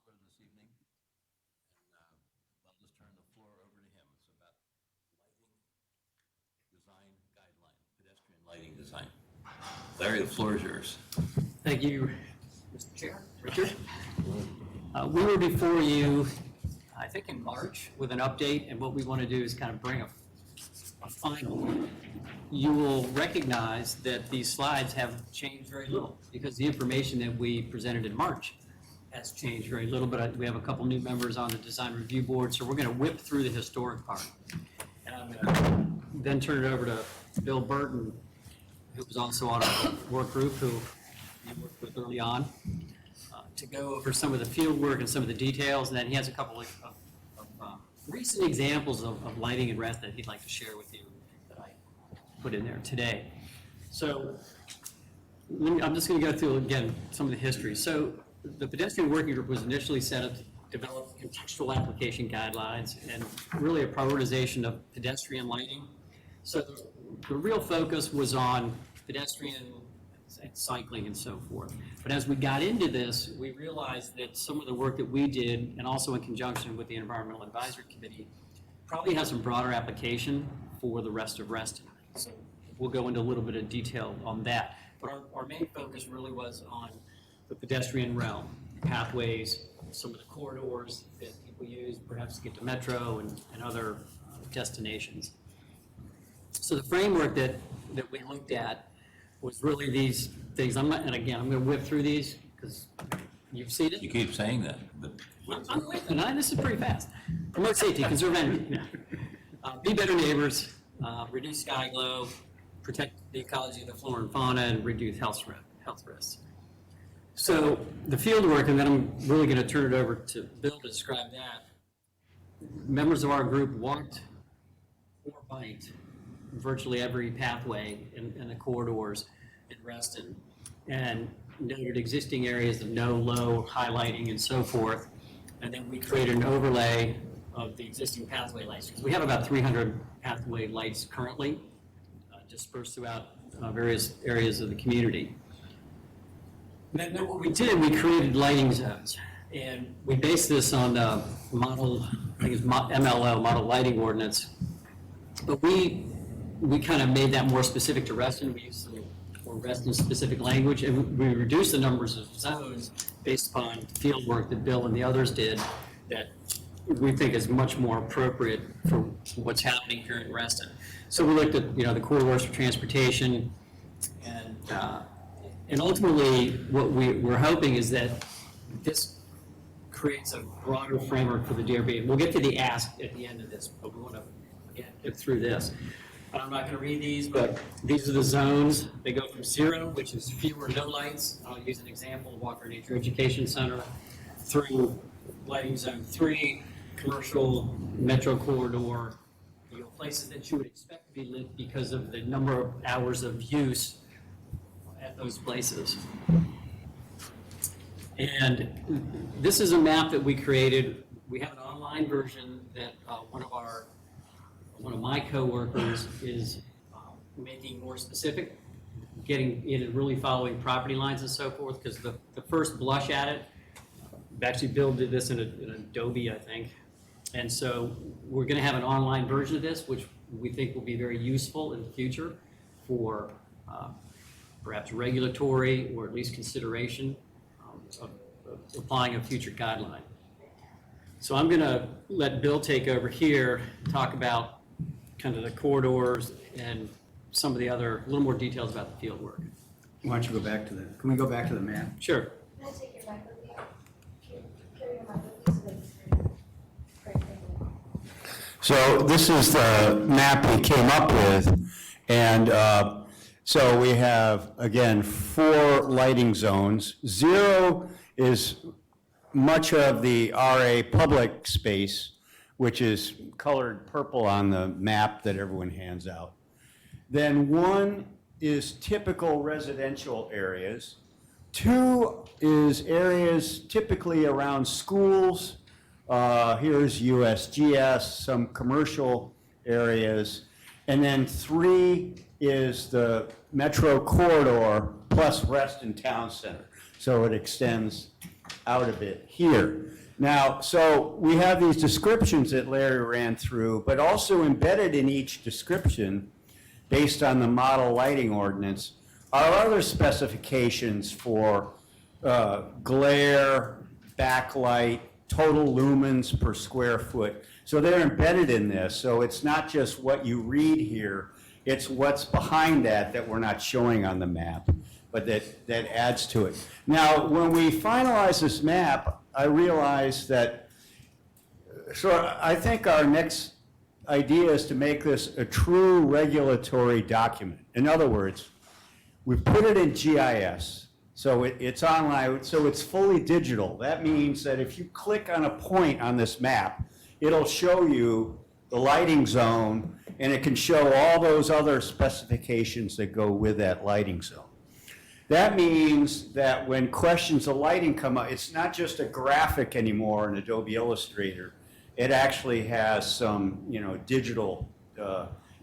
Butler this evening, and I'll just turn the floor over to him. It's about lighting design guideline, pedestrian lighting design. Larry, the floor is yours. Thank you, Mr. Chair. Richard. We were before you, I think in March, with an update, and what we want to do is kind of bring a final. You will recognize that these slides have changed very little because the information that we presented in March has changed very little, but we have a couple new members on the design review board, so we're going to whip through the historic part. And I'm going to then turn it over to Bill Burton, who was also on our work group, who we worked with early on, to go over some of the field work and some of the details, and then he has a couple of recent examples of lighting in Reston that he'd like to share with you that I put in there today. So I'm just going to go through again some of the history. So the pedestrian working group was initially set up to develop contextual application guidelines and really a prioritization of pedestrian lighting. So the real focus was on pedestrian and cycling and so forth. But as we got into this, we realized that some of the work that we did, and also in conjunction with the Environmental Advisory Committee, probably has some broader application for the rest of Reston. So we'll go into a little bit of detail on that. But our main focus really was on the pedestrian realm, pathways, some of the corridors that people use perhaps to get to Metro and other destinations. So the framework that we looked at was really these things. And again, I'm going to whip through these because you've seen it. You keep saying that, but I'm whipping. This is pretty fast. Promote safety, conserve energy. Be better neighbors, reduce sky glow, protect the ecology of the flora and fauna, and reduce health risks. So the field work, and then I'm really going to turn it over to Bill to describe that. Members of our group walked or biked virtually every pathway in the corridors in Reston and noted existing areas of no, low, highlighting, and so forth. And then we created an overlay of the existing pathway lights. We have about 300 pathway lights currently dispersed throughout various areas of the community. And then what we did, we created lighting zones. And we based this on the model, I think it's MLO, Model Lighting Ordinance. But we kind of made that more specific to Reston. We used some more Reston-specific language, and we reduced the numbers of zones based upon field work that Bill and the others did that we think is much more appropriate for what's happening here in Reston. So we looked at the corridors for transportation, and ultimately what we're hoping is that this creates a broader framework for the DRB. We'll get to the ask at the end of this, but we want to get through this. I'm not going to read these, but these are the zones. They go from 0, which is fewer, no lights. I'll use an example, Walker Nature Education Center, through lighting zone 3, commercial, metro corridor, places that you would expect to be lit because of the number of hours of use at those places. And this is a map that we created. We have an online version that one of my coworkers is making more specific, getting in and really following property lines and so forth, because the first blush at it, actually Bill did this in Adobe, I think. And so we're going to have an online version of this, which we think will be very useful in the future for perhaps regulatory or at least consideration of applying a future guideline. So I'm going to let Bill take over here, talk about kind of the corridors and some of the other, a little more details about the field work. Why don't you go back to the, can we go back to the map? Sure. Can I take your mic with you? Carry your mic with you so that you So this is the map we came up with, and so we have, again, 4 lighting zones. 0 is much of the RA public space, which is colored purple on the map that everyone hands out. Then 1 is typical residential areas. 2 is areas typically around schools. Here's USGS, some commercial areas. And then 3 is the metro corridor plus Reston Town Center. So it extends out of it here. Now, so we have these descriptions that Larry ran through, but also embedded in each description, based on the model lighting ordinance, are other specifications for glare, backlight, total lumens per square foot. So they're embedded in this, so it's not just what you read here, it's what's behind that we're not showing on the map, but that adds to it. Now, when we finalize this map, I realized that, so I think our next idea is to make this a true regulatory document. In other words, we put it in GIS, so it's online, so it's fully digital. That means that if you click on a point on this map, it'll show you the lighting zone, and it can show all those other specifications that go with that lighting zone. That means that when questions of lighting come up, it's not just a graphic anymore in Adobe Illustrator. It actually has some, digital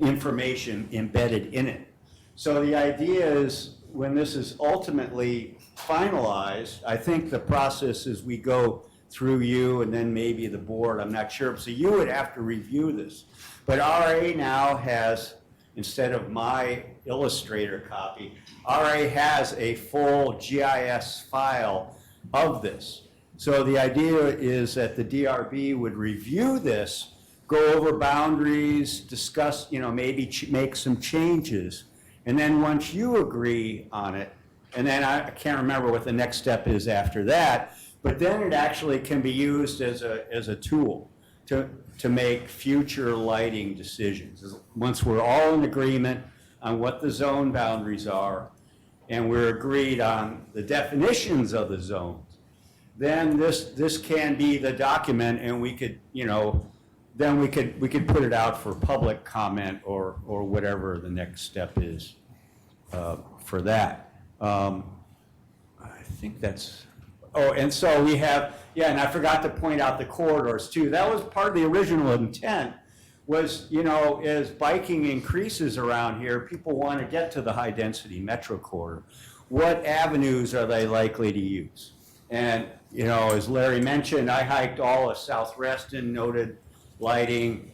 information embedded in it. So the idea is, when this is ultimately finalized, I think the process is we go through you and then maybe the board, I'm not sure. So you would have to review this. But RA now has, instead of my Illustrator copy, RA has a full GIS file of this. So the idea is that the DRB would review this, go over boundaries, discuss, maybe make some changes. And then once you agree on it, and then I can't remember what the next step is after that, but then it actually can be used as a tool to make future lighting decisions. Once we're all in agreement on what the zone boundaries are, and we're agreed on the definitions of the zones, then this can be the document, and we could, then we could put it out for public comment or whatever the next step is for that. I think that's, and so we have, and I forgot to point out the corridors too. That was part of the original intent, was, as biking increases around here, people want to get to the high density metro corridor. What avenues are they likely to use? And, as Larry mentioned, I hiked all of South Reston, noted lighting,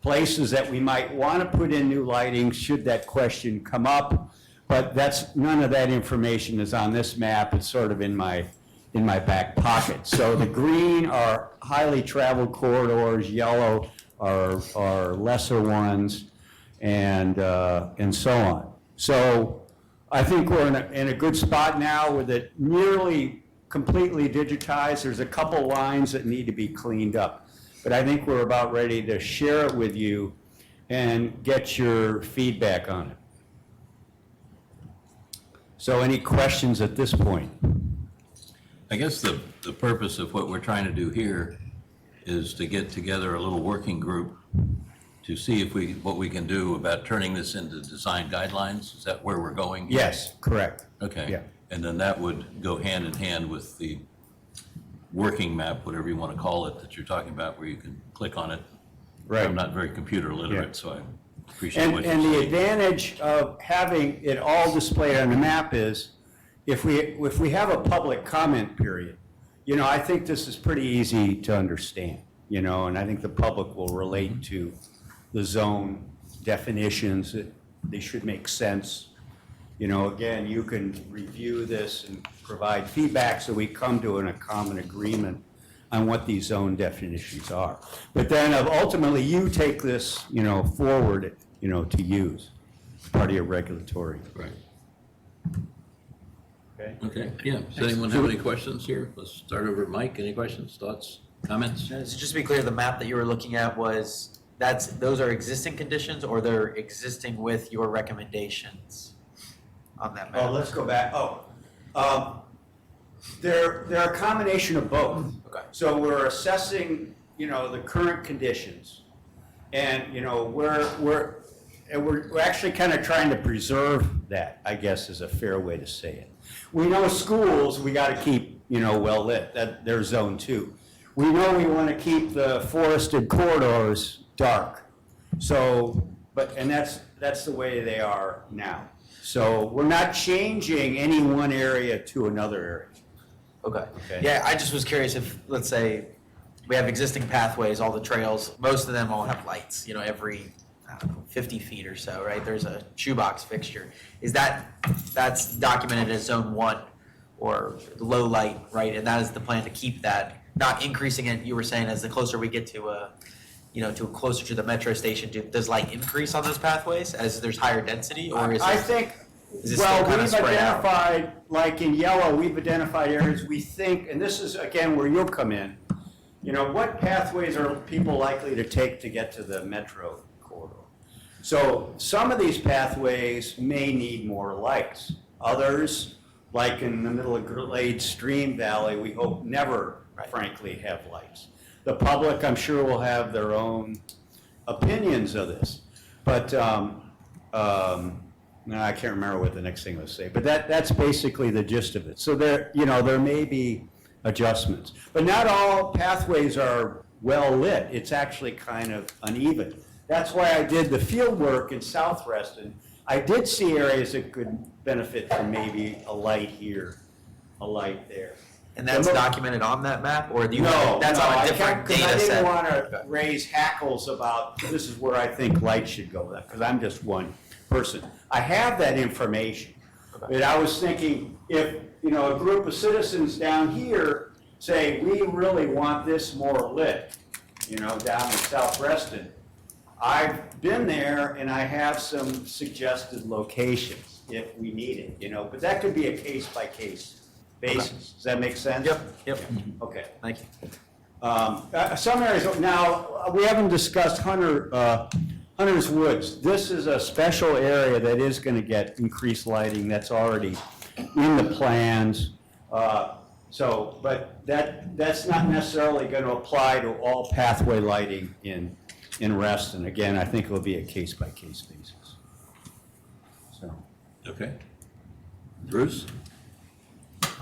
places that we might want to put in new lighting should that question come up, but none of that information is on this map. It's sort of in my back pocket. So the green are highly traveled corridors, yellow are lesser ones, and so on. So I think we're in a good spot now with it nearly completely digitized. There's a couple lines that need to be cleaned up, but I think we're about ready to share it with you and get your feedback on it. So any questions at this point? I guess the purpose of what we're trying to do here is to get together a little working group to see what we can do about turning this into design guidelines. Is that where we're going? Yes, correct. Okay. Yeah. And then that would go hand in hand with the working map, whatever you want to call it, that you're talking about, where you can click on it. Right. I'm not very computer literate, Yeah. so I appreciate what you're And the saying. advantage of having it all displayed on the map is, if we have a public comment period, I think this is pretty easy to understand, and I think the public will relate to the zone definitions. They should make sense. Again, you can review this and provide feedback so we come to a common agreement on what these zone definitions are. But then ultimately you take this, forward, to use as part of your regulatory. Right. Okay? Okay, yeah. Does anyone have any questions here? Let's start over at Mike. Any questions, thoughts, comments? So just to be clear, the map that you were looking at those are existing conditions, or they're existing with your recommendations on that map? Oh, let's go back. They're a combination of both. Okay. So we're assessing, the current conditions, and we're actually kind of trying to preserve that, I guess, is a fair way to say it. We know schools we got to keep, well lit. That they're zone 2. We know we want to keep the forested corridors dark. So, and that's the way they are now. So we're not changing any one area to another area. Okay. Okay. Yeah, I just was curious if, let's say, we have existing pathways, all the trails, most of them all have lights, you know, every, I don't know, 50 feet or so, right? There's a shoebox fixture. That's documented as zone 1 or low light, right? And that is the plan to keep that, not increasing it, you were saying, as the closer we get to closer to the metro station, does light increase on those pathways as there's higher density, or is I it? think, Is it still well, kinda we've spread out? identified, like in yellow, we've identified areas we think, and this is again where you'll come in. You know, what pathways are people likely to take to get to the metro corridor? So some of these pathways may need more lights. Others, like in the middle of Glade Stream Valley, we hope never, Right. frankly, have lights. The public, I'm sure, will have their own opinions of this. But no, I can't remember what the next thing was say. But that's basically the gist of it. So there may be adjustments. But not all pathways are well lit. It's actually kind of uneven. That's why I did the field work in South Reston. I did see areas that could benefit from maybe a light here, a light there. And that's The mo- documented on that map, or do you? No, That's no, on a I different can't, 'cause data I set. didn't want to raise hackles about, this is where I think light should go, because I'm just one person. I have that information, but I was thinking, if, a group of citizens down here say, we really want this more lit, down in South Reston, I've been there and I have some suggested locations if we need it, but that could be a case-by-case basis. Does that make sense? Yep, Okay. thank you. Some areas, now, we haven't discussed Hunter's Woods. This is a special area that is going to get increased lighting. That's already in the plans. But that's not necessarily going to apply to all pathway lighting in Reston. Again, I think it will be a case-by-case basis. So. Okay. Bruce?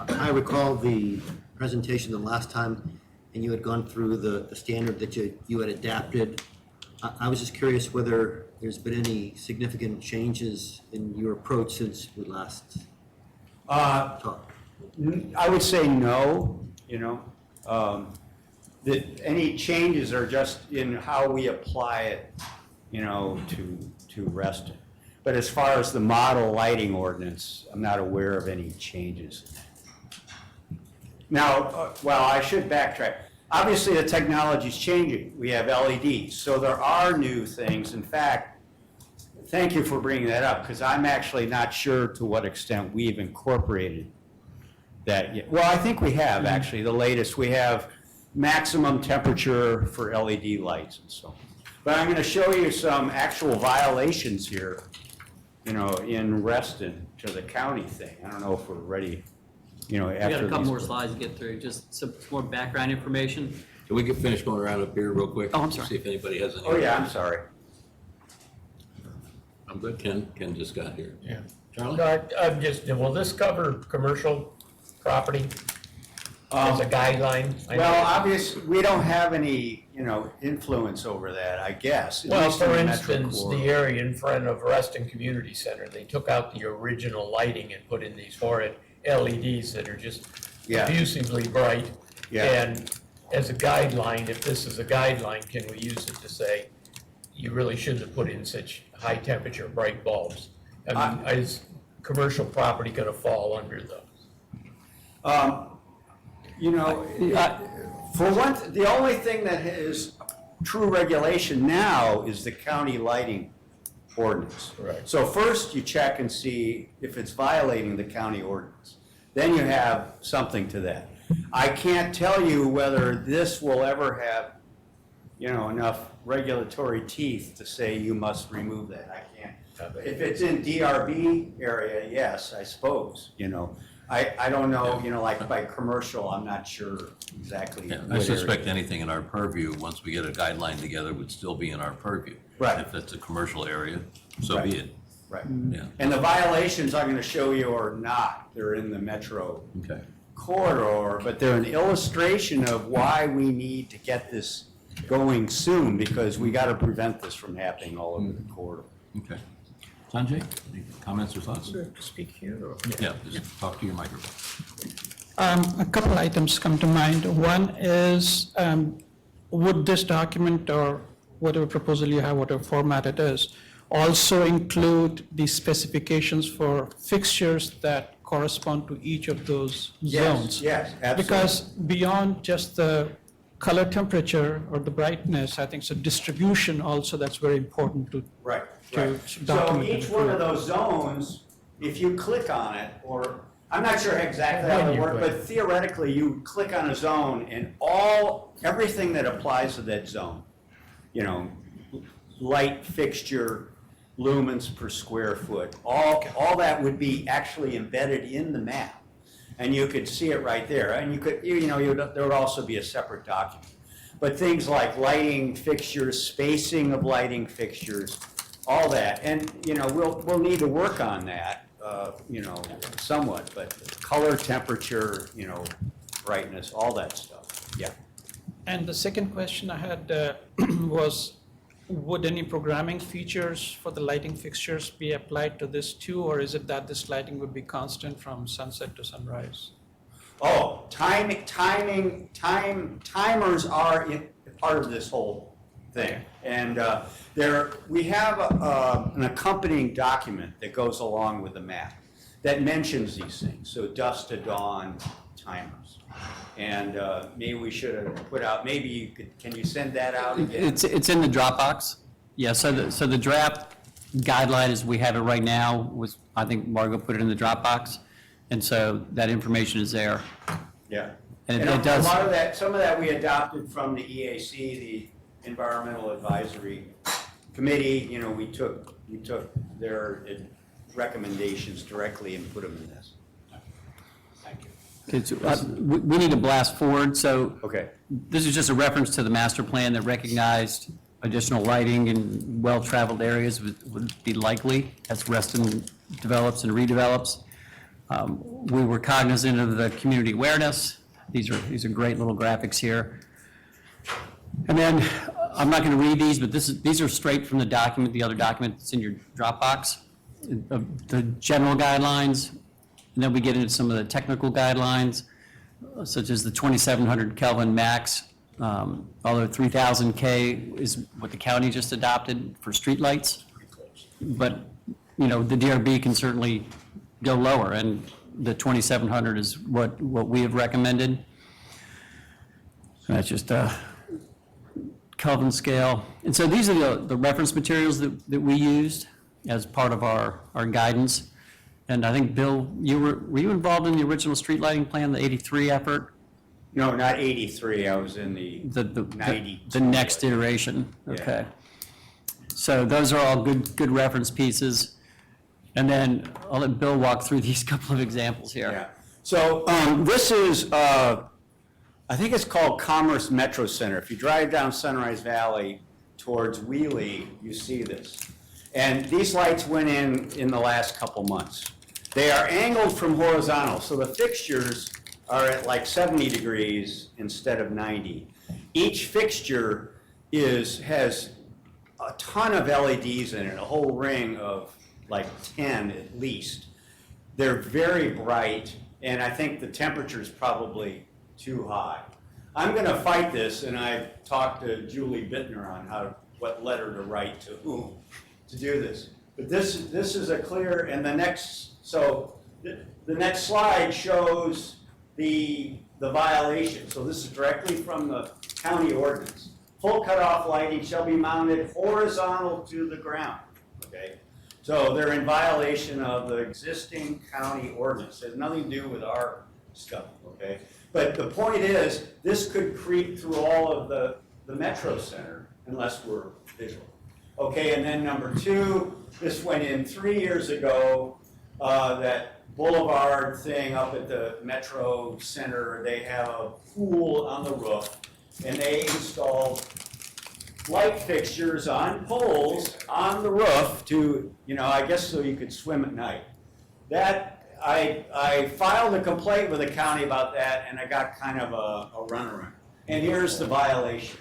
I recall the presentation the last time, and you had gone through the standard that you had adapted. I was just curious whether there's been any significant changes in your approach since we last talked. I would say no, that any changes are just in how we apply it, to Reston. But as far as the model lighting ordinance, I'm not aware of any changes. Now, well, I should backtrack. Obviously, the technology's changing. We have LEDs, so there are new things. In fact, thank you for bringing that up, because I'm actually not sure to what extent we've incorporated that yet. Well, I think we have, actually. The latest, we have maximum temperature for LED lights and so on. But I'm going to show you some actual violations here, in Reston to the county thing. I don't know if we're ready, We got after a couple these- more slides to get through, just some more background information. Can we finish going around up here real quick? Oh, I'm sorry. See if anybody has any. Oh, yeah, I'm sorry. I'm good. Ken just got here. Yeah. Charlie? No, I'm just, will this cover commercial property as a guideline? I know- Well, obviously, we don't have any, influence over that, I guess. at Well, least in for the metro instance, core. the area in front of Reston Community Center, they took out the original lighting and put in these horrid LEDs that are just Yeah. abusively bright. Yeah. And as a guideline, if this is a guideline, can we use it to say, you really shouldn't have put in such high temperature bright bulbs? I mean, is commercial property gonna fall under the? For one, the only thing that is true regulation now is the county lighting ordinance. Correct. So first, you check and see if it's violating the county ordinance. Then you have something to that. I can't tell you whether this will ever have, enough regulatory teeth to say you must remove that. I can't. If it's in DRB area, yes, I suppose, I don't know, like by commercial, I'm not sure exactly. Yeah, what I area. suspect anything in our purview, once we get a guideline together, would still be in our purview. Right. If it's a commercial area, so be it. Right. Yeah. And the violations I'm gonna show you are not, they're in the metro Okay. corridor, but they're an illustration of why we need to get this going soon, because we gotta prevent this from happening all over the corridor. Okay. Sanjay, any comments or thoughts? Speak here or? Yeah, just talk to your microphone. A couple items come to mind. One is, would this document or whatever proposal you have, whatever format it is, also include the specifications for fixtures that correspond to each of those zones? Yes, absolutely. Because beyond just the color temperature or the brightness, I think so distribution also, that's very important to Right, to right. So document each and one of prove. those zones, if you click on it, or, I'm not sure exactly how When it you works, click. but theoretically, you click on a zone and everything that applies to that zone, you know, light fixture, lumens per square foot, all that would be actually embedded in the map. And you could see it right there, and you could, there would also be a separate document. But things like lighting fixtures, spacing of lighting fixtures, all that, and, we'll need to work on that, somewhat, but color, temperature, brightness, all that stuff, yeah. And the second question I had was, would any programming features for the lighting fixtures be applied to this too, or is it that this lighting would be constant from sunset to sunrise? Oh, timers are part of this whole thing. And we have an accompanying document that goes along with the map that mentions these things. So dusk to dawn timers. And maybe we should have put out, can you send that out again? It's in the Dropbox. Yeah, so the draft guideline as we have it right now was, I think Margot put it in the Dropbox, and so that information is there. Yeah. And And it does. a lot of that, some of that we adopted from the EAC, the Environmental Advisory Committee. We took their recommendations directly and put them in this. Thank you. We need to blast forward, so Okay. this is just a reference to the master plan that recognized additional lighting in well-traveled areas would be likely as Reston develops and redevelops. We were cognizant of the community awareness. These are great little graphics here. And then, I'm not going to read these, but these are straight from the document, the other document that's in your Dropbox, the general guidelines, and then we get into some of the technical guidelines, such as the 2700 Kelvin max, although 3000 K is what the county just adopted for streetlights. But, the DRB can certainly go lower, and the 2700 is what we have recommended. And that's just a Kelvin scale. And so these are the reference materials that we used as part of our guidance. And I think, Bill, were you involved in the original street lighting plan, the 83 effort? No, not 83, I was in the 90. The next iteration, Yeah. okay. So those are all good reference pieces. And then I'll let Bill walk through these couple of examples here. Yeah. So this is, I think it's called Commerce Metro Center. If you drive down Sunrise Valley towards Wheelie, you see this. And these lights went in the last couple months. They are angled from horizontal, so the fixtures are at like 70 degrees instead of 90. Each fixture has a ton of LEDs in it, a whole ring of like 10 at least. They're very bright, and I think the temperature is probably too high. I'm going to fight this, and I've talked to Julie Bittner on what letter to write to whom to do this. But this is a clear, and the next slide shows the violation. So this is directly from the county ordinance. Full cutoff lighting shall be mounted horizontal to the ground. Okay, so they're in violation of the existing county ordinance. It has nothing to do with our stuff. Okay, but the point is, this could creep through all of the Metro Center unless we're visual. Okay, and then number two, this went in 3 years ago. That Boulevard thing up at the Metro Center, they have a pool on the roof, and they installed light fixtures on poles on the roof to, I guess so you could swim at night. That, I filed a complaint with the county about that, and I got kind of a runaround. And here's the violation.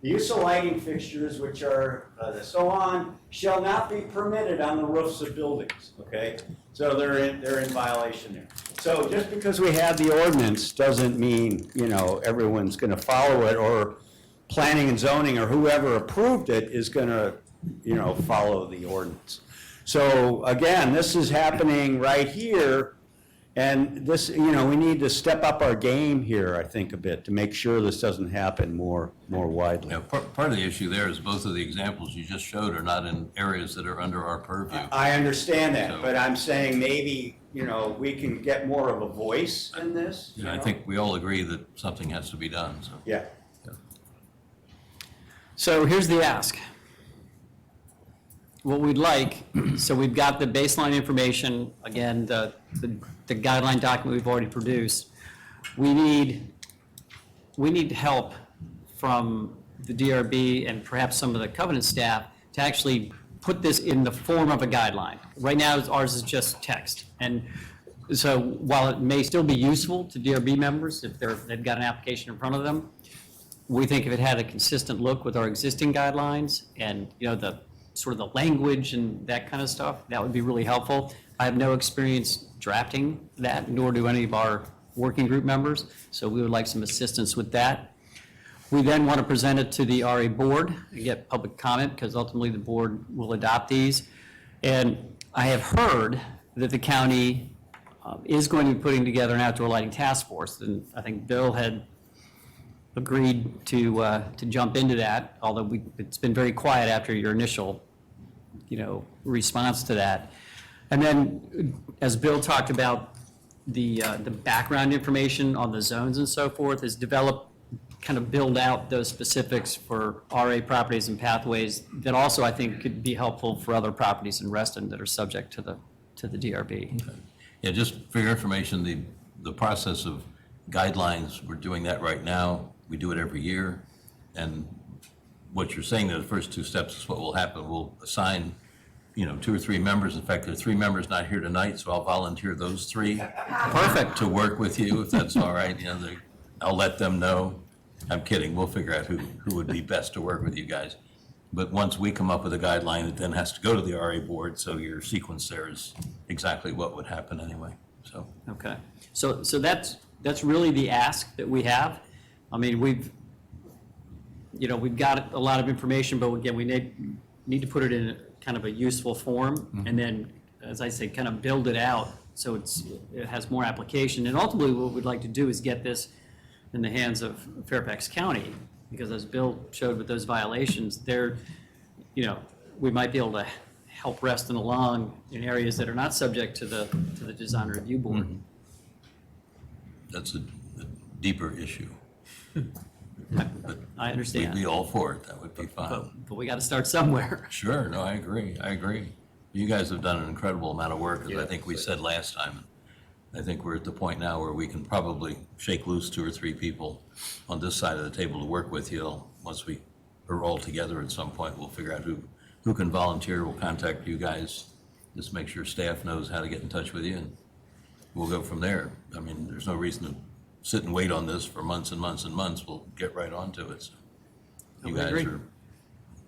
The use of lighting fixtures which are so on shall not be permitted on the roofs of buildings, okay? So they're in violation there. So just because we have the ordinance doesn't mean, you know, everyone's gonna follow it, or planning and zoning or whoever approved it is gonna, you know, follow the ordinance. So again, this is happening right here, and this, you know, we need to step up our game here, I think, a bit, to make sure this doesn't happen more widely. Yeah, part of the issue there is both of the examples you just showed are not in areas that are under our purview. I understand that, So- but I'm saying maybe, you know, we can get more of a voice in this. Yeah, you I know? think we all agree that something has to be done, so. Yeah. So here's the ask. What we'd like, so we've got the baseline information, again, the guideline document we've already produced. We need help from the DRB and perhaps some of the covenant staff to actually put this in the form of a guideline. Right now, ours is just text. And so while it may still be useful to DRB members if they've got an application in front of them, we think if it had a consistent look with our existing guidelines and, you know, the sort of the language and that kind of stuff, that would be really helpful. I have no experience drafting that, nor do any of our working group members, so we would like some assistance with that. We then want to present it to the RA board and get public comment, because ultimately the board will adopt these. And I have heard that the county is going to be putting together an outdoor lighting task force, and I think Bill had agreed to jump into that, although it's been very quiet after your initial, you know, response to that. And then, as Bill talked about, the background information on the zones and so forth is kind of build out those specifics for RA properties and pathways that also I think could be helpful for other properties in Reston that are subject to the DRB. Yeah, just for your information, the process of guidelines, we're doing that right now. We do it every year. And what you're saying, that the first two steps is what will happen. We'll assign, you know, 2 or 3 members. In fact, there are 3 members not here tonight, so I'll volunteer those 3. Perfect. To work with you, if that's all right. You know, I'll let them know. I'm kidding. We'll figure out who would be best to work with you guys. But once we come up with a guideline, it then has to go to the RA board, so your sequence there is exactly what would happen anyway, so. Okay, so that's really the ask that we have. I mean, we've got a lot of information, but again, we need to put it in kind of a useful form, and then, as I say, kind of build it out so it has more application. And ultimately, what we'd like to do is get this in the hands of Fairfax County, because as Bill showed with those violations, we might be able to help Reston along in areas that are not subject to the design review board. That's a deeper issue. But I we'd understand, be all for it. That would be fine. but we got to start somewhere. Sure, no, I agree. You guys have done an incredible amount of work, as I think we said last time. I think we're at the point now where we can probably shake loose 2 or 3 people on this side of the table to work with you. Once we are all together at some point, we'll figure out who can volunteer. We'll contact you guys. Just make sure staff knows how to get in touch with you, and we'll go from there. I mean, there's no reason to sit and wait on this for months and months and months. We'll get right onto it. So you guys agree.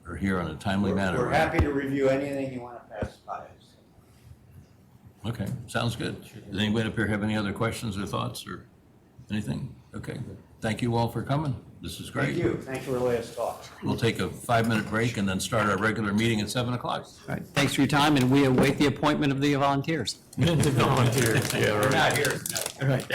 are here on a timely manner. We're happy to review anything you want to pass by us. Okay, sounds good. Does anybody up here have any other questions or thoughts or anything? Okay, thank you all for coming. This is great. Thank you. Thanks for letting us talk. We'll take a 5-minute break and then start our regular meeting at 7 o'clock. All right, thanks for your time, and we await the appointment of the volunteers. Volunteers, yeah, right. Not here. All right.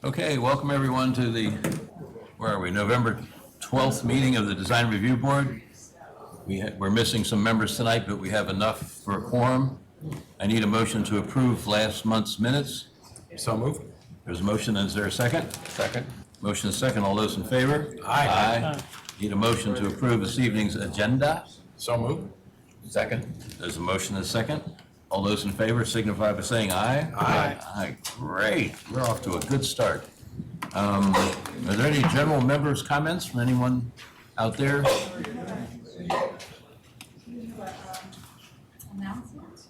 Okay, welcome everyone to the, where are we, November 12th meeting of the Design Review Board. We're missing some members tonight, but we have enough for a quorum. I need a motion to approve last month's minutes. So moved. There's a motion, is there a second? Second. Motion is second, all those in favor? Aye. Need a motion to approve this evening's agenda. So moved. Second. There's a motion and a second. All those in favor signify by saying aye. Aye. Aye, great, we're off to a good start. Are there any general members' comments from anyone out there? Announcements?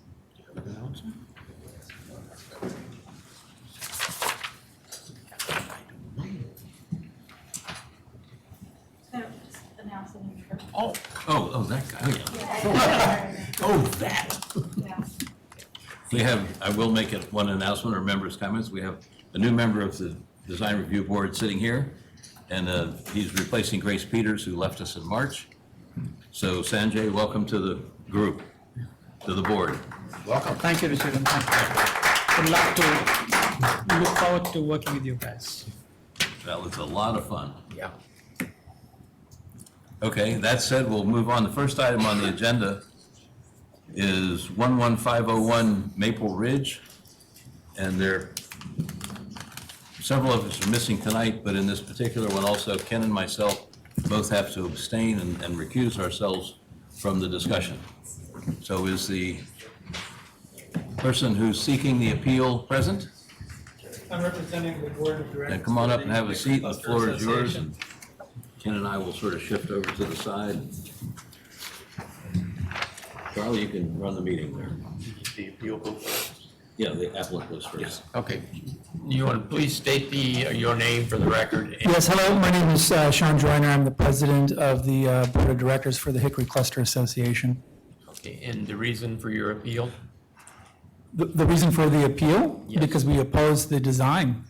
No, just announcing. Oh, that guy, oh, that. We have, I will make it one announcement or members' comments. We have a new member of the Design Review Board sitting here, and he's replacing Grace Peters, who left us in March. So Sanjay, welcome to the group, to the board. Welcome. Thank you, Richard, and thank you. We look forward to working with you guys. That was a lot of fun. Yeah. Okay, that said, we'll move on. The first item on the agenda is 11501 Maple Ridge, and several of us are missing tonight, but in this particular one also, Ken and myself both have to abstain and recuse ourselves from the discussion. So is the person who's seeking the appeal present? I'm representing the board of directors. Then come on up and have a seat, the floor is yours, and Ken and I will sort of shift over to the side. Charlie, you can run the meeting there. The appeal go first. Yeah, the applicant goes first. Okay. You want to please state your name for the record? Yes, hello, my name is Sean Joyner. I'm the president of the Board of Directors for the Hickory Cluster Association. Okay, and the reason for your appeal? The reason for the appeal? Yes. Because we oppose the design,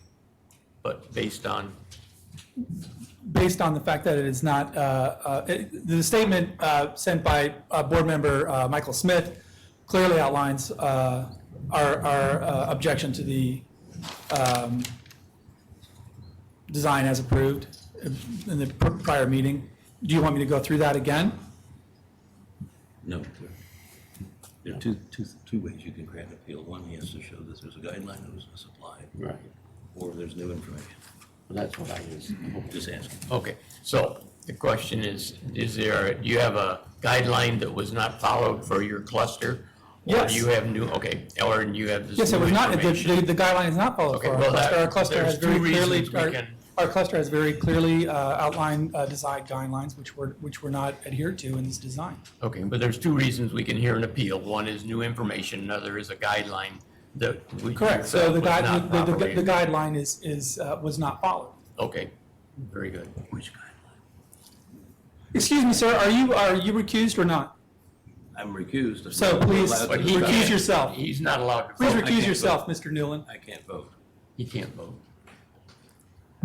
But based on, based on the fact that it is not, the statement sent by Board Member Michael Smith clearly outlines our objection to the design as approved in the prior meeting. Do you want me to go through that again? No. There are two ways you can grant an appeal. One, he has to show that there's a guideline that was misapplied. right, Or there's new information. that's what I was. Just asking. Okay, so the question is do you have a guideline that was not followed for your cluster? Yes. Or do you have new, okay, or you have this Yes, it new was not, information? the guideline is not followed Okay, for our well, cluster. Our cluster there's has very two clearly, reasons we can- our cluster has very clearly outlined design guidelines, which were not adhered to in this design. Okay, but there's two reasons we can hear an appeal. One is new information, another is a guideline that we. Correct, so felt the was not properly- guideline was not followed. Okay, very good. Which guideline? Excuse me, sir, are you recused or not? I'm recused. So please Allowed to But he vote. recuse can't- yourself. He's not allowed to Please vote. recuse yourself, Mr. Newland. I can't vote. He can't vote.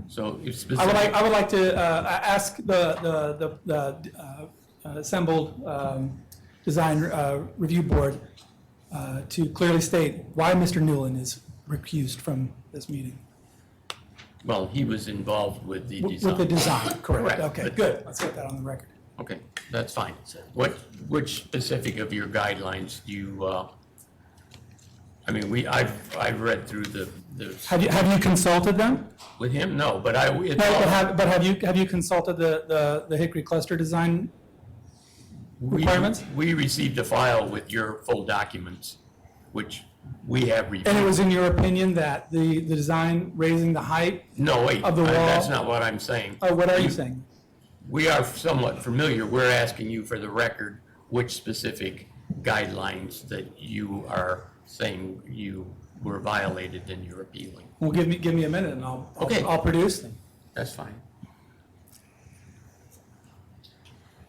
So if I specific. would like to ask the assembled design review board to clearly state why Mr. Newland is recused from this meeting. Well, he was involved with the design. With the design, correct, Correct, okay, but- good, let's get that on the record. Okay, that's fine. Which specific of your guidelines do you, I mean, I've read through the, Have you consulted them? with him, no, but it's No, all. but have you consulted the Hickory cluster design requirements? We received a file with your full documents, which we have reviewed. And it was in your opinion that the design raising the height, No, wait, of the that's wall? not what I'm saying. what are you saying? We are somewhat familiar, we're asking you for the record, which specific guidelines that you are saying you were violated and you're appealing. Well, give me a minute and Okay. I'll produce them. That's fine.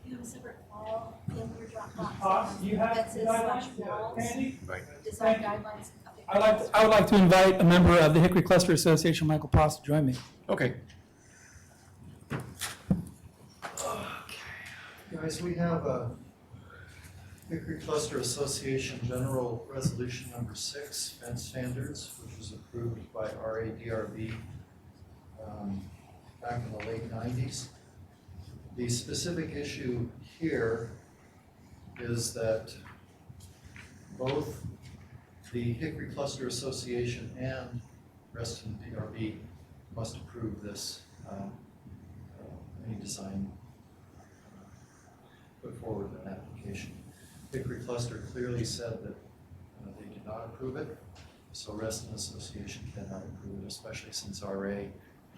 You have a separate file in your Dropbox. That says /walls, Right. design guidelines. I would like to invite a member of the Hickory Cluster Association, Michael Pross, to join me. Okay. Guys, we have a Hickory Cluster Association General Resolution Number 6, fence standards, which was approved by RADRB back in the late 90s. The specific issue here is that both the Hickory Cluster Association and Reston DRB must approve this, any design put forward in an application. Hickory Cluster clearly said that they did not approve it, so Reston Association cannot approve it, especially since RA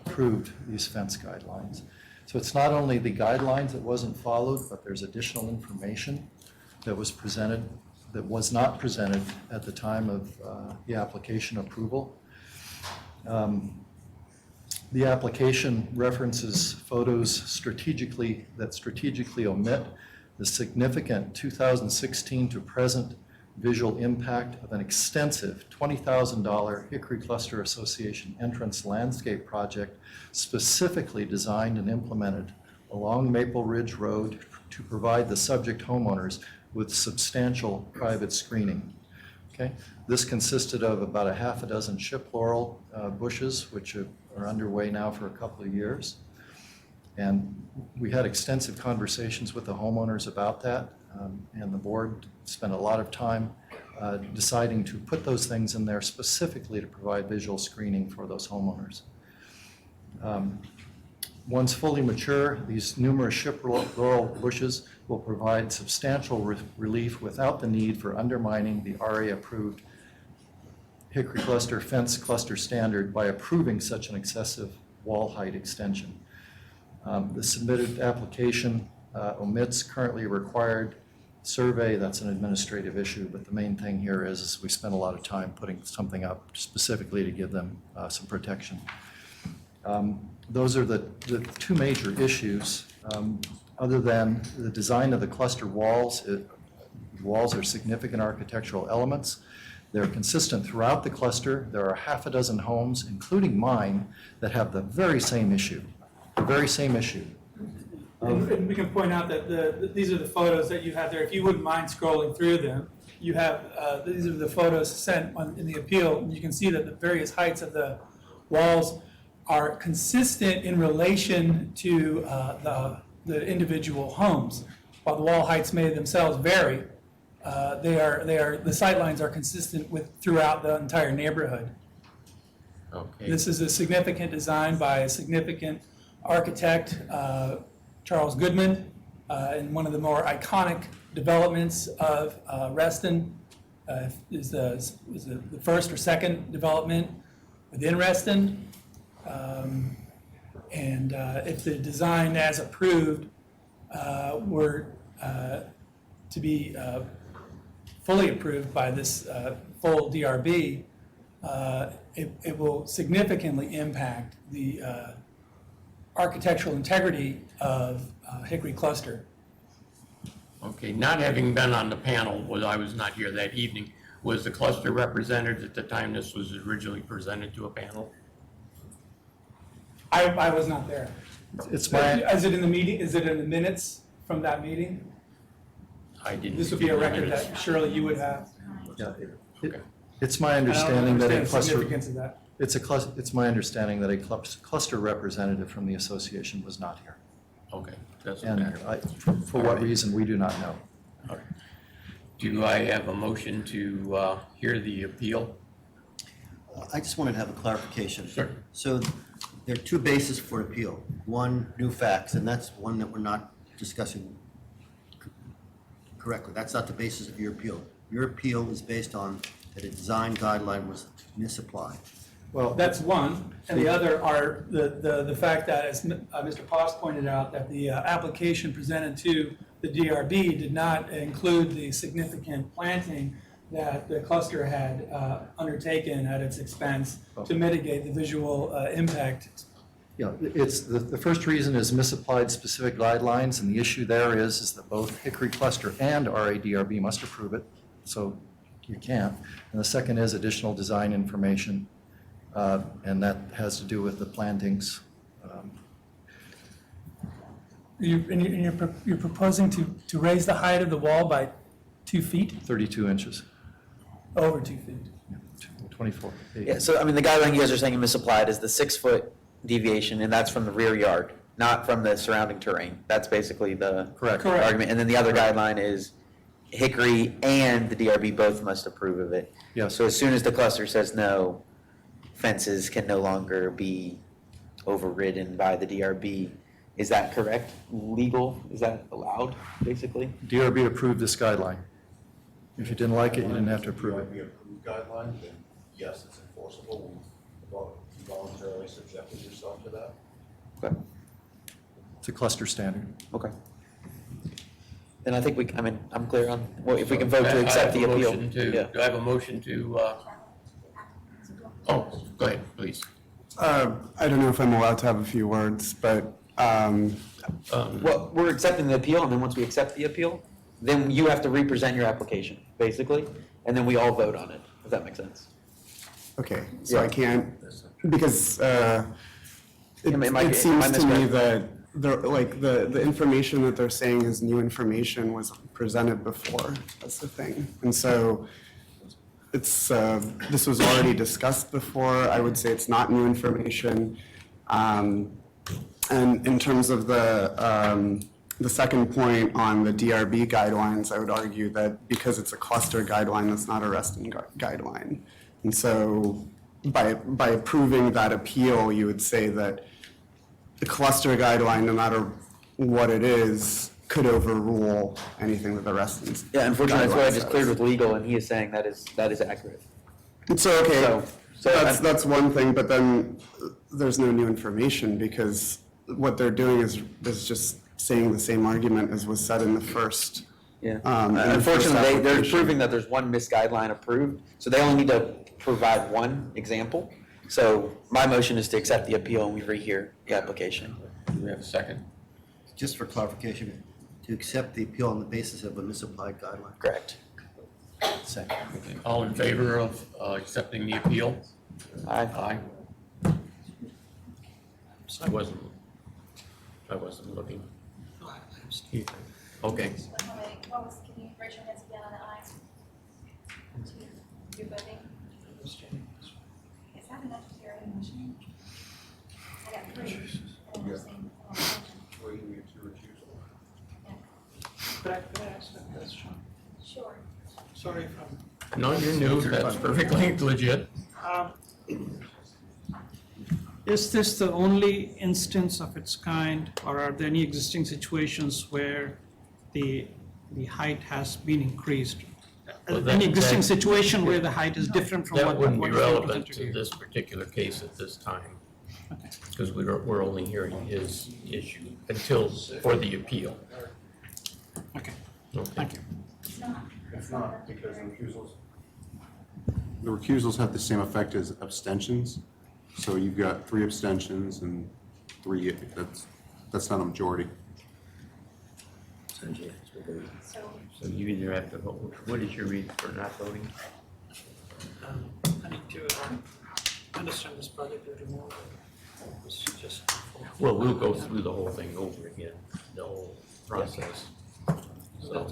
approved these fence guidelines. So it's not only the guidelines that wasn't followed, but there's additional information that was presented, that was not presented at the time of the application approval. The application references photos that strategically omit the significant 2016 to present visual impact of an extensive $20,000 Hickory Cluster Association entrance landscape project specifically designed and implemented along Maple Ridge Road to provide the subject homeowners with substantial private screening. Okay? This consisted of about a half a dozen ship laurel bushes, which are underway now for a couple of years. And we had extensive conversations with the homeowners about that, and the board spent a lot of time deciding to put those things in there specifically to provide visual screening for those homeowners. Once fully mature, these numerous ship laurel bushes will provide substantial relief without the need for undermining the RA-approved Hickory Cluster fence cluster standard by approving such an excessive wall height extension. The submitted application omits currently required survey. That's an administrative issue, but the main thing here is we spent a lot of time putting something up specifically to give them some protection. Those are the two major issues. Other than the design of the cluster walls, walls are significant architectural elements. They're consistent throughout the cluster. There are half a dozen homes, including mine, that have the very same issue. The very same issue. And we can point out that these are the photos that you have there. If you wouldn't mind scrolling through them, you have, these are the photos sent in the appeal. And you can see that the various heights of the walls are consistent in relation to the individual homes. While the wall heights may themselves vary, the sight lines are consistent throughout the entire neighborhood. Okay. This is a significant design by a significant architect, Charles Goodman, in one of the more iconic developments of Reston. Is the first or second development within Reston. And if the design as approved were to be fully approved by this full DRB, it will significantly impact the architectural integrity of Hickory Cluster. Okay, not having been on the panel, I was not here that evening, was the cluster represented at the time this was originally presented to a panel? I was not there. It's my, Is it in the meeting? Is it in the minutes from that meeting? I didn't. This would be a record that surely you would have. yeah, Okay. it's my I don't understanding that a understand the cluster, significance of that. it's my understanding that a cluster representative from the association was not here. Okay, doesn't And matter. for what reason, we do not know. All right. Do I have a motion to hear the appeal? I just wanted to have a clarification. Sure. So there are two bases for appeal. One, new facts, and that's one that we're not discussing correctly. That's not the basis of your appeal. Your appeal is based on that a design guideline was misapplied. Well, That's one, and the other are the fact that, as Mr. Post pointed out, that the application presented to the DRB did not include the significant planting that the cluster had undertaken at its expense to mitigate the visual impact. yeah, it's, the first reason is misapplied specific guidelines, and the issue there is that both Hickory Cluster and RADRB must approve it, so you can't. And the second is additional design information, and that has to do with the plantings. You're proposing to raise the height of the wall by 2 feet, 32 inches, over 2 feet. 24. feet. Yeah, so I mean, the guideline you guys are saying misapplied is the 6 foot deviation, and that's from the rear yard, not from the surrounding terrain. That's basically the Correct. argument. And then the other guideline is Hickory and the DRB both must approve of it. Yes. So as soon as the cluster says no, fences can no longer be overridden by the DRB. Is that correct? Legal? Is that allowed, basically? DRB approved this guideline. If you didn't like it, you didn't have to approve it. The approved guideline, then yes, it's enforceable. You voluntarily subjected yourself to that. Okay. It's a cluster standard. Okay. Then I think I'm clear on, well, if we can vote I to have accept a the appeal. motion to- Yeah. Do I have a motion to, oh, go ahead, please. I don't know if I'm allowed to have a few words, but Well, we're accepting the appeal, and then once we accept the appeal, then you have to represent your application, basically, and then we all vote on it, if that makes sense. okay, so I Yeah. can't, because Am I it seems to me misread? that the information that they're saying is new information was presented before, that's the thing. And so it's, this was already discussed before, I would say it's not new information. And in terms of the second point on the DRB guidelines, I would argue that because it's a cluster guideline, that's not a Reston guideline. And so by approving that appeal, you would say that the cluster guideline, no matter what it is, could overrule anything that the Reston. Yeah, unfortunately, that's what I guideline just cleared says. with legal, and he is saying that is accurate. So, okay, So that's one thing, but then there's no new information because what they're doing is just saying the same argument as was said in the first. Yeah. in the first Unfortunately, they're application. proving that there's one misguideline approved, so they only need to provide one example. So my motion is to accept the appeal, and we rehear the application. Do we have a second? Just for clarification, to accept the appeal on the basis of a misapplied guideline. Correct. Second. Okay. All in favor of accepting the appeal? Aye. Aye. I wasn't looking. Okay. What was, can you raise your hands again on the aye? You're voting? Is that enough to carry a motion? I got three. And I'm saying, Three, we have two recusal. Could I ask a question? sure. Sorry if I'm No, you're new, that's perfectly legit. Is this the only instance of its kind, or are there any existing situations where the height has been increased? Well, that- Any existing that- situation where the height is different from That what wouldn't be is being relevant presented to here? this particular case at this time, Okay. because we're only hearing his issue until, for the appeal. Okay, Okay. thank you. It's not, because the recusals have the same effect as abstentions. So you've got 3 abstentions and 3, that's not a majority. So So you either have to vote, what is your reason for not voting? I need to understand this project a little more. It's just. Well, we'll go through the whole thing over again, the whole process. So,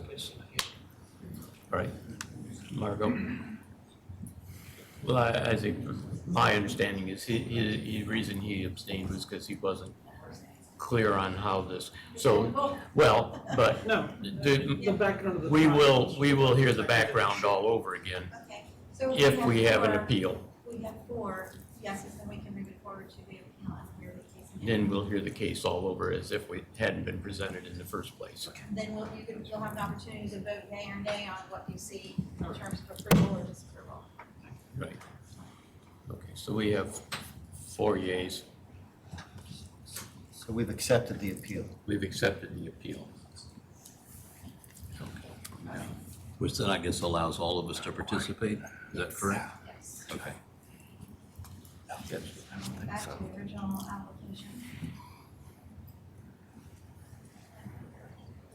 all right, Margot? Well, I think my understanding is the reason he abstained was because he wasn't clear on how this, so, well, but No, the background of the. we will hear the background all over again okay. So if we have an four- appeal. We have 4 yeses, then we can move it forward to the appeal and hear the case again. Then we'll hear the case all over as if we hadn't been presented in the first place. Then you'll have an opportunity to vote yea or nay on what you see in terms of approval or disapproval. Right. Okay, so we have 4 yeas. So we've accepted the appeal. We've accepted the appeal. Which then I guess allows all of us to participate, is that correct? Yes. Okay. Back to the original application.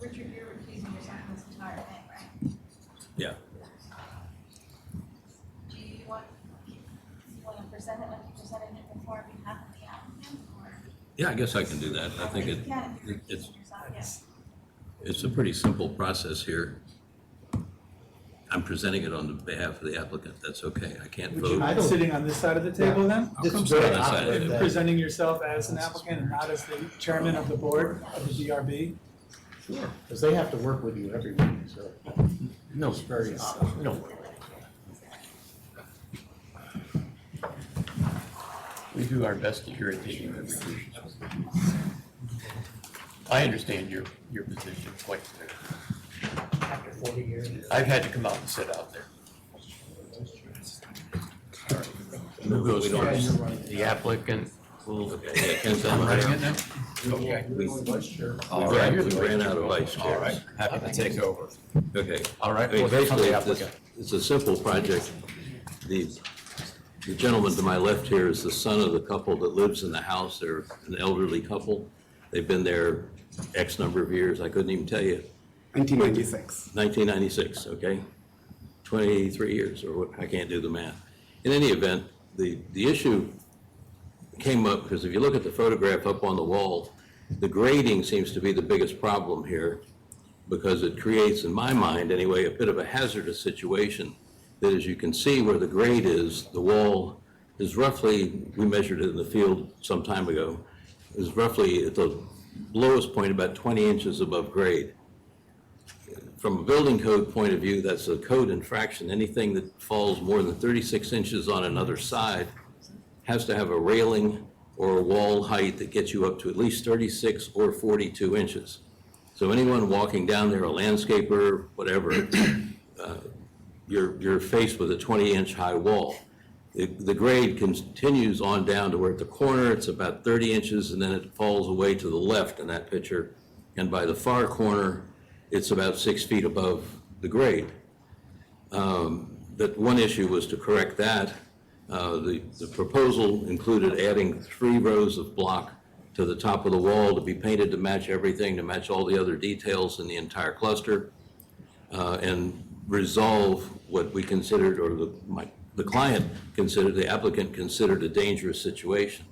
Richard, you're recusing yourself from this entire thing, right? Yeah. Do you want to present it like you presented it before on behalf of the applicant, or? Yeah, I guess I can do that. I think You can, if you're it's, recusing yourself, yes. it's a pretty simple process here. I'm presenting it on behalf of the applicant, that's okay, I can't Would you vote. mind sitting on this side of the table then? This is very And opposite. presenting yourself as an applicant and not as the chairman of the board of the DRB? Sure, because they have to work with you every week, so. No, it's very, no. We do our best to irritate you every week. I understand your position quite clearly. After 40 years. I've had to come out and sit out there. The applicant will. Okay, yeah, Ken's I'm on. running it now? Okay. We ran out of vice chairs. All right, happy to take over. Okay. All right, I mean, well, here's from the basically, applicant. it's a simple project. The gentleman to my left here is the son of the couple that lives in the house. They're an elderly couple. They've been there X number of years. I couldn't even tell you. 1996. 1996, okay? 23 years, or what, I can't do the math. In any event, the issue came up because if you look at the photograph up on the wall, the grading seems to be the biggest problem here because it creates, in my mind anyway, a bit of a hazardous situation that, as you can see where the grade is, the wall is roughly, we measured it in the field some time ago, is roughly at the lowest point about 20 inches above grade. From a building code point of view, that's a code infraction. Anything that falls more than 36 inches on another side has to have a railing or a wall height that gets you up to at least 36 or 42 inches. So anyone walking down there, a landscaper, whatever, you're faced with a 20-inch high wall. The grade continues on down to where at the corner it's about 30 inches and then it falls away to the left in that picture. And by the far corner, it's about 6 feet above the grade. That one issue was to correct that. The proposal included adding 3 rows of block to the top of the wall to be painted to match everything, to match all the other details in the entire cluster, and resolve what we considered, or the client considered, the applicant considered a dangerous situation.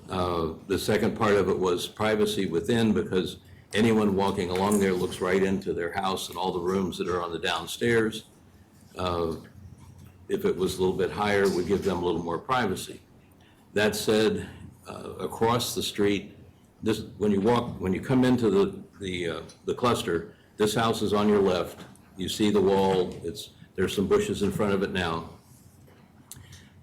The second part of it was privacy within, because anyone walking along there looks right into their house and all the rooms that are on the downstairs. If it was a little bit higher, we'd give them a little more privacy. That said, across the street, when you come into the cluster, this house is on your left. You see the wall. There's some bushes in front of it now.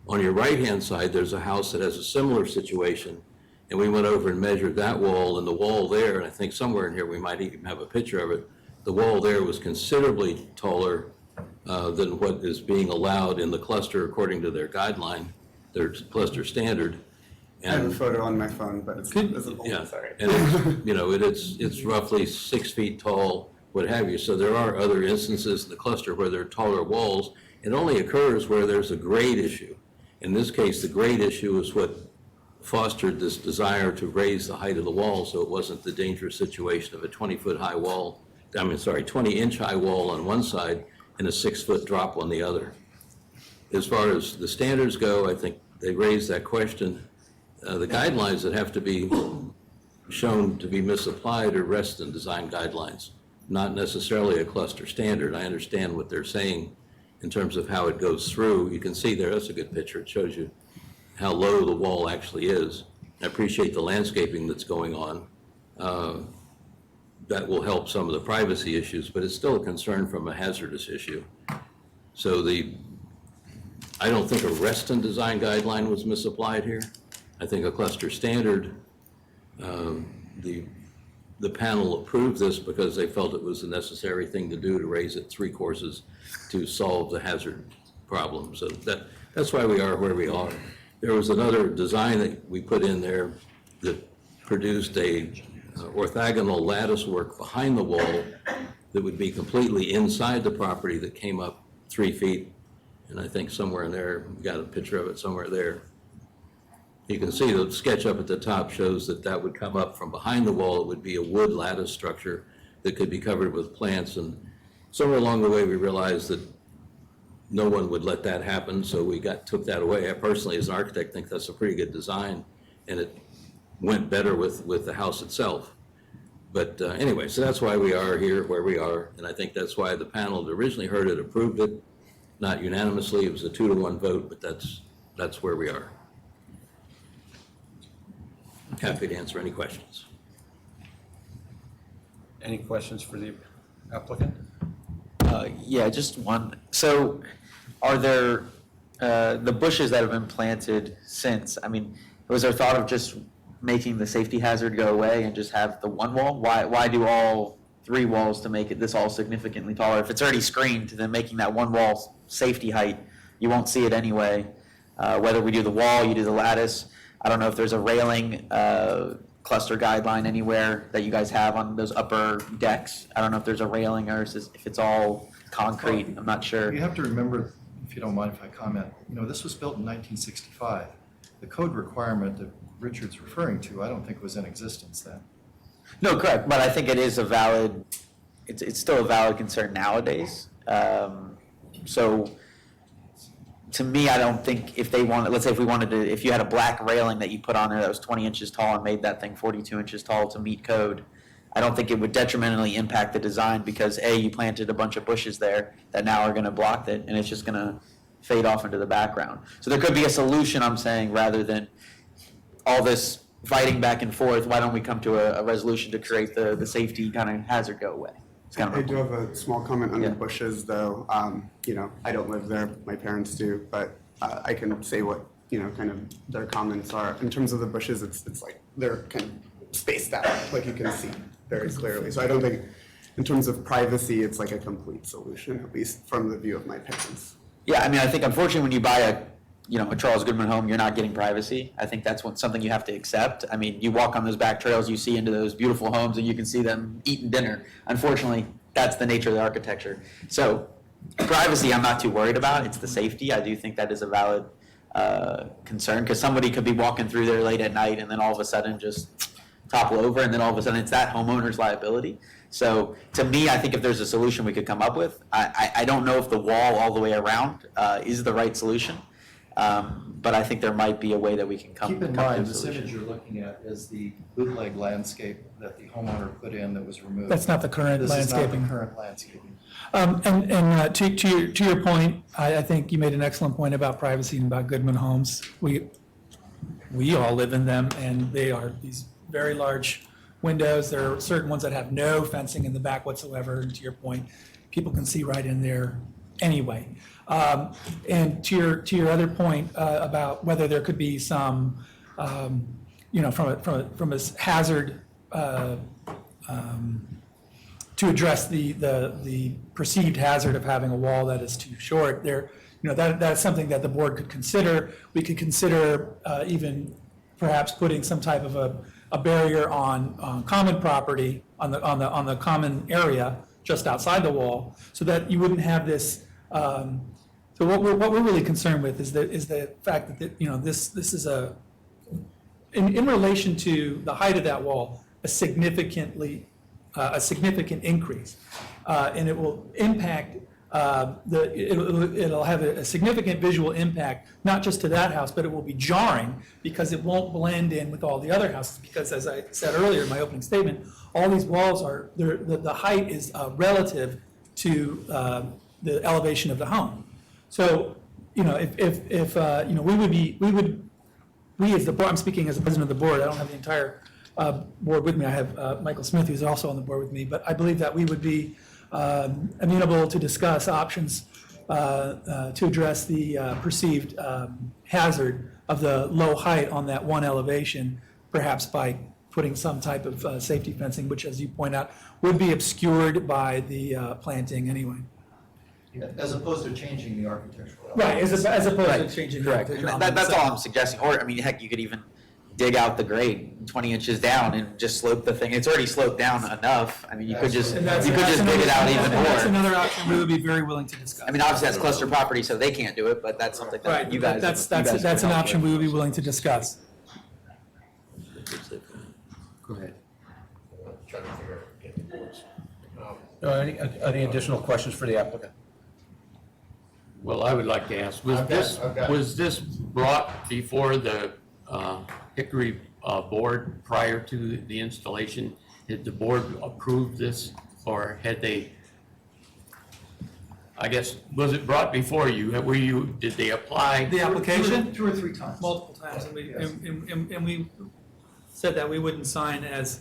On your right-hand side, there's a house that has a similar situation, and we went over and measured that wall, and the wall there, and I think somewhere in here we might even have a picture of it, the wall there was considerably taller than what is being allowed in the cluster according to their guideline, their cluster standard. I have a And photo on my phone, but it's not visible. yeah, Sorry. and it's roughly 6 feet tall, what have you. So there are other instances in the cluster where there are taller walls. It only occurs where there's a grade issue. In this case, the grade issue is what fostered this desire to raise the height of the wall, so it wasn't the dangerous situation of a 20-foot high wall, 20-inch high wall on one side and a 6-foot drop on the other. As far as the standards go, I think they raised that question. The guidelines that have to be shown to be misapplied are Reston design guidelines, not necessarily a cluster standard. I understand what they're saying in terms of how it goes through. You can see there, that's a good picture. It shows you how low the wall actually is. I appreciate the landscaping that's going on. That will help some of the privacy issues, but it's still a concern from a hazardous issue. So I don't think a Reston design guideline was misapplied here. I think a cluster standard, the panel approved this because they felt it was a necessary thing to do to raise it 3 courses to solve the hazard problem. So that's why we are where we are. There was another design that we put in there that produced a orthogonal lattice work behind the wall that would be completely inside the property that came up 3 feet. And I think somewhere in there, we got a picture of it somewhere there. You can see the sketch up at the top shows that would come up from behind the wall. It would be a wood lattice structure that could be covered with plants. And somewhere along the way, we realized that no one would let that happen, so we took that away. I personally, as an architect, think that's a pretty good design, and it went better with the house itself. But anyway, so that's why we are here where we are, and I think that's why the panel that originally heard it approved it, not unanimously, it was a 2-to-1 vote, but that's where we are. Happy to answer any questions. Any questions for the applicant? Yeah, just one. So are there, the bushes that have been planted since, I mean, was there thought of just making the safety hazard go away and just have the one wall? Why do all 3 walls to make it this all significantly taller? If it's already screened, then making that one wall safety height, you won't see it anyway. Whether we do the wall, you do the lattice. I don't know if there's a railing cluster guideline anywhere that you guys have on those upper decks. I don't know if there's a railing or if it's all concrete. I'm not sure. You have to remember, if you don't mind if I comment, this was built in 1965. The code requirement that Richard's referring to, I don't think was in existence then. No, correct, but I think it is a valid, it's still a valid concern nowadays. So to me, I don't think if they wanted, let's say if you had a black railing that you put on there that was 20 inches tall and made that thing 42 inches tall to meet code, I don't think it would detrimentally impact the design because A, you planted a bunch of bushes there that now are gonna block it and it's just gonna fade off into the background. So there could be a solution, I'm saying, rather than all this fighting back and forth, why don't we come to a resolution to create the safety kind of hazard go away? It's kind of I do have a small comment on the bushes, though. I don't live there, my parents do, but I can say what, kind of their comments are. In terms of the bushes, it's like they're kind of spaced out, like you can see very clearly. So I don't think, in terms of privacy, it's like a complete solution, at least from the view of my parents. Yeah, I mean, I think unfortunately when you buy a Charles Goodman home, you're not getting privacy. I think that's something you have to accept. I mean, you walk on those back trails, you see into those beautiful homes and you can see them eating dinner. Unfortunately, that's the nature of the architecture. So privacy, I'm not too worried about. It's the safety. I do think that is a valid concern because somebody could be walking through there late at night and then all of a sudden just topple over and then all of a sudden it's that homeowner's liability. So to me, I think if there's a solution we could come up with, I don't know if the wall all the way around is the right solution. But I think there might be a way that we can come Keep in to a mind, this solution. image you're looking at is the bootleg landscape that the homeowner put in that was removed. That's not the current This is not landscaping. the current landscaping. And to your point, I think you made an excellent point about privacy and about Goodman homes. We all live in them, and they are these very large windows. There are certain ones that have no fencing in the back whatsoever, and to your point, people can see right in there anyway. And to your other point about whether there could be some, from a hazard to address the perceived hazard of having a wall that is too short, that's something that the board could consider. We could consider even perhaps putting some type of a barrier on common property, on the common area just outside the wall, so that you wouldn't have this. So what we're really concerned with is the fact that this is in relation to the height of that wall, a significant increase, and it will impact it'll have a significant visual impact, not just to that house, but it will be jarring because it won't blend in with all the other houses. Because as I said earlier in my opening statement, all these walls the height is relative to the elevation of the home. So, if we as the board, I'm speaking as the president of the board, I don't have the entire board with me. I have Michael Smith, who's also on the board with me, but I believe that we would be amenable to discuss options to address the perceived hazard of the low height on that one elevation, perhaps by putting some type of safety fencing, which, as you point out, would be obscured by the planting anyway. As opposed to changing the architectural Right, elements. as opposed Right, to changing. correct. the- And that's all I'm suggesting. Or, I mean, heck, you could even dig out the grade 20 inches down and just slope the thing. It's already sloped down enough. I mean, you could just dig it out even That's more. another option we would be very willing to discuss. I mean, obviously that's cluster property, so they can't do it, but that's something that Right, you guys. that's you guys an can help option with. we would be willing to discuss. Go ahead. Trying to figure out, get the boards. Any additional questions for the applicant? Well, I would like to ask, was this brought before the Hickory board prior to the installation? Did the board approve this, or had they, I guess, was it brought before you? Did they apply? The application? Two or three times. Multiple times, and we, Yes. and we said that we wouldn't sign as,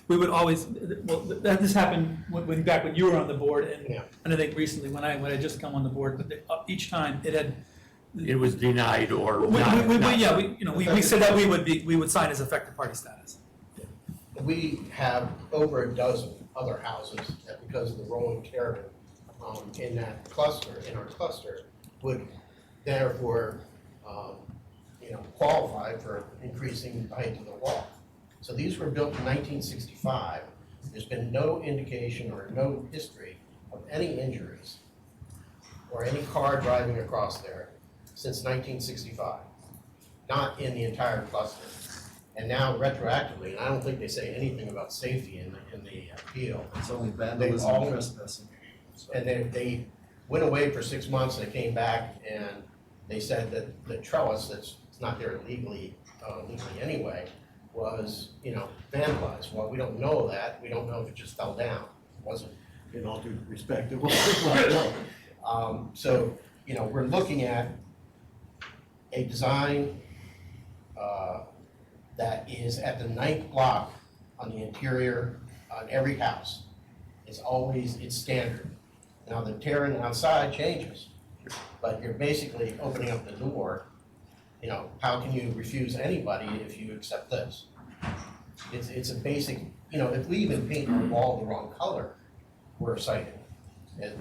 we would always, well, this happened back when you were on the board, and I think recently, when I just come on the board, but each time it had. It was denied or We said that we would sign as effective party status. We have over a dozen other houses that, because of the rolling caravan in that cluster, in our cluster, would therefore, qualify for increasing the height of the wall. So these were built in 1965. There's been no indication or no history of any injuries or any car driving across there since 1965, not in the entire cluster. And now retroactively, and I don't think they say anything about safety in the appeal. It's only They've vandalism all- and trespassing. And they went away for 6 months, they came back, and they said that the trellis that's not there legally anyway, was, vandalized. Well, we don't know that, we don't know if it just fell down, it wasn't, in all due respect, it wasn't. So, we're looking at a design that is at the 9th block on the interior, on every house. It's standard. Now, the tearing outside changes, but you're basically opening up the door. How can you refuse anybody if you accept this? It's a basic, if we even paint our wall the wrong color, we're cited. And,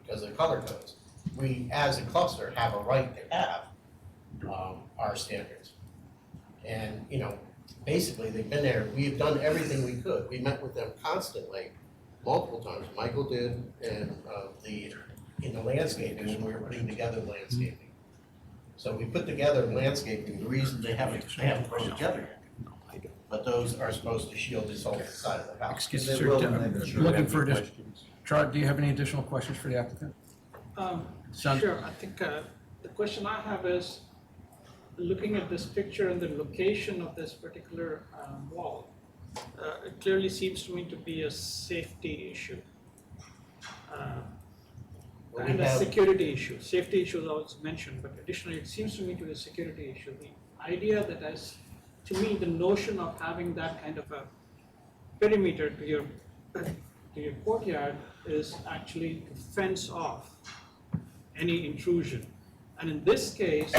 because of the color codes. We, as a cluster, have a right to have our standards. And, basically, they've been there, we've done everything we could. We met with them constantly, multiple times. Michael did, and in the landscaping, when we were putting together landscaping. So we put together landscaping, the reason they haven't put together yet. But those are supposed to shield this whole side of the house. Excuse They me, sir, will when they mature. looking for additional. Charles, do you have any additional questions for the applicant? Son? Sure, I think the question I have is, looking at this picture and the location of this particular wall, it clearly seems to me to be a safety issue. Well, And we a have- security issue. Safety issue is always mentioned, but additionally, it seems to me to be a security issue. The idea that to me, the notion of having that kind of a perimeter to your courtyard is actually to fence off any intrusion. And in this case,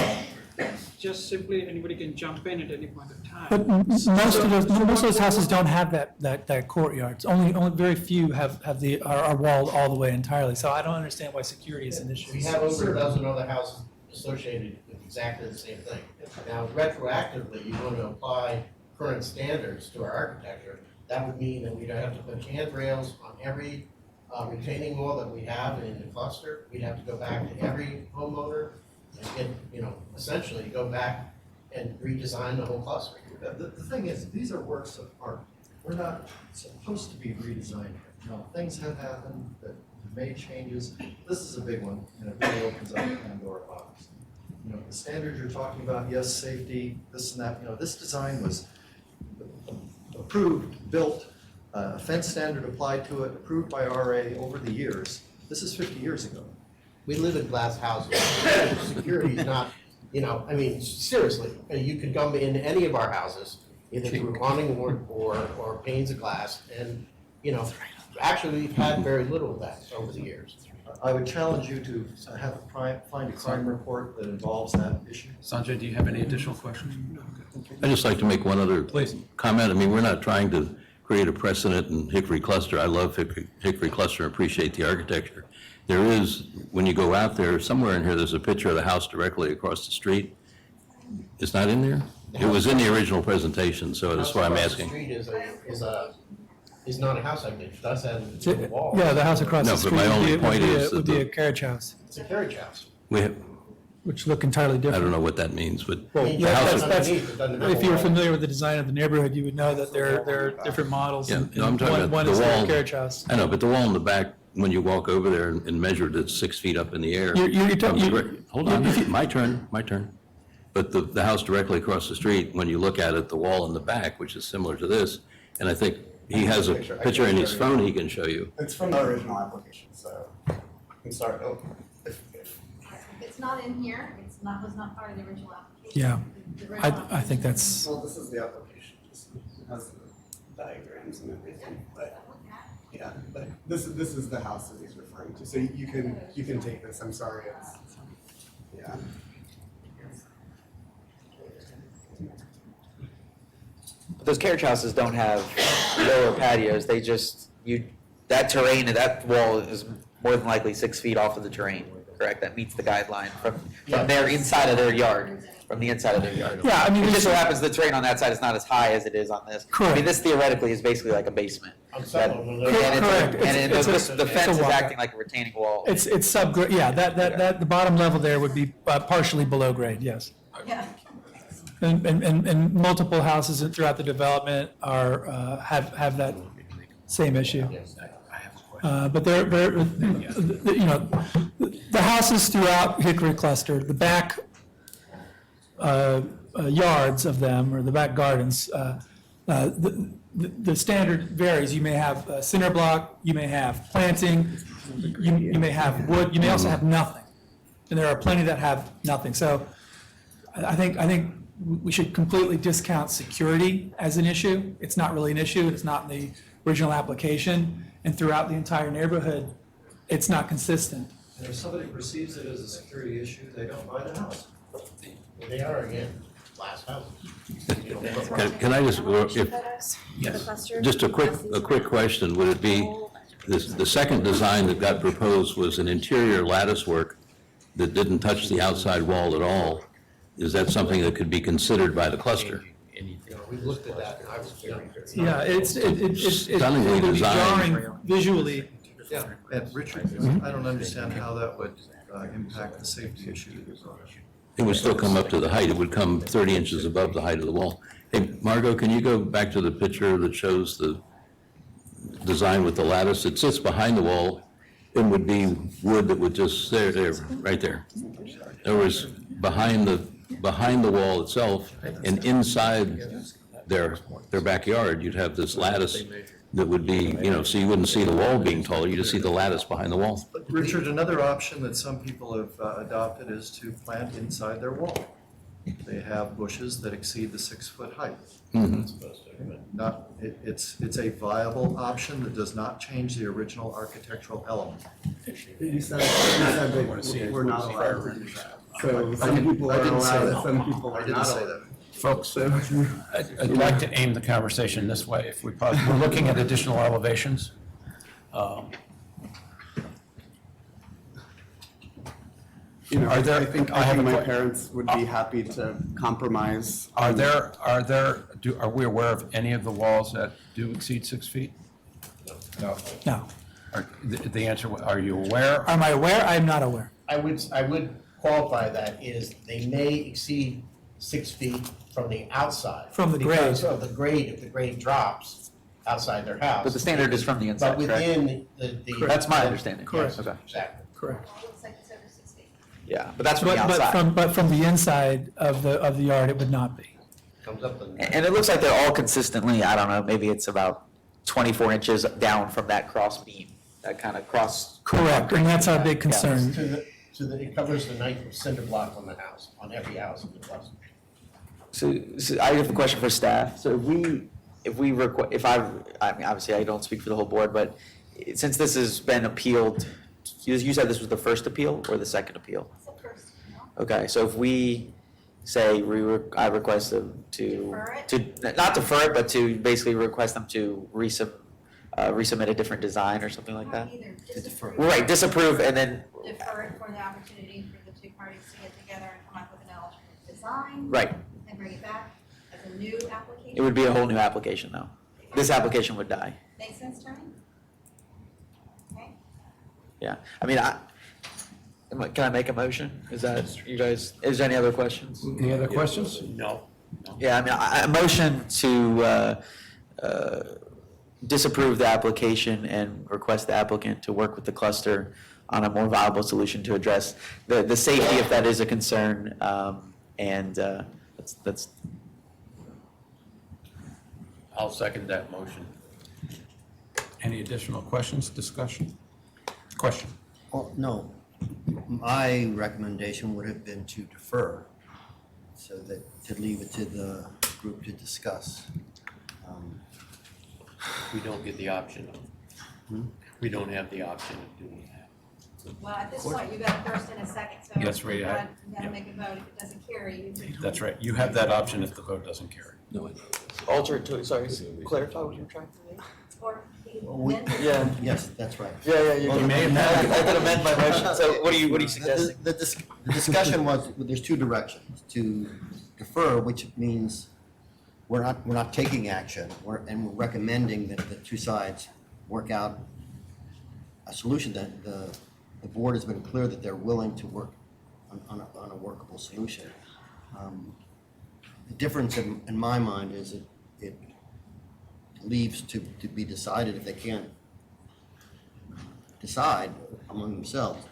it's just simply anybody can jump in at any point in time. But most of those houses don't have that courtyards. Only very few are walled all the way entirely. So I don't understand why security is an issue. We have over a dozen other houses associated with exactly the same thing. Now, retroactively, you want to apply current standards to our architecture. That would mean that we'd have to put handrails on every retaining wall that we have in the cluster. We'd have to go back to every homeowner and essentially go back and redesign the whole cluster. The thing is, these are works of art. We're not supposed to be redesigning it. Things have happened that have made changes. This is a big one, and it really opens up a Pandora box. The standards you're talking about, yes, safety, this and that, this design was approved, built, a fence standard applied to it, approved by RA over the years. This is 50 years ago. We live in glass houses. Security is not, seriously, you could come into any of our houses, either through awning or panes of glass, and, actually, we've had very little of that over the years. I would challenge you to find a crime report that involves that issue. Sanjay, do you have any additional questions? I'd just like to make one other Please. comment. We're not trying to create a precedent in Hickory Cluster. I love Hickory Cluster and appreciate the architecture. There is, when you go out there, somewhere in here, there's a picture of the house directly across the street. It's not in there? It was in the original presentation, so that's why I'm asking. The house across the street is not a house like this. It does have a wall. Yeah, the house across No, the but street my only would point is would that be the- a carriage house, It's a carriage house. We have, which look entirely I different. don't know what that means, but I mean, the house is, underneath, it doesn't have If a you're wall. familiar with the design of the neighborhood, you would know that there are different models. Yeah, and no, I'm talking about one the is wall. a carriage house. I know, but the wall in the back, when you walk over there and measure it, it's 6 feet up in the air. You're talking- Hold on, my turn. But the house directly across the street, when you look at it, the wall in the back, which is similar to this, and I think He has a picture in his phone he can show you. It's from the original application, so I'm sorry. Oh, if- It's not in here, was not part of the original application. Yeah, The original I think that's, Well, this is the application. It has the diagrams and everything, but yeah, but this is the house that he's referring to. So you can take this. I'm sorry. Yeah. But those carriage houses don't have lower patios, they just, that terrain, that wall is more than likely 6 feet off of the terrain, correct? That meets the guideline from their inside of their yard, from the inside of their yard. yeah, I mean, It just so happens the terrain on that side is not as high as it is on this. I Correct. mean, this theoretically is basically like a basement. On some of them, And they're- Correct. the fence is walkout. acting like a retaining wall. it's subgrade, yeah, that, the bottom level there would be partially below grade, yes. Yeah. And multiple houses throughout the development are, have that same issue. But you know, the houses throughout Hickory Cluster, the back yards of them, or the back gardens, the standard varies. You may have cinder block, you may have planting, you may have wood, you may also have nothing. And there are plenty that have nothing. So I think we should completely discount security as an issue. It's not really an issue, it's not in the original application, and throughout the entire neighborhood, it's not consistent. And if somebody perceives it as a security issue, they don't buy the house. They are again, last house. Can I just, just a quick question, would it be, the second design that got proposed was an interior lattice work that didn't touch the outside wall at all? Is that something that could be considered by the cluster? We looked at that, and I was very. Yeah, it's Stunningly it would be designed. jarring visually. Yeah, and Richard, I don't understand how that would impact the safety issue that you brought up. It would still come up to the height, it would come 30 inches above the height of the wall. Hey, Margot, can you go back to the picture that shows the design with the lattice? It sits behind the wall, it would be wood that would just, there, right there. There was behind the wall itself, and inside their backyard, you'd have this lattice that would be, so you wouldn't see the wall being taller, you just see the lattice behind the wall. Richard, another option that some people have adopted is to plant inside their wall. They have bushes that exceed the 6-foot height. It's a viable option that does not change the original architectural element. You said that we're not allowed to do that. So some people are allowed it, some people are not allowed. Folks, I'd like to aim the conversation this way, if we possibly, we're looking at additional elevations. I think have a my que- parents would be happy to compromise. Are we aware of any of the walls that do exceed 6 feet? No. No. The answer, are you aware? Am I aware? I'm not aware. I would qualify that is they may exceed 6 feet from the outside. From the grade. Because of the grade, if the grade drops outside their house. But the standard is from the inside, But correct? within the. That's my understanding. Correct. Okay. Exactly. Correct. Looks like it's over 6 feet. Yeah, but that's from the outside. But from the inside of the yard, it would not be. Comes up the. And it looks like they're all consistently, I don't know, maybe it's about 24 inches down from that cross beam, that kind of cross. Correct, and that's our big concern. It covers the ninth of cinder block on the house, on every house in the cluster. So I have a question for staff. So I mean, obviously I don't speak for the whole board, but since this has been appealed, you said this was the first appeal or the second appeal? It's the first, Okay, so if we say, I request them Defer to, not defer it, but to basically request them to resubmit a different design or something like that? Either disapprove. Right, disapprove and then, Defer it for the opportunity for the two parties to get together and come up with an alternate design. right, And bring it back as a new application. it would be a whole new application though. This application would die, Make sense, Tony? Okay. yeah. I mean, can I make a motion? Is that, you guys, is there any other questions? Any other questions? No. Yeah, I mean, a motion to disapprove the application and request the applicant to work with the cluster on a more viable solution to address the safety if that is a concern. And that's, I'll second that motion. Any additional questions, discussion? Question? Well, no, my recommendation would have been to defer, so that, to leave it to the group to discuss. We don't get the option of, we don't have the option of doing that. Well, at this point, you've got a first and a second, so. Yes, Ray, you I- gotta yeah. make a vote. If it doesn't carry, you. That's right. You have that option if the vote doesn't carry. Alter to, sorry, clarify what you were trying to say? Or the We- amendment. Yeah. Yes, that's right. Yeah, you Well, can, I could amend my motion, so what are you The- suggesting? The discussion was, there's two directions. To defer, which means we're not taking action, and we're recommending that the two sides work out a solution. That the board has been clear that they're willing to work on a workable solution. The difference in my mind is it leaves to be decided. If they can't decide among themselves,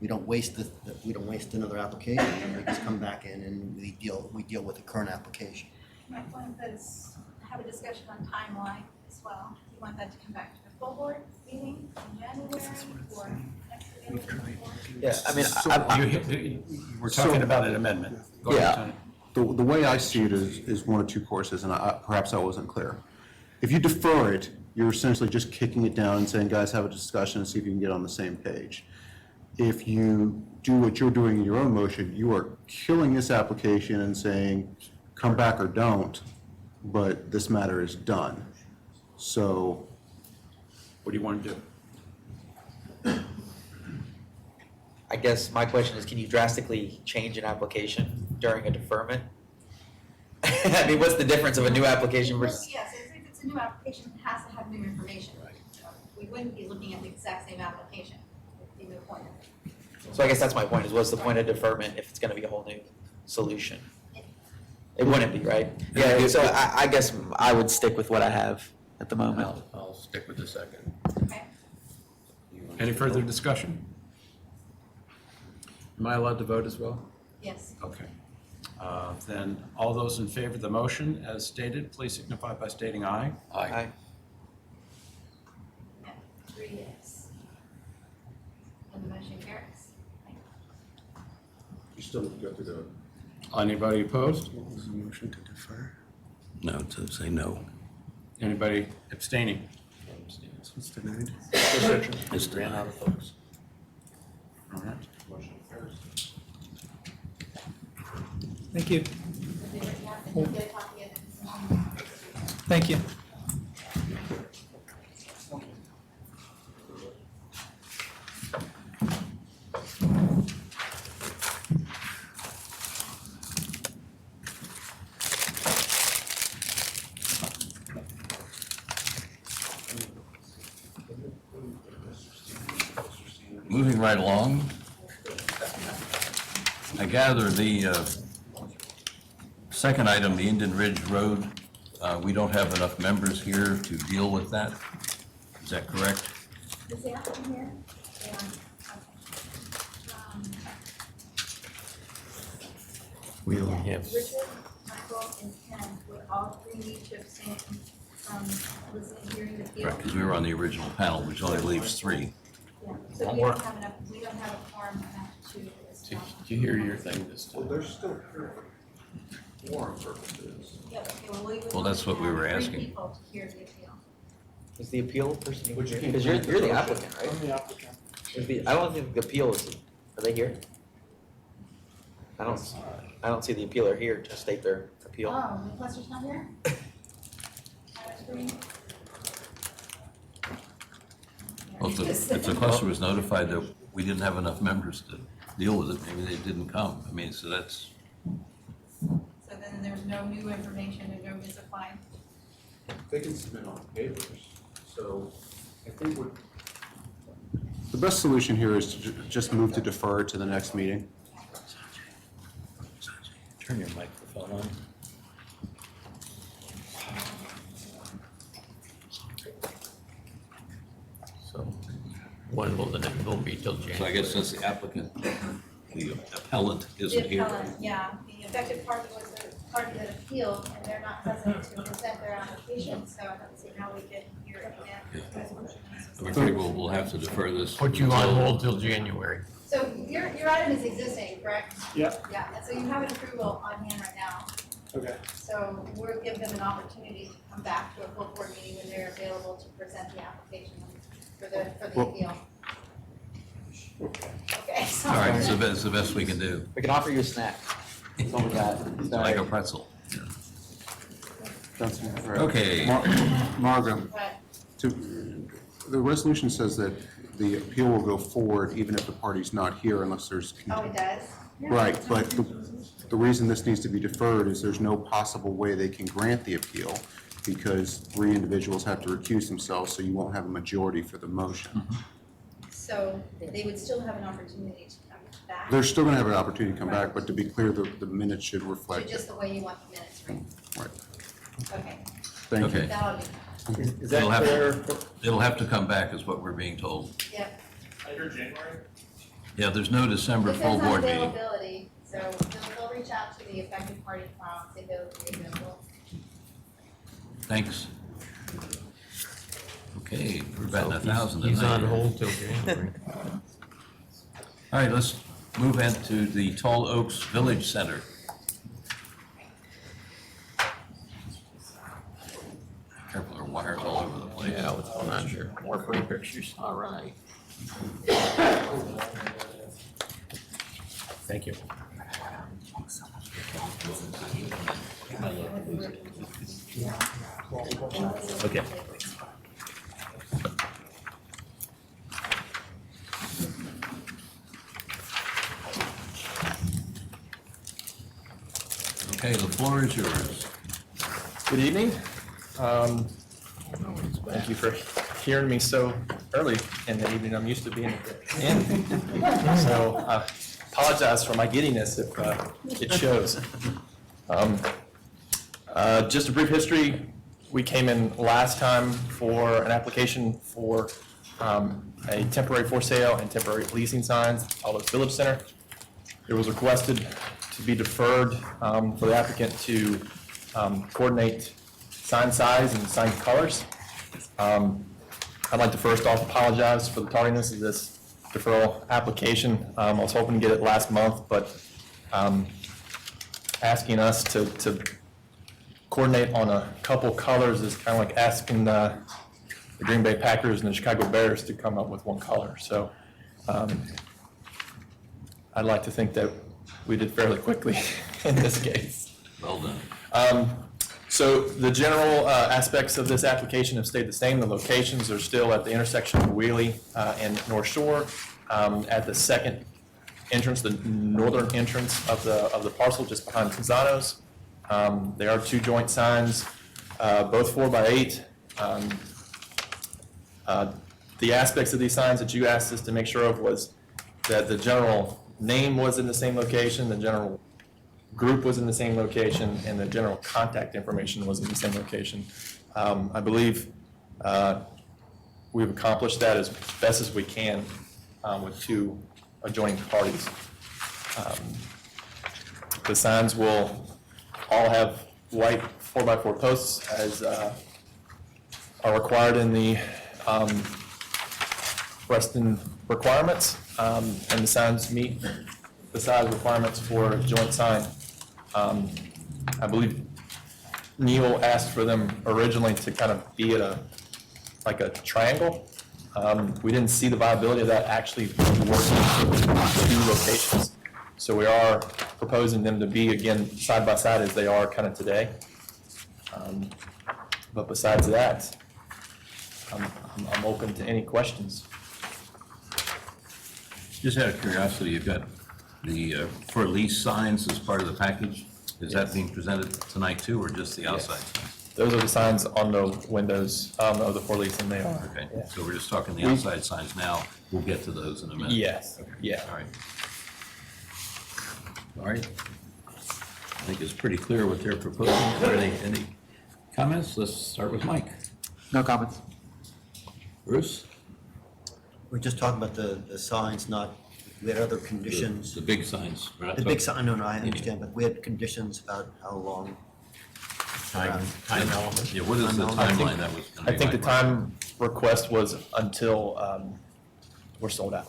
we don't waste another application, and we just come back in and we deal with the current application. My point is, have a discussion on timeline as well. Do you want that to come back to the full board meeting in January or next meeting? Yeah, I mean, We're talking about an amendment. Go ahead, Yeah. Tony. The way I see it is one of two courses, and perhaps I wasn't clear. If you defer it, you're essentially just kicking it down and saying, guys, have a discussion and see if you can get on the same page. If you do what you're doing in your own motion, you are killing this application and saying, come back or don't, but this matter is done. So What do you want to do? I guess my question is, can you drastically change an application during a deferment? I mean, what's the difference of a new application versus? Yes, if it's a new application, it has to have new information. So we wouldn't be looking at the exact same application, would be the point of it. So I guess that's my point, is what's the point of deferment if it's gonna be a whole new solution? It wouldn't be, right? Yeah, so I guess I would stick with what I have at the moment. I'll stick with the second. Okay. Any further discussion? Am I allowed to vote as well? Yes. Okay. Then all those in favor of the motion as stated, please signify by stating aye. Aye. Yeah, 3 yes. And the motion carries. Thank you. you still go through the. Anybody opposed? What was the motion to defer? No, to say no. Anybody abstaining? It's denied. It's denied. All right. Thank you. And you get a copy of it. Thank you. Moving right along, I gather the second item, the Indian Ridge Road, we don't have enough members here to deal with that. Is that correct? Is the applicant here? Yeah, okay. We only Yeah, have, Richard, Michael, and Ken would all three need to abstain from listening, hearing the appeal. Right, because we were on the original panel, which only leaves 3. Yeah, so we don't have enough, we don't have a quorum enough to to establish. to hear your thing this time. There's still warrant purposes. Yeah, okay, well, we would. Well, that's what we were have asking. 3 people to hear the appeal. Is the appeal person But you here? can't Because you're grant the the applicant, right? I'm the applicant. I don't think the appeal is, are they here? I don't see the appealer here to state their appeal. Oh, the cluster's not here? Well, if the cluster was notified that we didn't have enough members to deal with it, maybe they didn't come. I mean, so that's, So then there's no new information and no misapplying? They can submit on papers, so I think what. The best solution here is to just move to defer to the next meeting. Turn your microphone on. So, one will, then it won't be till January. so I guess since the applicant, the appellant isn't The here. appellant, yeah, the affected party was the party that appealed, and they're not present to present their application, so I don't see how we could hear it again. I'm afraid we'll have to defer this. Put you on hold till January. So your item is existing, correct? Yeah. Yeah, and so you have an approval on hand right now. Okay. So we'll give them an opportunity to come back to a full board meeting when they're available to present the application for the appeal. Okay, so. All right, it's the best we can do. We can offer you a snack. That's all we got. Like a pretzel. That's right. Okay. Margaret, But the resolution says that the appeal will go forward even if the party's not here unless there's. Oh, it does? Right, but the reason this needs to be deferred is there's no possible way they can grant the appeal because 3 individuals have to recuse themselves, so you won't have a majority for the motion. So they would still have an opportunity to come back? They're still gonna have an opportunity to come back, but to be clear, the minutes should So reflect just it. the way you want the minutes, right? Right, Okay, thank you. Okay. that'll be, Is It'll that have, clear? it'll have to come back is what we're being told. yep. Yeah, there's no December full Depends on board meeting. availability, so they'll reach out to the affected party tomorrow and say they'll be available. Thanks. Okay, we're batting 1,000 tonight. He's on hold till January. All right, let's move into the Tall Oaks Village Center. Careful, there are wires all over the place. Yeah, what's going on here? More pretty pictures, all right. Thank you. Okay. Okay, the floor is yours. Good evening. Thank you for hearing me so early in the evening. I'm used to being in. So apologize for my giddiness if it shows. Just a brief history. We came in last time for an application for a temporary for sale and temporary leasing signs, Tall Oaks Village Center. It was requested to be deferred for the applicant to coordinate sign size and sign colors. I'd like to first off apologize for the tardiness of this deferral application. I was hoping to get it last month, but asking us to coordinate on a couple colors is kind of like asking the Green Bay Packers and the Chicago Bears to come up with one color. So I'd like to think that we did fairly quickly in this case. Well done. So the general aspects of this application have stayed the same. The locations are still at the intersection of Wheelie and North Shore. At the second entrance, the northern entrance of the parcel, just behind Canzano's. There are 2 joint signs, both 4x8. The aspects of these signs that you asked us to make sure of was that the general name was in the same location, the general group was in the same location, and the general contact information was in the same location. I believe we've accomplished that as best as we can with 2 adjoining parties. The signs will all have white 4x4 posts as are required in the Reston requirements, and the signs meet the size requirements for a joint sign. I believe Neil asked for them originally to kind of be at like a triangle. We didn't see the viability of that actually working in 2 locations. So we are proposing them to be, again, side by side as they are kind of today. But besides that, I'm open to any questions. Just out of curiosity, you've got the for lease signs as part of the package. Is that being presented tonight too, or just the outside signs? Those are the signs on the windows of the for lease, and they are. Okay, Yeah. so we're just talking the outside signs now. We'll get to those in a minute. Yes, Okay. yeah. All right. All right. I think it's pretty clear what they're proposing. Are there any comments? Let's start with Mike. No comments. Bruce? We're just talking about the signs, not, we had other conditions. The big signs. We're not The big talking- sign, no, I understand, but we had conditions about how long. Time element. Yeah, what is the I think- timeline that was gonna be? I think the my question. time request was until we're sold out.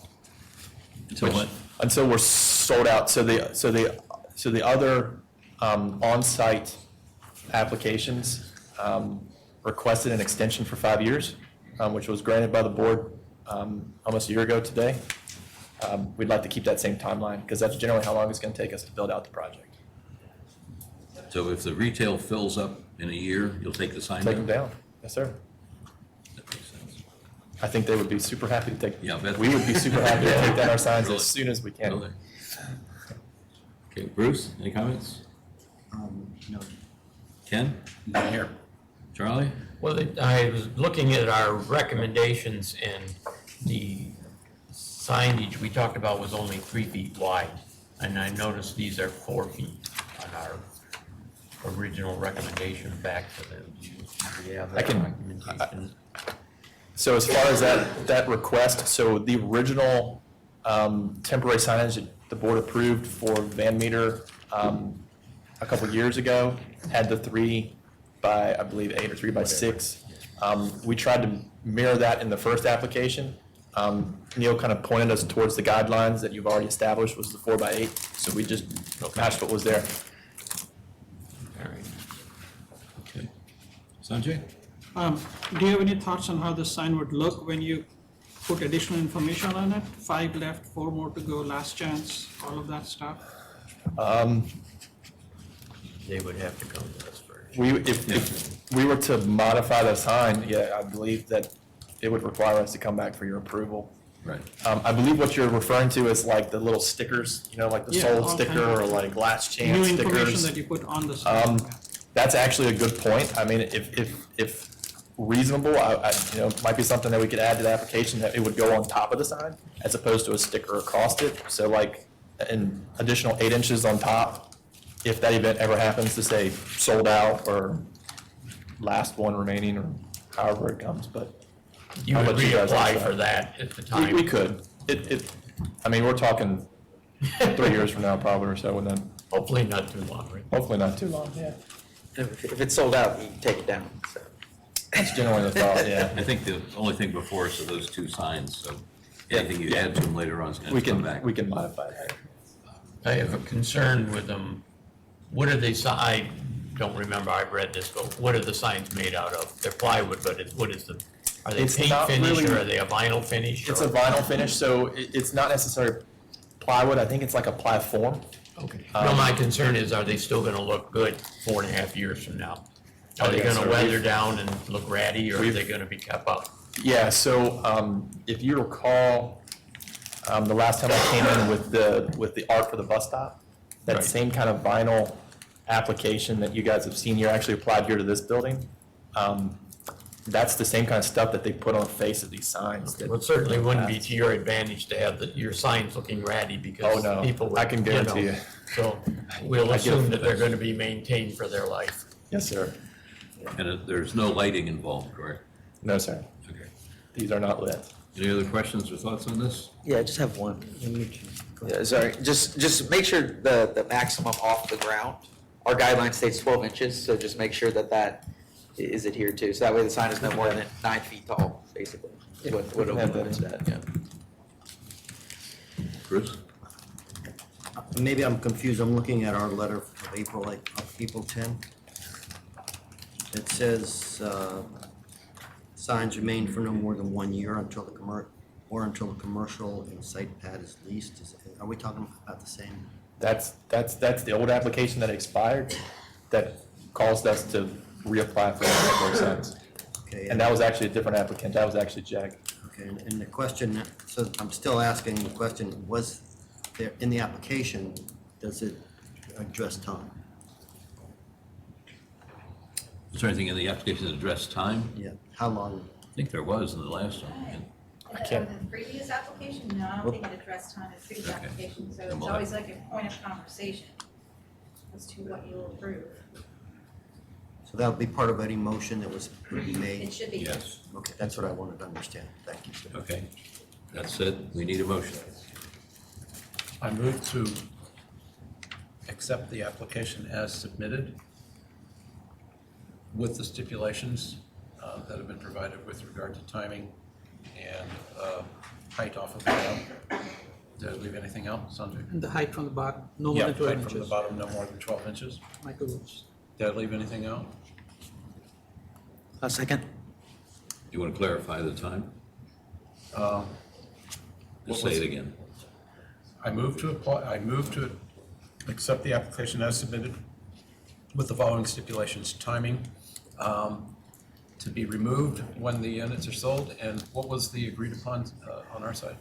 So what? Until we're sold out. So the other on-site applications requested an extension for 5 years, which was granted by the board almost a year ago today. We'd like to keep that same timeline because that's generally how long it's going to take us to build out the project. So if the retail fills up in a year, you'll take the sign down? Take them down. Yes, sir. That makes sense. I think they would be super happy to take, Yeah, I bet. we would be super happy to take down our signs Really? as soon as we can. Really? Okay, Bruce, any comments? No. Ken? Not here. Charlie? Well, I was looking at our recommendations, and the signage we talked about was only 3 feet wide. And I noticed these are 4 feet on our original recommendation back to the, I can- So as far as that request, so the original temporary signage that the board approved for Van Meter a couple years ago had the 3 by, I believe, 8 or 3 by 6. We tried to mirror that in the first application. Neil kind of pointed us towards the guidelines that you've already established was the 4 by 8. So we just matched what was there. All right. Okay. Sanjay? Do you have any thoughts on how the sign would look when you put additional information on it? 5 left, 4 more to go, last chance, all of that stuff? they would have to come to us first. If we were to modify the sign, yeah, I believe that it would require us to come back for your approval. Right. I believe what you're referring to is like the little stickers, like the Yeah, sold all sticker kind or of like last New chance information stickers. that you put on the sign. That's actually a good point. I mean, if reasonable, might be something that we could add to the application that it would go on top of the sign as opposed to a sticker across it. So like an additional 8 inches on top, if that event ever happens to say sold out or last one remaining or however it comes, but. You I'll would let guys reapply decide. for that at the We time. could. We're talking 3 years from now probably or so, and then Hopefully not too long, right? hopefully not too long, yeah. If it's sold out, you can take it down, so. That's generally the thought, yeah. I think the only thing before us are those 2 signs, so anything you add to them later on is going We to come can, back. we can modify that. I have a concern with them. What are they, I don't remember, I've read this, but what are the signs made out of? They're plywood, but what is the, are they It's paint not finish really- or are they a vinyl finish? It's or- a vinyl finish, so it's not necessarily plywood. I think it's like a ply form. Okay. No, my concern is, are they still gonna look good 4.5 years from now? Are they yes, gonna sir. weather down and look ratty, or are We've- they gonna be kept up? Yeah, so if you recall, the last time I came in with the art for the bus stop, that Right. same kind of vinyl application that you guys have seen here actually applied here to this building. That's the same kind of stuff that they put on the face of these signs. Well, it certainly wouldn't be to your advantage to have your signs looking ratty, Oh, because no, people would, I can guarantee you. So we'll I get it assume from that they're this. gonna be maintained for their life. Yes, sir. And there's no lighting involved, correct? No, sir. Okay. These are not lit. Any other questions or thoughts on this? Yeah, I just have one. Yeah, sorry, just make sure the maximum off the ground, our guideline states 12 inches, so just make sure that is adhered to. So that way the sign is no more than 9 feet tall, basically. Is what we can have that limits in. that, yeah. Bruce? Maybe I'm confused, I'm looking at our letter of April 10. It says, signs remain for no more than 1 year until the commercial and site pad is leased. Are we talking about the same? That's the old application that expired that caused us to reapply for the temporary signs. Okay, And that was actually a different applicant. That was actually Jag. Okay, and the question, so I'm still asking the question, was there, in the application, does it address time? Is there anything in the application that addressed time? Yeah, how long? I think there was in the last one. I can't- The previous application, no, I don't think it addressed time in the previous Okay. application, so Then it's we'll always like a point of conversation as to what you'll approve. So that would be part of any motion that was It made? should be. Yes. Okay, that's what I wanted to understand, thank you. Okay. That's it. We need a motion. I move to accept the application as submitted with the stipulations that have been provided with regard to timing and height off of the ground. Did I leave anything out, Sanjay? And the height from the bottom, no more Yeah, than 12 height from the inches. bottom, no more than 12 inches. Michael Woods. Did I leave anything out? A second? You want to clarify the time? What Just was say it it? again. I move to accept the application as submitted with the following stipulations: timing, to be removed when the units are sold, and what was the agreed upon on our side?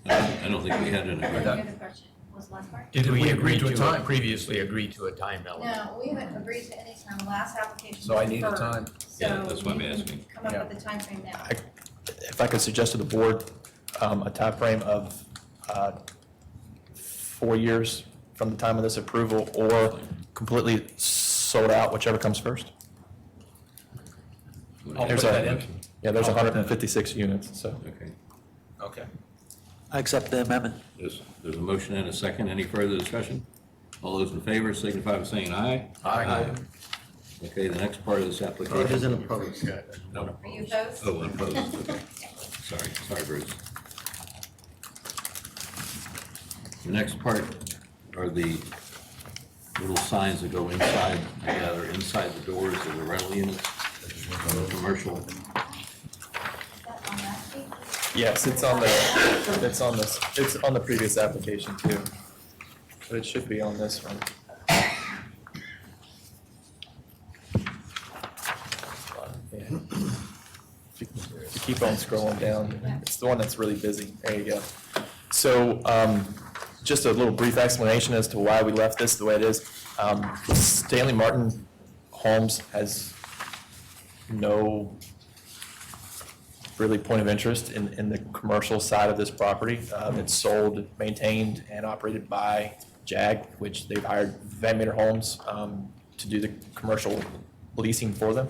I don't think we had an The agreement. other question was the last part? Did we agree to a time? previously agreed to a time element? No, we haven't agreed to any time. The last application So I was need a deferred. time. Yeah, that's what I'm So you can asking. come up with a timeframe now. If I could suggest to the board a timeframe of 4 years from the time of this approval, or completely sold out, whichever comes first. I'll There's put that in. Yeah, there's I'll put that in. 156 units, so. Okay. Okay. I accept the amendment. There's a motion and a second. Any further discussion? All those in favor signify by saying aye. Aye. Okay, the next part of this It application. isn't opposed. No. Are you opposed? Oh, opposed, okay. Sorry, Bruce. The next part are the little signs that go inside, I gather, inside the doors of the rental units, of the commercial. Is that on that sheet? Yes, it's on the previous application too. But it should be on this one. Yeah. Keep on scrolling down. It's the one that's really busy. There you go. So, just a little brief explanation as to why we left this the way it is. Stanley Martin Homes has no really point of interest in the commercial side of this property. It's sold, maintained, and operated by JAG, which they've hired Van Meter Homes to do the commercial leasing for them.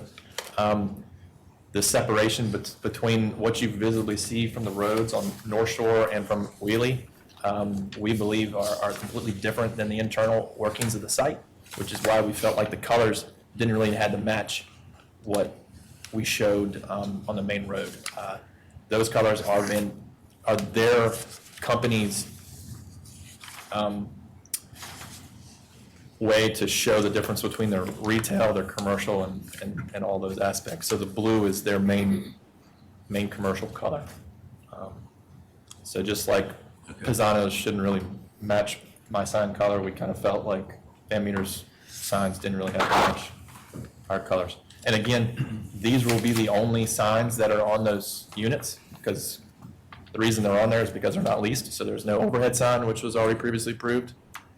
The separation between what you visibly see from the roads on North Shore and from Wheelie, we believe are completely different than the internal workings of the site, which is why we felt like the colors didn't really have to match what we showed on the main road. Those colors are their company's way to show the difference between their retail, their commercial, and all those aspects. So the blue is their main commercial color. So just like Pisano's shouldn't really match my sign color, we kind of felt like Van Meter's signs didn't really have to match our colors. And again, these will be the only signs that are on those units, because the reason they're on there is because they're not leased. So there's no overhead sign, which was already previously approved,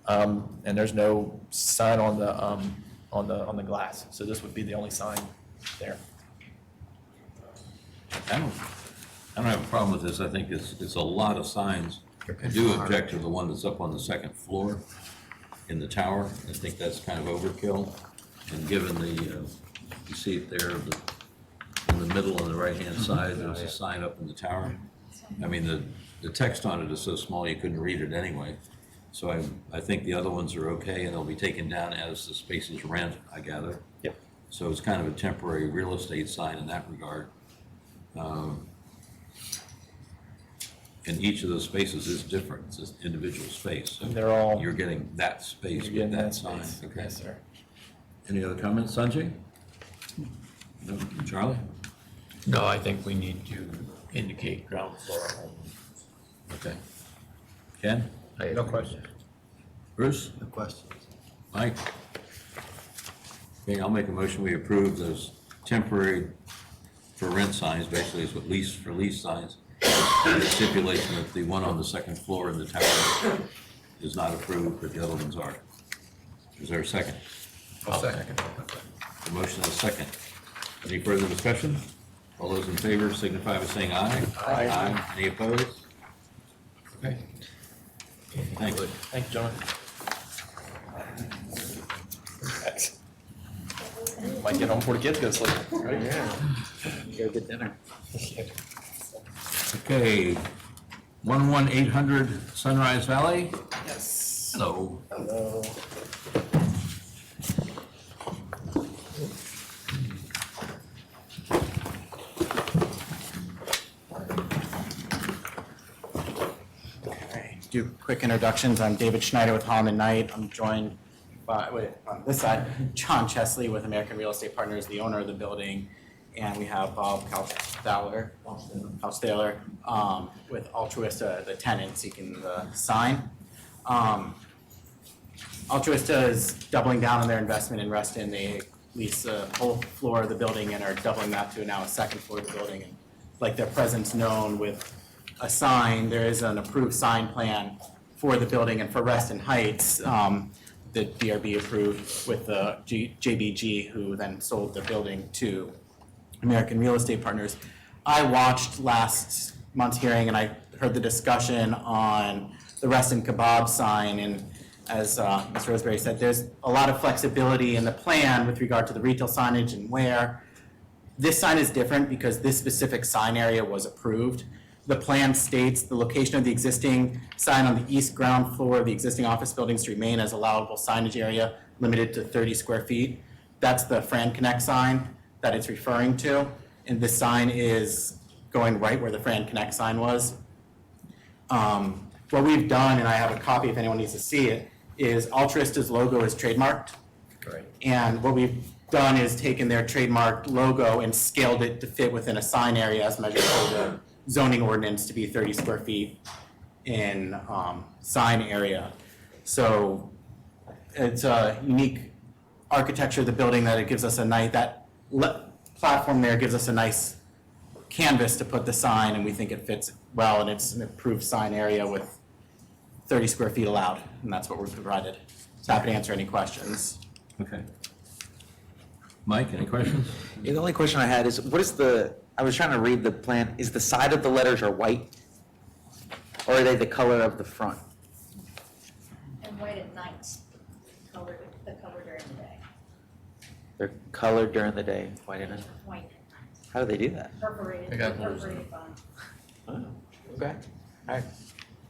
and there's no sign on the glass. So this would be the only sign there. I don't have a problem with this. I think it's a lot of signs. I do object to the one that's up on the second floor in the tower. I think that's kind of overkill. And given the, you see it there, in the middle on the right-hand side, there's a sign up in the tower. I mean, the text on it is so small you couldn't read it anyway. So I think the other ones are okay, and they'll be taken down as the spaces rent, I gather. Yep. So it's kind of a temporary real estate sign in that regard. And each of those spaces is different. It's an individual space. So They're all- you're getting that space You're with getting that that sign. space. Okay. Yes, sir. Any other comments, Sanjay? No, Charlie? No, I think we need to indicate ground floor only. Okay. Ken? No question. Bruce? No questions. Mike? Okay, I'll make a motion, we approve those temporary for rent signs, basically it's what lease for lease signs. And the stipulation that the one on the second floor in the tower is not approved, but the other ones are. Is there a second? I'll second. The motion is second. Any further discussion? All those in favor signify by saying aye. Aye. Any opposed? Okay. Thank you. Thank you, gentlemen. Might get home before the kids go to sleep. Right? Yeah. Go get dinner. Okay, 11800 Sunrise Valley? Yes. Hello. Hello. just do quick introductions. I'm David Schneider with Holland & Knight. I'm joined by, on this side, John Chesley with American Real Estate Partners, the owner of the building. And we have Bob Kausthaler with Altruista, the tenant seeking the sign. Altruista is doubling down on their investment in Reston. They lease a whole floor of the building and are doubling that to now a second floor of the building. And like their presence known with a sign, there is an approved sign plan for the building and for Reston Heights that DRB approved with the JBG, who then sold the building to American Real Estate Partners. I watched last month's hearing and I heard the discussion on the Reston Kebab sign, and as Ms. Roseberry said, there's a lot of flexibility in the plan with regard to the retail signage and where. This sign is different because this specific sign area was approved. The plan states the location of the existing sign on the east ground floor of the existing office buildings to remain as allowable signage area limited to 30 square feet. That's the Fran Connect sign that it's referring to. And this sign is going right where the Fran Connect sign was. What we've done, and I have a copy if anyone needs to see it, is Altruista's logo is trademarked. Great. And what we've done is taken their trademarked logo and scaled it to fit within a sign area as measured by the zoning ordinance to be 30 square feet in sign area. So it's a unique architecture of the building that it gives us a nice, platform there gives us a nice canvas to put the sign, and we think it fits well, and it's an approved sign area with 30 square feet allowed, and that's what we're provided. So happy to answer any questions. Okay. Mike, any questions? Yeah, the only question I had is, what is I was trying to read the plan, is the side of the letters are white? Or are they the color of the front? And white at night, the color during the day. They're colored during the day, white at night. White at night. How do they do that? Perforated, They got those. perforated bond. Oh, okay, all right.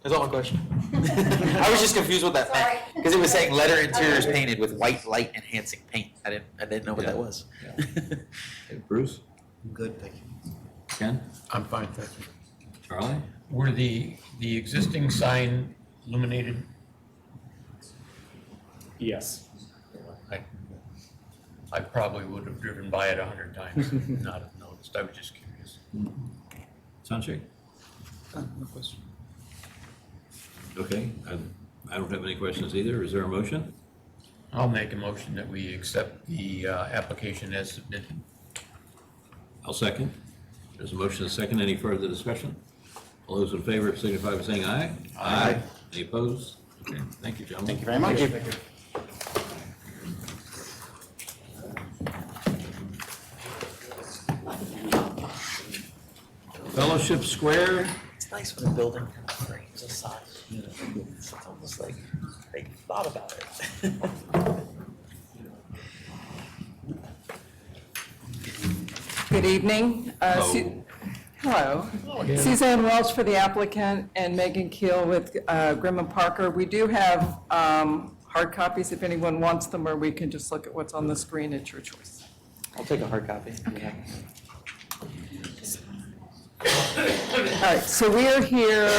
That's all my question. I was just confused what that meant, because it was saying letter interiors painted with white light enhancing paint. I didn't know what that was. Hey, Bruce? Good, thank you. Ken? I'm fine, thank you. Charlie? Were the existing sign illuminated? Yes. I probably would have driven by it 100 times, and not have noticed. I was just curious. Sanjay? No question. Okay, I don't have any questions either. Is there a motion? I'll make a motion that we accept the application as submitted. I'll second. There's a motion and a second. Any further discussion? All those in favor signify by saying aye. Aye. Any opposed? Okay, thank you, gentlemen. Thank you very much. Fellowship Square, It's nice when a building kind of frames a sign. It's almost like they thought about it. Good evening. Hello. Suzanne Welch for the applicant and Megan Keel with Goodman Parker. We do have hard copies if anyone wants them, or we can just look at what's on the screen at your choice. I'll take a hard copy. Okay. All right, so we are here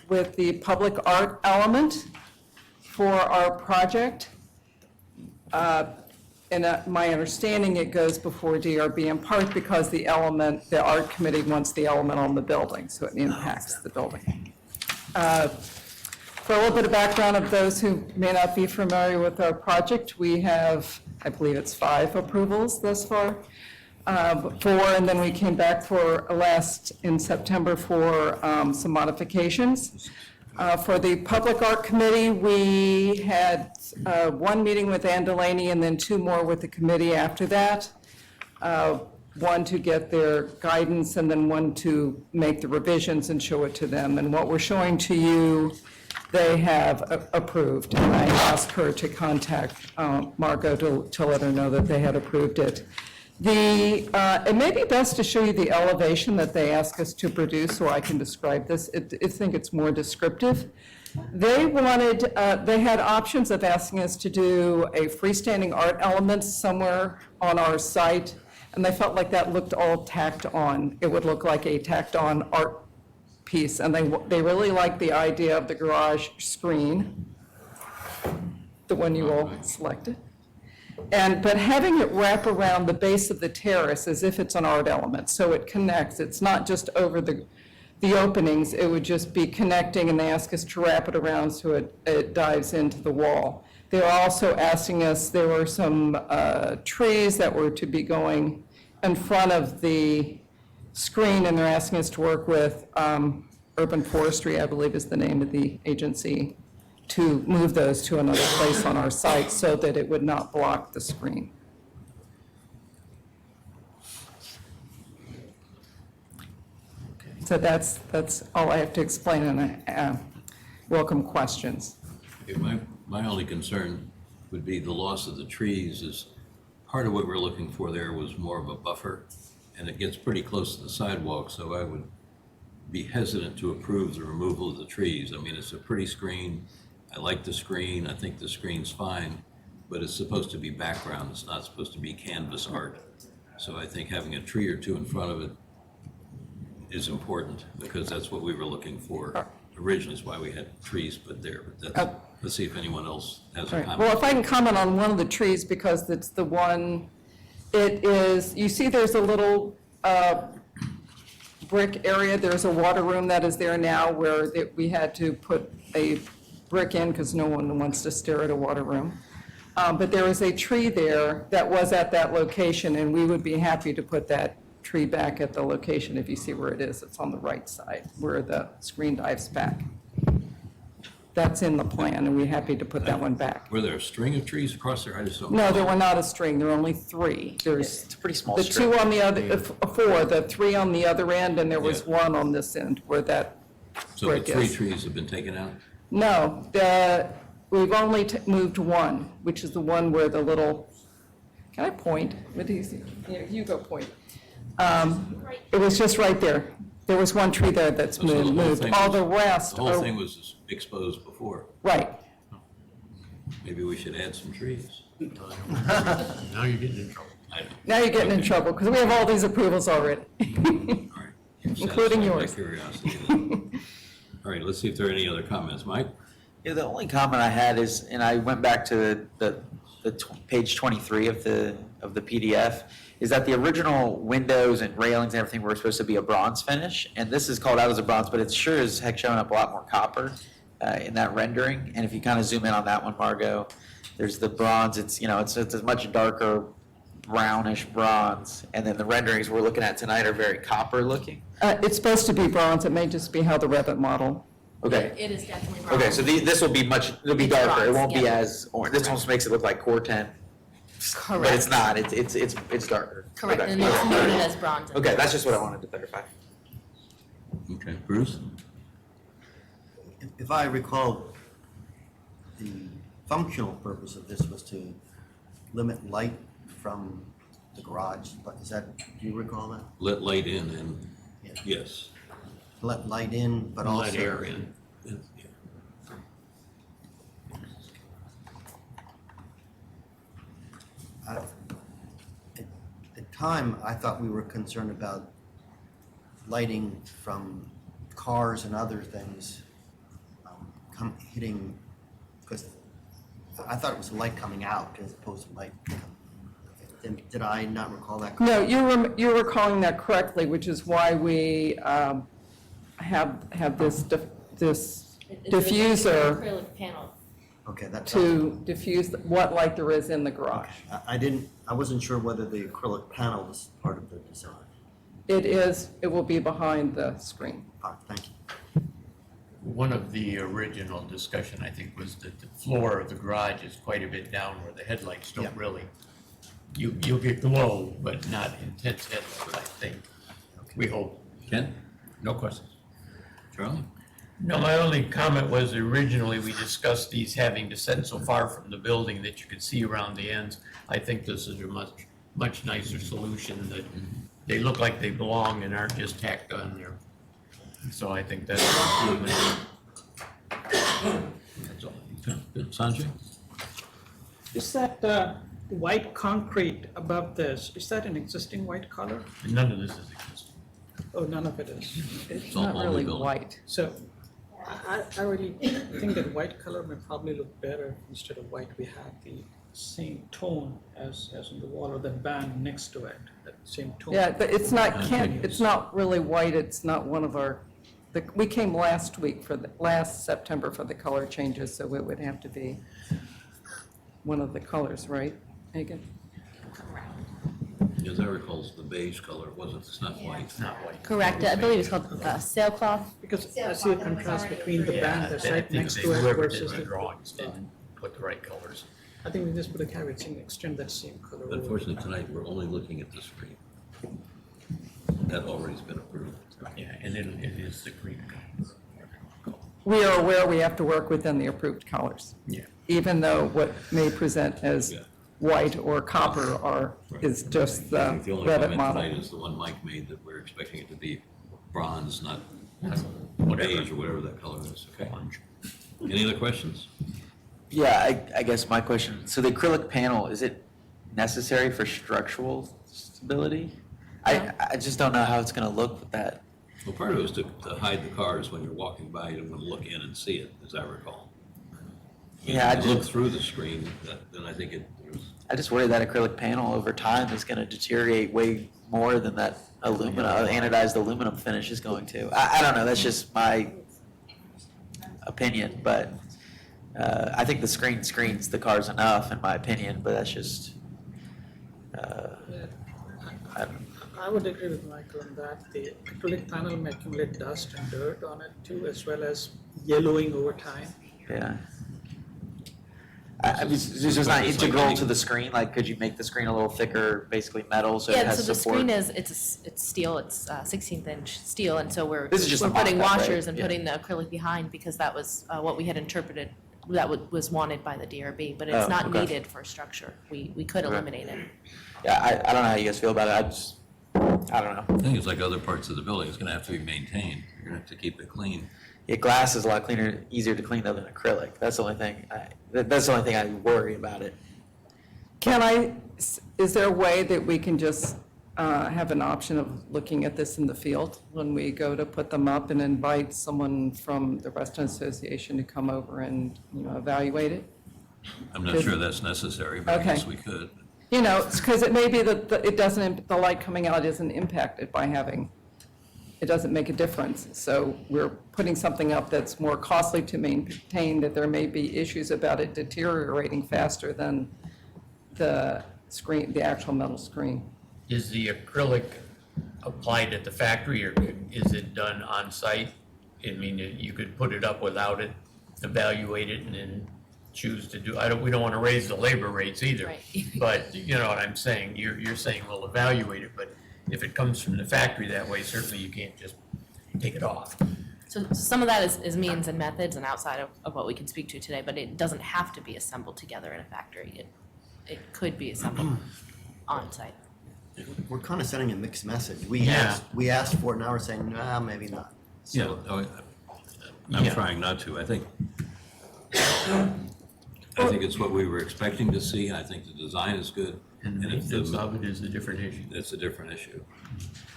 with the public art element for our project. And my understanding, it goes before DRB in part because the art committee wants the element on the building, so it impacts the building. For a little bit of background of those who may not be familiar with our project, we have, I believe it's 5 approvals thus far. 4, and then we came back for in September for some modifications. For the Public Art Committee, we had 1 meeting with Ann Delaney and then 2 more with the committee after that. 1 to get their guidance and then 1 to make the revisions and show it to them. And what we're showing to you, they have approved. And I asked her to contact Margot to let her know that they had approved it. It may be best to show you the elevation that they ask us to produce so I can describe this. I think it's more descriptive. They had options of asking us to do a freestanding art element somewhere on our site, and they felt like that looked all tacked on. It would look like a tacked on art piece, and they really like the idea of the garage screen, the one you all selected. But having it wrap around the base of the terrace as if it's an art element, so it connects. It's not just over the openings, it would just be connecting, and they ask us to wrap it around so it dives into the wall. They were also asking us, there were some trees that were to be going in front of the screen, and they're asking us to work with Urban Forestry, I believe is the name of the agency, to move those to another place on our site so that it would not block the screen. So that's all I have to explain, and I welcome questions. Okay, my only concern would be the loss of the trees. Is part of what we're looking for there was more of a buffer, and it gets pretty close to the sidewalk, so I would be hesitant to approve the removal of the trees. I mean, it's a pretty screen. I like the screen. I think the screen's fine, but it's supposed to be background. It's not supposed to be canvas art. So I think having a tree or two in front of it is important, because that's what we were looking for originally. Is why we had trees put there. But that's, let's see if anyone else has a comment. Well, if I can comment on one of the trees, because it's the one, it is, you see there's a little brick area. There's a water room that is there now where we had to put a brick in because no one wants to stare at a water room. But there is a tree there that was at that location, and we would be happy to put that tree back at the location. If you see where it is, it's on the right side where the screen dives back. That's in the plan, and we're happy to put that one back. Were there a string of trees across there? I just don't know. No, there were not a string. There were only three. There's It's a pretty small the strip. two on the other, four, the three on the other end, and there was one on this end where that So the brick three is. trees have been taken out? No, we've only moved one, which is the one where the little, can I point? What do you see? Yeah, you go point. It was just right there. There was one tree there that's So the whole moved. thing All was- the rest The whole are, thing was exposed before. right. Maybe we should add some trees. Now you're getting in trouble. I know. Now you're getting in trouble because we have all these approvals already. All right. You've Including satisfied my yours. curiosity. All right, let's see if there are any other comments. Mike? Yeah, the only comment I had is, and I went back to page 23 of the PDF, is that the original windows and railings and everything were supposed to be a bronze finish, and this is called out as a bronze, but it's sure as heck showing up a lot more copper in that rendering. And if you kind of zoom in on that one, Margot, there's the bronze. It's it's a much darker brownish bronze, and then the renderings we're looking at tonight are very copper looking. It's supposed to be bronze. It may just be how the Revit model. Okay. It is definitely bronze. Okay, so this will be it'll be It's darker. It bronze, won't be yeah. as orange. This almost makes it look like Corten. But it's not. It's darker. Correct, Okay. and it's noted as bronze. Okay, that's just what I wanted to clarify. Okay, Bruce? If I recall, the functional purpose of this was to limit light from the garage, but do you recall that? Let light in and, Yeah. yes. Let light in, but also. Let air in. Yeah. At the time, I thought we were concerned about lighting from cars and other things hitting, because I thought it was light coming out as opposed to light coming. Did I not recall that? No, you're recalling that correctly, which is why we have this diffuser Acrylic panel. Okay, that's. to diffuse what light there is in the garage. I wasn't sure whether the acrylic panel was part of the design. It will be behind the screen. All right, thank you. One of the original discussion, I think, was that the floor of the garage is quite a bit down where the headlights don't really, you'll get glow, but not intense headlights, I think. We hope. Ken? No questions. Charlie? No, my only comment was originally we discussed these having to set so far from the building that you could see around the ends. I think this is a much nicer solution, that they look like they belong and aren't just tacked on there. So I think that's an improvement. That's all. Good. Sanjay? Is that white concrete above this, is that an existing white color? None of this is existing. Oh, none of it is. It's all not only really building. white. So I really think that white color may probably look better. Instead of white, we have the same tone as on the wall or the band next to it, that same tone. Yeah, but it's not really white, it's not one of our, we came last September for the color changes, so it would have to be one of the colors, right, Megan? As I recall, it's the beige color, it's not white. It's not white. Correct, I believe it's called sailcloth. Because I see a contrast between the band that's I right think next they- to it whoever did versus the the. drawings didn't put the right colors. I think we just put a caveat saying extend that same color. over. Unfortunately, tonight, we're only looking at the screen. That already's been approved. Yeah, and it is the green color. We are aware we have to work within the approved colors. Yeah. Even though what may present as Yeah. white or copper is just I the think the only Revit comment model. tonight is the one Mike made, that we're expecting it to be bronze, not beige or whatever that color is, okay? Any other questions? Yeah, I guess my question, so the acrylic panel, is it necessary for structural stability? I just don't know how it's gonna look with that. Well, part of it was to hide the cars when you're walking by, you don't want to look in and see it, as I recall. Yeah, If you look through the screen, then I think I just worry that acrylic panel over time is gonna deteriorate way more than that anodized aluminum finish is going to. I don't know, that's just my opinion, but I think the screen screens the cars enough, in my opinion, but that's just, I would agree with Michael on that. The acrylic panel may accumulate dust and dirt on it too, as well as yellowing over time. yeah. I mean, it's just not integral to the screen, like, could you make the screen a little thicker, basically metal, so it Yeah, has so the support? screen is, it's steel, it's 16th inch steel, and so we're This is just a putting mock-up, right? washers and Yeah. putting the acrylic behind, because that was what we had interpreted, that was wanted by the DRB, but Oh, it's not okay. needed for structure. We could Okay. eliminate it. Yeah, I don't know how you guys feel about it, I don't know. I think it's like other parts of the building, it's gonna have to be maintained, you're gonna have to keep it clean. Yeah, glass is a lot cleaner, easier to clean though than acrylic, that's the only thing, that's the only thing I worry about it. Is there a way that we can just have an option of looking at this in the field when we go to put them up and invite someone from the Reston Association to come over and, evaluate it? I'm not sure that's necessary, but I Okay. guess we could. Because it may be that the light coming out isn't impacted by having, it doesn't make a difference. So we're putting something up that's more costly to maintain, that there may be issues about it deteriorating faster than the screen, the actual metal screen. Is the acrylic applied at the factory, or is it done on site? I mean, you could put it up without it, evaluate it, and then choose to do, we don't want to raise the labor rates either. Right. But you know what I'm saying, you're saying we'll evaluate it, but if it comes from the factory that way, certainly you can't just take it off. So some of that is means and methods and outside of what we can speak to today, but it doesn't have to be assembled together in a factory. It could be assembled on site. We're kind of sending a mixed message. We Yeah. asked for it, now we're saying, nah, maybe not. Yeah, So- I'm trying not to, I think it's what we were expecting to see, I think the design is good. And the maintenance of it is a different issue. It's a different issue,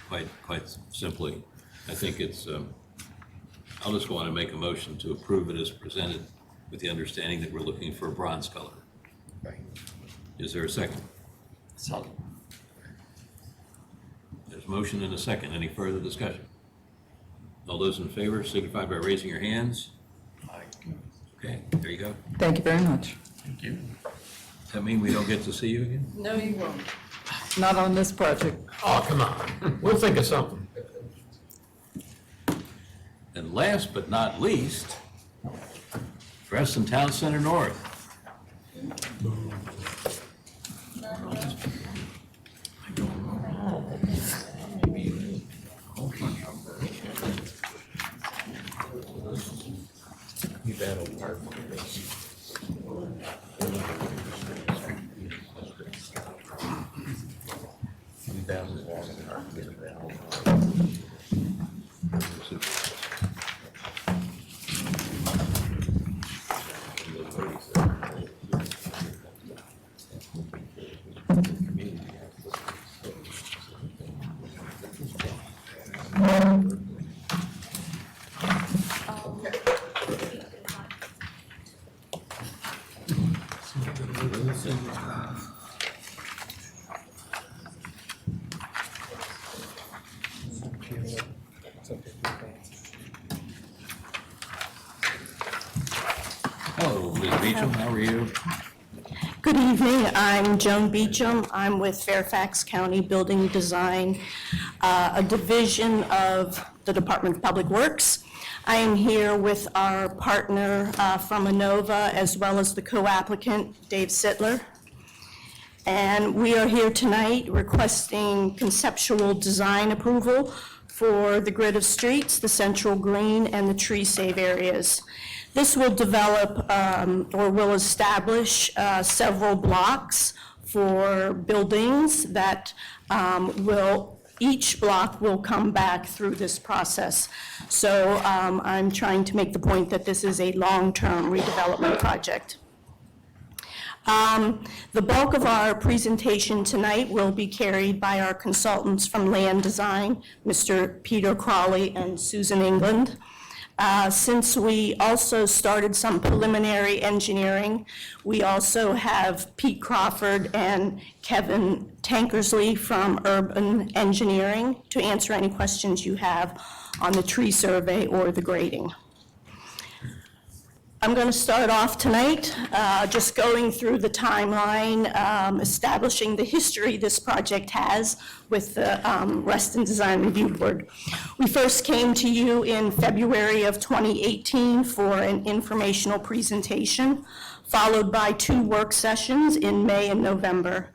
quite simply. I think it's, I'll just want to make a motion to approve it as presented with the understanding that we're looking for a bronze color. Right. Is there a second? Second. There's a motion and a second. Any further discussion? All those in favor signify by raising your hands. Okay, there you go. Thank you very much. Thank you. Does that mean we don't get to see you again? No, you won't. Not on this project. Oh, come on, we'll think of something. And last but not least, Reston Town Center North. Hello, Ms. Beecham, how are you? Good evening, I'm Joan Beecham. I'm with Fairfax County Building Design, a division of the Department of Public Works. I am here with our partner from Inova, as well as the co-applicant, Dave Sittler. And we are here tonight requesting conceptual design approval for the grid of streets, the central green, and the tree save areas. This will develop or will establish several blocks for buildings that each block will come back through this process. So I'm trying to make the point that this is a long-term redevelopment project. The bulk of our presentation tonight will be carried by our consultants from Land Design, Mr. Peter Crawley and Susan England. Since we also started some preliminary engineering, we also have Pete Crawford and Kevin Tankersley from Urban Engineering to answer any questions you have on the tree survey or the grading. I'm going to start off tonight just going through the timeline, establishing the history this project has with the Reston Design Review Board. We first came to you in February of 2018 for an informational presentation, followed by 2 work sessions in May and November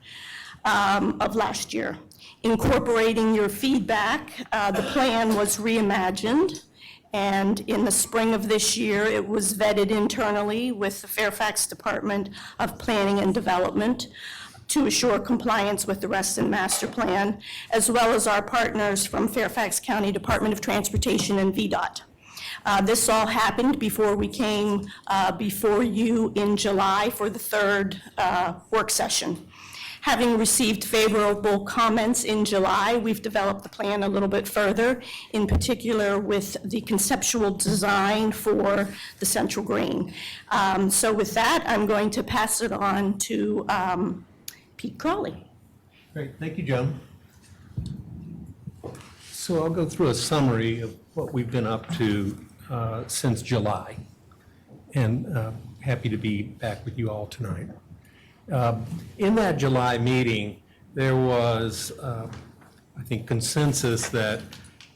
of last year. Incorporating your feedback, the plan was reimagined. And in the spring of this year, it was vetted internally with the Fairfax Department of Planning and Development to assure compliance with the Reston Master Plan, as well as our partners from Fairfax County Department of Transportation and VDOT. This all happened before we came before you in July for the 3rd work session. Having received favorable comments in July, we've developed the plan a little bit further, in particular with the conceptual design for the central green. So with that, I'm going to pass it on to Pete Crawley. Great, thank you, Joan. So I'll go through a summary of what we've been up to since July, and happy to be back with you all tonight. In that July meeting, there was, I think, consensus that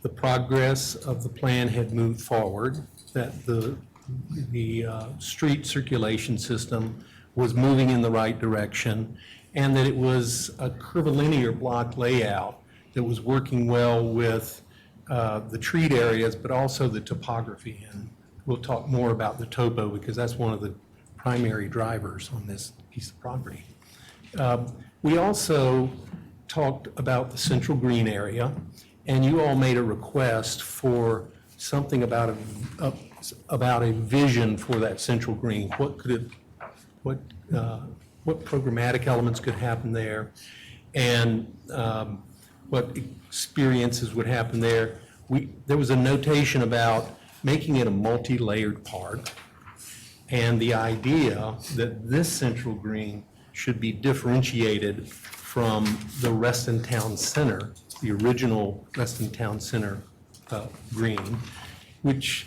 the progress of the plan had moved forward, that the street circulation system was moving in the right direction, and that it was a curvilinear block layout that was working well with the treat areas, but also the topography. And we'll talk more about the topo because that's one of the primary drivers on this piece of property. We also talked about the central green area, and you all made a request for something about a vision for that central green. What programmatic elements could happen there, and what experiences would happen there. There was a notation about making it a multi-layered park, and the idea that this central green should be differentiated from the Reston Town Center, the original Reston Town Center green, which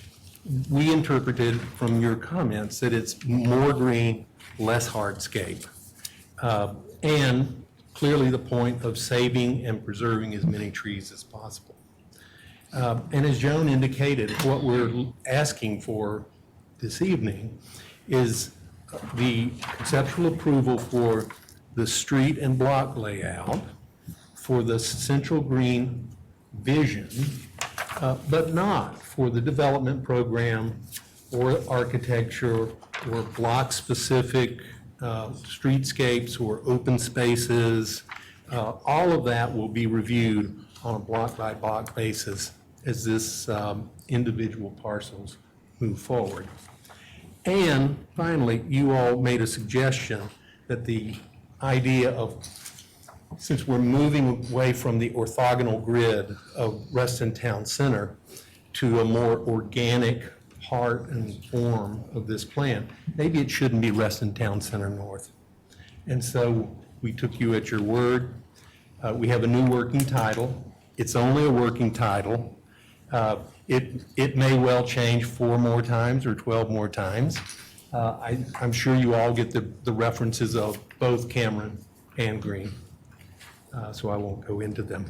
we interpreted from your comments that it's more green, less hardscape. And clearly the point of saving and preserving as many trees as possible. And as Joan indicated, what we're asking for this evening is the conceptual approval for the street and block layout, for the central green vision, but not for the development program or architecture or block-specific streetscapes or open spaces. All of that will be reviewed on a block-by-block basis as this individual parcels move forward. And finally, you all made a suggestion that the idea of, since we're moving away from the orthogonal grid of Reston Town Center to a more organic part and form of this plan, maybe it shouldn't be Reston Town Center North. And so we took you at your word. We have a new working title. It's only a working title. It may well change 4 more times or 12 more times. I'm sure you all get the references of both Cameron and Green, so I won't go into them.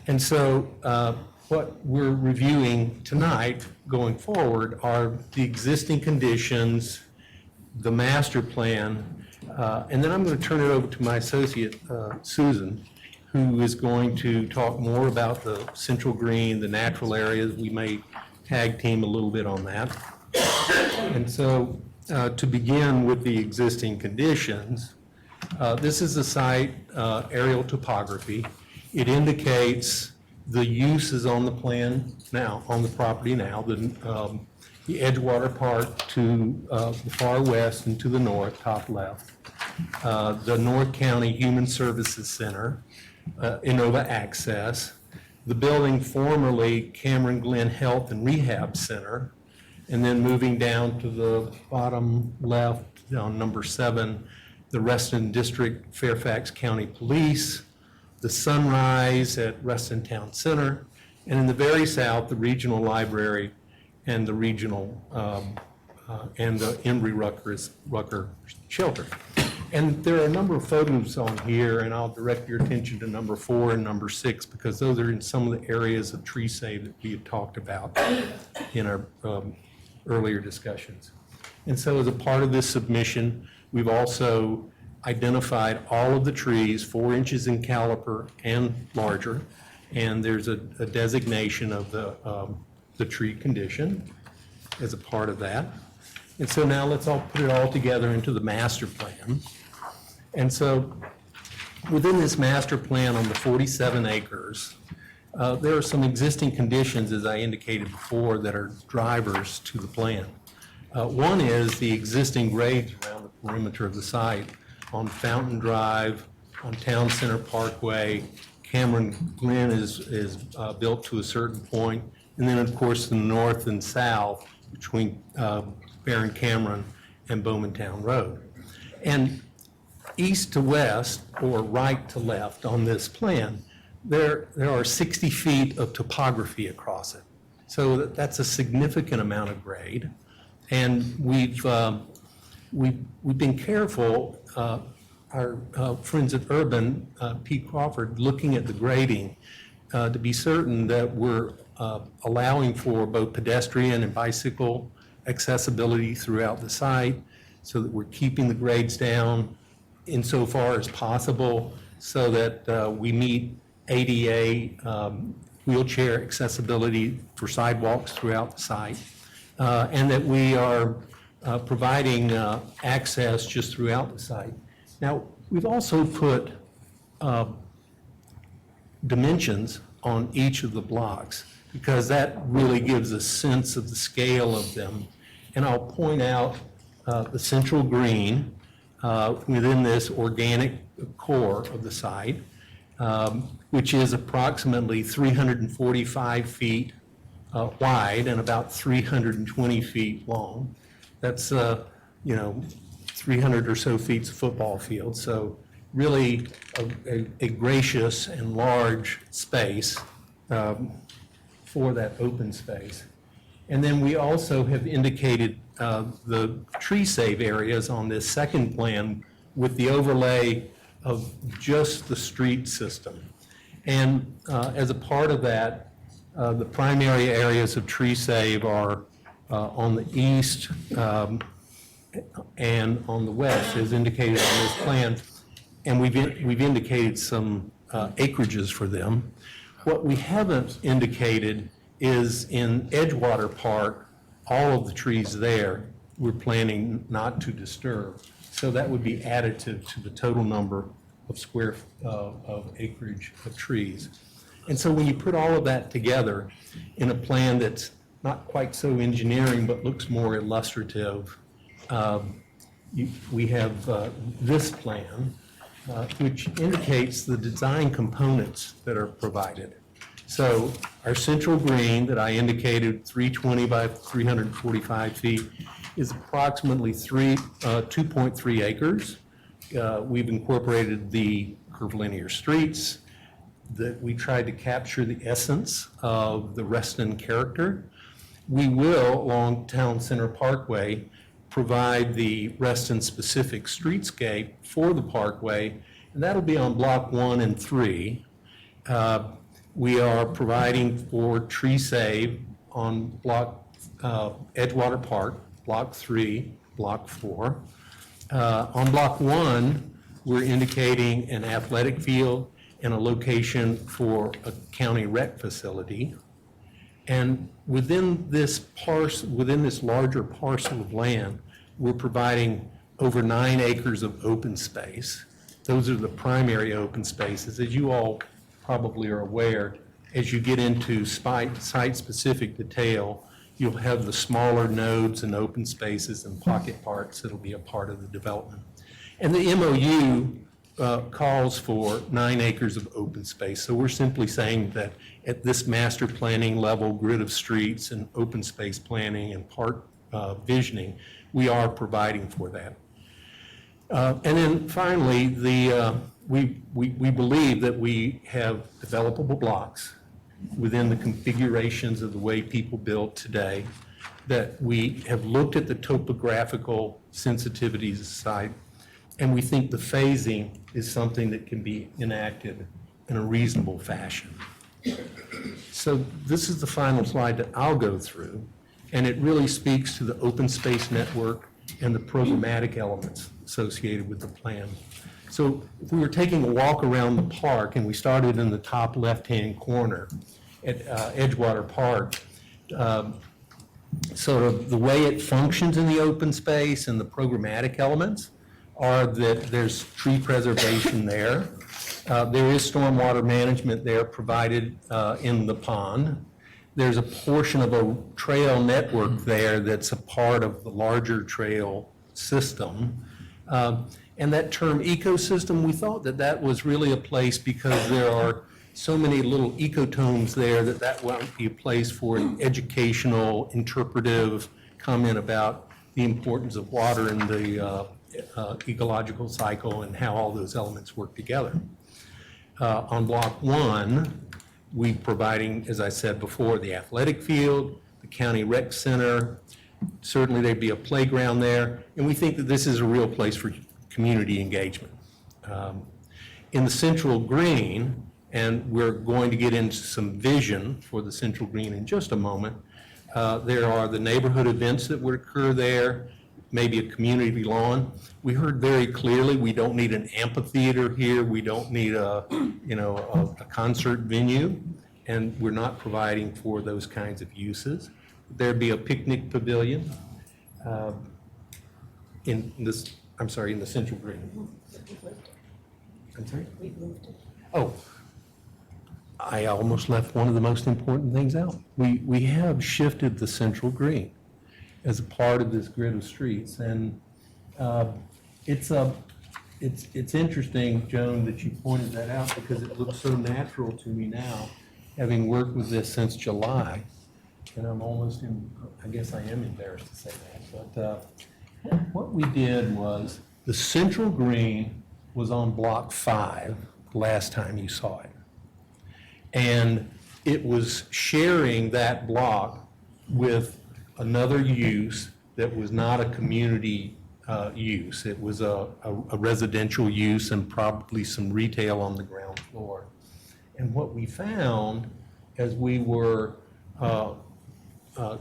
And so what we're reviewing tonight going forward are the existing conditions, the master plan, and then I'm going to turn it over to my associate, Susan, who is going to talk more about the central green, the natural areas. We may tag team a little bit on that. And so to begin with the existing conditions, this is the site aerial topography. It indicates the uses on the plan now, on the property now, the Edgewater Park to the far west and to the north, top left, the North County Human Services Center, Innova Access, the building formerly Cameron Glen Health and Rehab Center, and then moving down to the bottom left on number 7, the Reston District Fairfax County Police, the Sunrise at Reston Town Center, and in the very south, the Regional Library and the Regional and the Embry-Rucker Shelter. And there are a number of photos on here, and I'll direct your attention to number 4 and number 6, because those are in some of the areas of tree save that we had talked about in our earlier discussions. And so as a part of this submission, we've also identified all of the trees, 4 inches in caliper and larger, and there's a designation of the tree condition as a part of that. And so now let's all put it all together into the master plan. And so within this master plan on the 47 acres, there are some existing conditions, as I indicated before, that are drivers to the plan. One is the existing grades around the perimeter of the site on Fountain Drive, on Town Center Parkway. Cameron Glen is built to a certain point, and then of course the north and south between Barron Cameron and Bowmantown Road. And east to west, or right to left on this plan, there are 60 feet of topography across it. So that's a significant amount of grade. And we've been careful, our friends at Urban, Pete Crawford, looking at the grading to be certain that we're allowing for both pedestrian and bicycle accessibility throughout the site, so that we're keeping the grades down insofar as possible, so that we meet ADA wheelchair accessibility for sidewalks throughout the site, and that we are providing access just throughout the site. Now, we've also put dimensions on each of the blocks, because that really gives a sense of the scale of them. And I'll point out the central green within this organic core of the site, which is approximately 345 feet wide and about 320 feet long. That's, 300 or so feet of football field. So really a gracious and large space for that open space. And then we also have indicated the tree save areas on this second plan with the overlay of just the street system. And as a part of that, the primary areas of tree save are on the east and on the west, as indicated on this plan. And we've indicated some acreages for them. What we haven't indicated is in Edgewater Park, all of the trees there, we're planning not to disturb. So that would be additive to the total number of of acreage of trees. And so when you put all of that together in a plan that's not quite so engineering, but looks more illustrative, we have this plan, which indicates the design components that are provided. So our central green that I indicated, 320 by 345 feet, is approximately 2.3 acres. We've incorporated the curvilinear streets. that we tried to capture the essence of the Reston character. We will, along Town Center Parkway, provide the Reston-specific streetscape for the parkway, and that'll be on Block 1 and 3. We are providing for tree save on Block Edgewater Park, Block 3, Block 4. On Block 1, we're indicating an athletic field and a location for a county rec facility. And within this larger parcel of land, we're providing over 9 acres of open space. Those are the primary open spaces. As you all probably are aware, as you get into site-specific detail, you'll have the smaller nodes and open spaces and pocket parks that'll be a part of the development. And the MOU calls for 9 acres of open space. So we're simply saying that at this master planning level, grid of streets and open space planning and park visioning, we are providing for that. And then finally, we believe that we have developable blocks within the configurations of the way people build today, that we have looked at the topographical sensitivities of the site, and we think the phasing is something that can be enacted in a reasonable fashion. So this is the final slide that I'll go through, and it really speaks to the open space network and the programmatic elements associated with the plan. So if we were taking a walk around the park, and we started in the top left-hand corner at Edgewater Park, sort of the way it functions in the open space and the programmatic elements are that there's tree preservation there. There is stormwater management there provided in the pond. There's a portion of a trail network there that's a part of the larger trail system. And that term ecosystem, we thought that that was really a place because there are so many little ecotones there that won't be a place for an educational, interpretive comment about the importance of water in the ecological cycle and how all those elements work together. On Block 1, we're providing, as I said before, the athletic field, the county rec center. Certainly there'd be a playground there, and we think that this is a real place for community engagement. In the Central Green, and we're going to get into some vision for the Central Green in just a moment, there are the neighborhood events that would occur there, maybe a community lawn. We heard very clearly we don't need an amphitheater here, we don't need a concert venue, and we're not providing for those kinds of uses. There'd be a picnic pavilion in the Central Green. I'm sorry? Oh, I almost left one of the most important things out. We have shifted the Central Green as a part of this grid of streets, and it's interesting, Joan, that you pointed that out because it looks so natural to me now, having worked with this since July, and I'm almost I guess I am embarrassed to say that, but what we did was the Central Green was on Block 5 last time you saw it. And it was sharing that block with another use that was not a community use. It was a residential use and probably some retail on the ground floor. And what we found as we were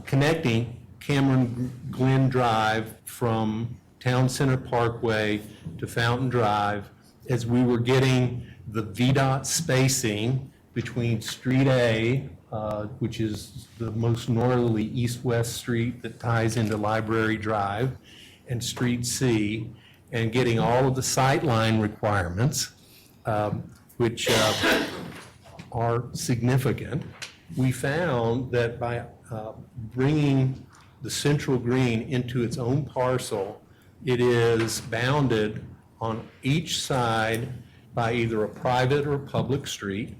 connecting Cameron Glen Drive from Town Center Parkway to Fountain Drive, as we were getting the VDOT spacing between Street A, which is the most northerly east-west street that ties into Library Drive, and Street C, and getting all of the sightline requirements, which are significant. We found that by bringing the Central Green into its own parcel, it is bounded on each side by either a private or public street.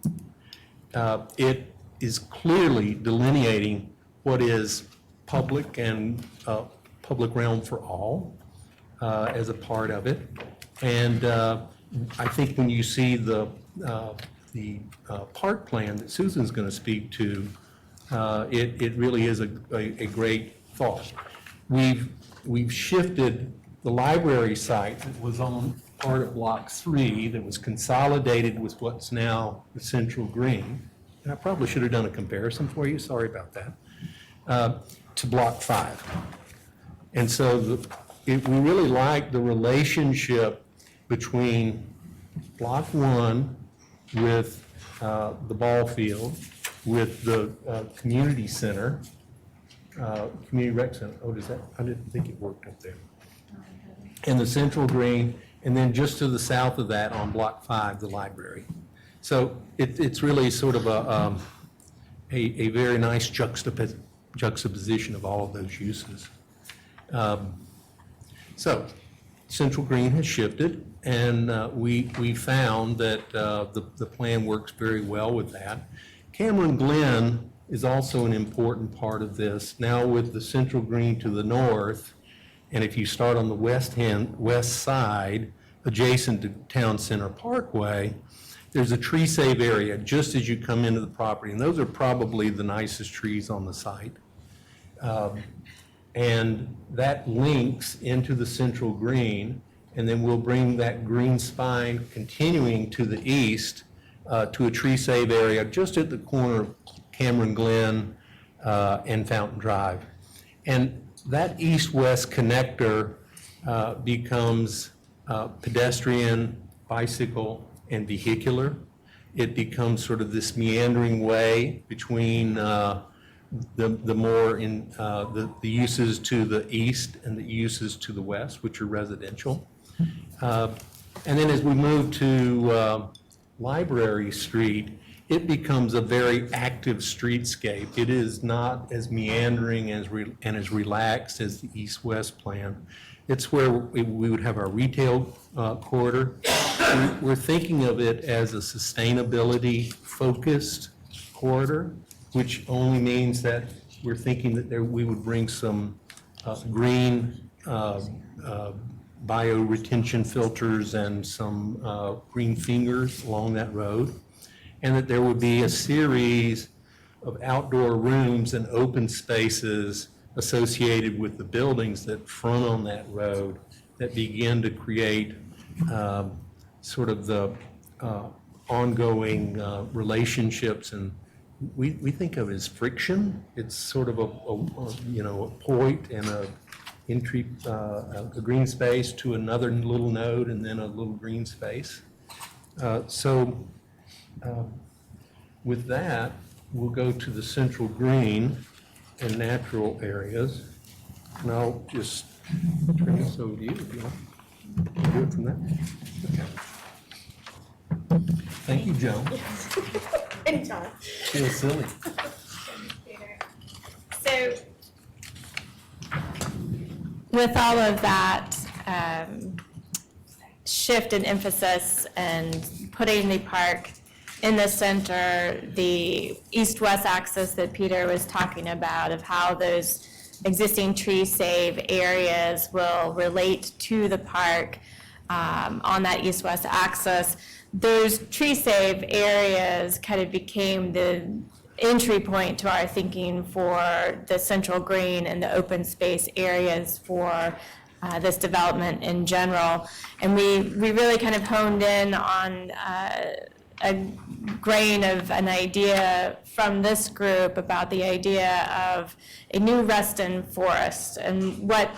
It is clearly delineating what is public and public realm for all as a part of it. And I think when you see the park plan that Susan's going to speak to, it really is a great thought. We've shifted the library site that was on part of Block 3 that was consolidated with what's now the Central Green, and I probably should have done a comparison for you, sorry about that, to Block 5. And so we really like the relationship between Block 1 with the ball field, with the community center, community rec center. Oh, does that, I didn't think it worked up there. And the Central Green, and then just to the south of that on Block 5, the library. So it's really sort of a very nice juxtaposition of all of those uses. So Central Green has shifted, and we found that the plan works very well with that. Cameron Glen is also an important part of this. Now with the Central Green to the north, and if you start on the west side, adjacent to Town Center Parkway, there's a tree save area just as you come into the property, and those are probably the nicest trees on the site. And that links into the Central Green, and then we'll bring that green spine continuing to the east to a tree save area just at the corner of Cameron Glen and Fountain Drive. And that east-west connector becomes pedestrian, bicycle, and vehicular. It becomes sort of this meandering way between the more in the uses to the east and the uses to the west, which are residential. And then as we move to Library Street, it becomes a very active streetscape. It is not as meandering and as relaxed as the east-west plan. It's where we would have our retail corridor. We're thinking of it as a sustainability-focused corridor, which only means that we're thinking that we would bring some green bio-retention filters and some green fingers along that road, and that there would be a series of outdoor rooms and open spaces associated with the buildings that front on that road that begin to create sort of the ongoing relationships, and we think of it as friction. It's sort of a point and a entry, a green space to another little node and then a little green space. With that, we'll go to the Central Green and natural areas. And I'll just turn this over to you if you want. Do it from there. Okay. Thank you, Joan. Anytime. Feels silly. So, with all of that shift in emphasis and putting the park in the center, the east-west axis that Peter was talking about of how those existing tree save areas will relate to the park on that east-west axis, those tree save areas kind of became the entry point to our thinking for the Central Green and the open space areas for this development in general. And we really kind of honed in on a grain of an idea from this group about the idea of a new Reston forest and what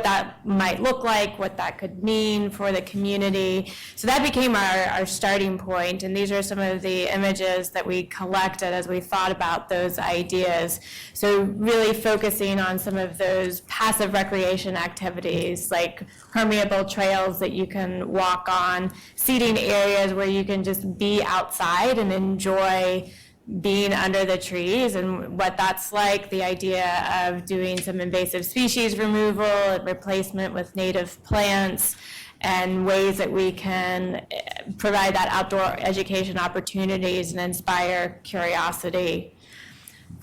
that might look like, what that could mean for the community. So that became our starting point, and these are some of the images that we collected as we thought about those ideas. So really focusing on some of those passive recreation activities like permeable trails that you can walk on, seating areas where you can just be outside and enjoy being under the trees and what that's like, the idea of doing some invasive species removal and replacement with native plants, and ways that we can provide that outdoor education opportunities and inspire curiosity.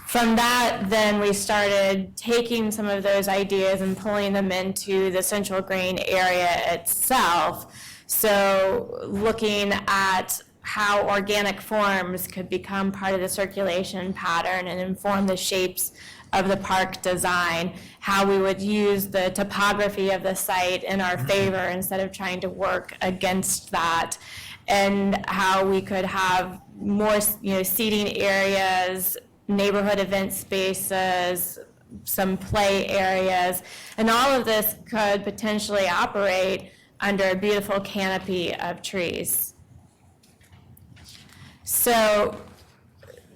From that, then we started taking some of those ideas and pulling them into the Central Green area itself. So looking at how organic forms could become part of the circulation pattern and inform the shapes of the park design, how we would use the topography of the site in our favor instead of trying to work against that, and how we could have more, seating areas, neighborhood event spaces, some play areas, and all of this could potentially operate under a beautiful canopy of trees. So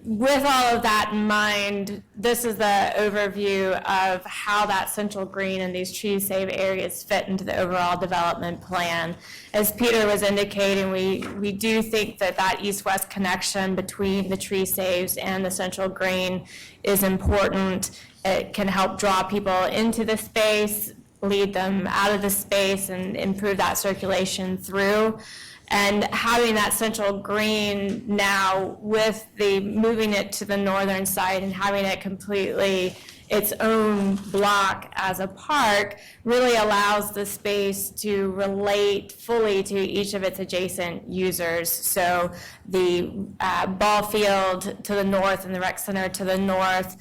with all of that in mind, this is the overview of how that central green and these tree save areas fit into the overall development plan. As Peter was indicating, we do think that that east-west connection between the tree saves and the central green is important. It can help draw people into the space, lead them out of the space, and improve that circulation through. And having that central green now with the moving it to the northern side and having it completely its own block as a park really allows the space to relate fully to each of its adjacent users. So the ball field to the north and the rec center to the north,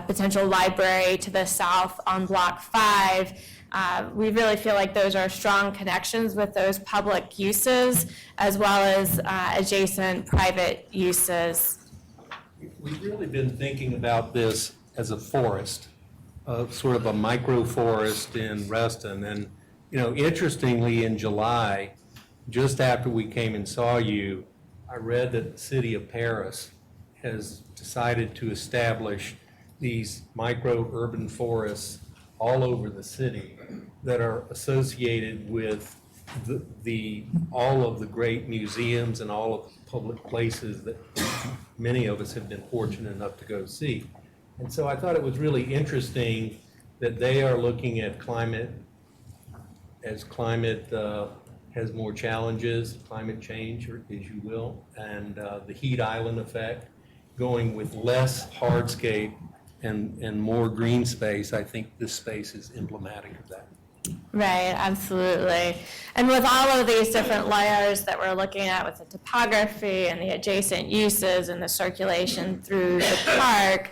potential library to the south on block 5, we really feel like those are strong connections with those public uses as well as adjacent private uses. We've really been thinking about this as a forest, sort of a micro forest in Reston. And, interestingly, in July, just after we came and saw you, I read that the city of Paris has decided to establish these micro urban forests all over the city that are associated with all of the great museums and all of the public places that many of us have been fortunate enough to go see. And so I thought it was really interesting that they are looking at climate as climate has more challenges, climate change, or as you will, and the heat island effect, going with less hardscape and more green space. I think this space is emblematic of that. Right, absolutely. And with all of these different layers that we're looking at with the topography and the adjacent uses and the circulation through the park,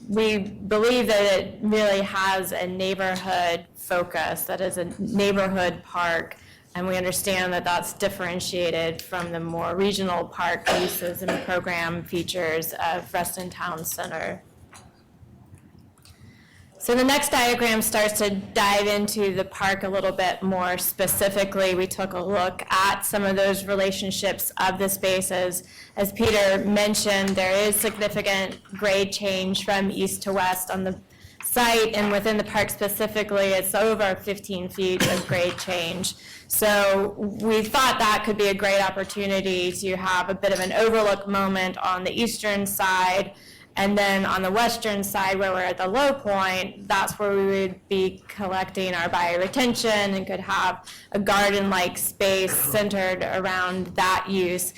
we believe that it really has a neighborhood focus, that is a neighborhood park, and we understand that that's differentiated from the more regional park uses and program features of Reston Town Center. So the next diagram starts to dive into the park a little bit more specifically. We took a look at some of those relationships of the spaces. As Peter mentioned, there is significant grade change from east to west on the site, and within the park specifically, it's over 15 feet of grade change. So we thought that could be a great opportunity to have a bit of an overlook moment on the eastern side. And then on the western side, where we're at the low point, that's where we would be collecting our bioretention and could have a garden-like space centered around that use.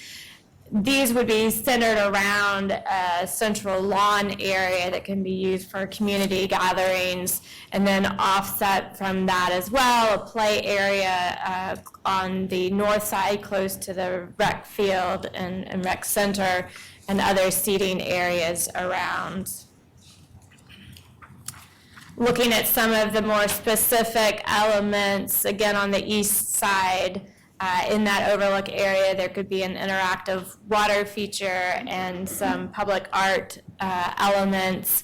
These would be centered around a central lawn area that can be used for community gatherings, and then offset from that as well, a play area on the north side close to the rec field and rec center, and other seating areas around. Looking at some of the more specific elements, again on the east side, in that overlook area, there could be an interactive water feature and some public art elements.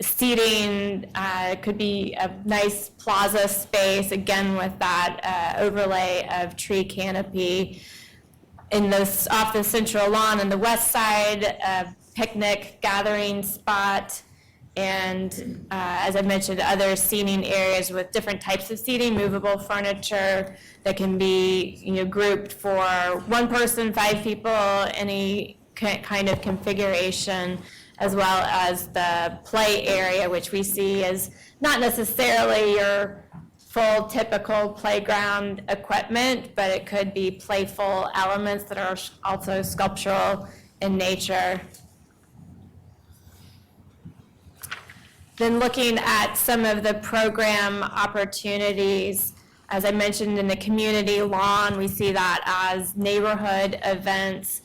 Seating could be a nice plaza space, again with that overlay of tree canopy. Off the central lawn on the west side, a picnic gathering spot, and as I mentioned, other seating areas with different types of seating, movable furniture that can be grouped for one person, 5 people, any kind of configuration, as well as the play area, which we see as not necessarily your full typical playground equipment, but it could be playful elements that are also sculptural in nature. Then looking at some of the program opportunities, As I mentioned, in the community lawn, we see that as neighborhood events.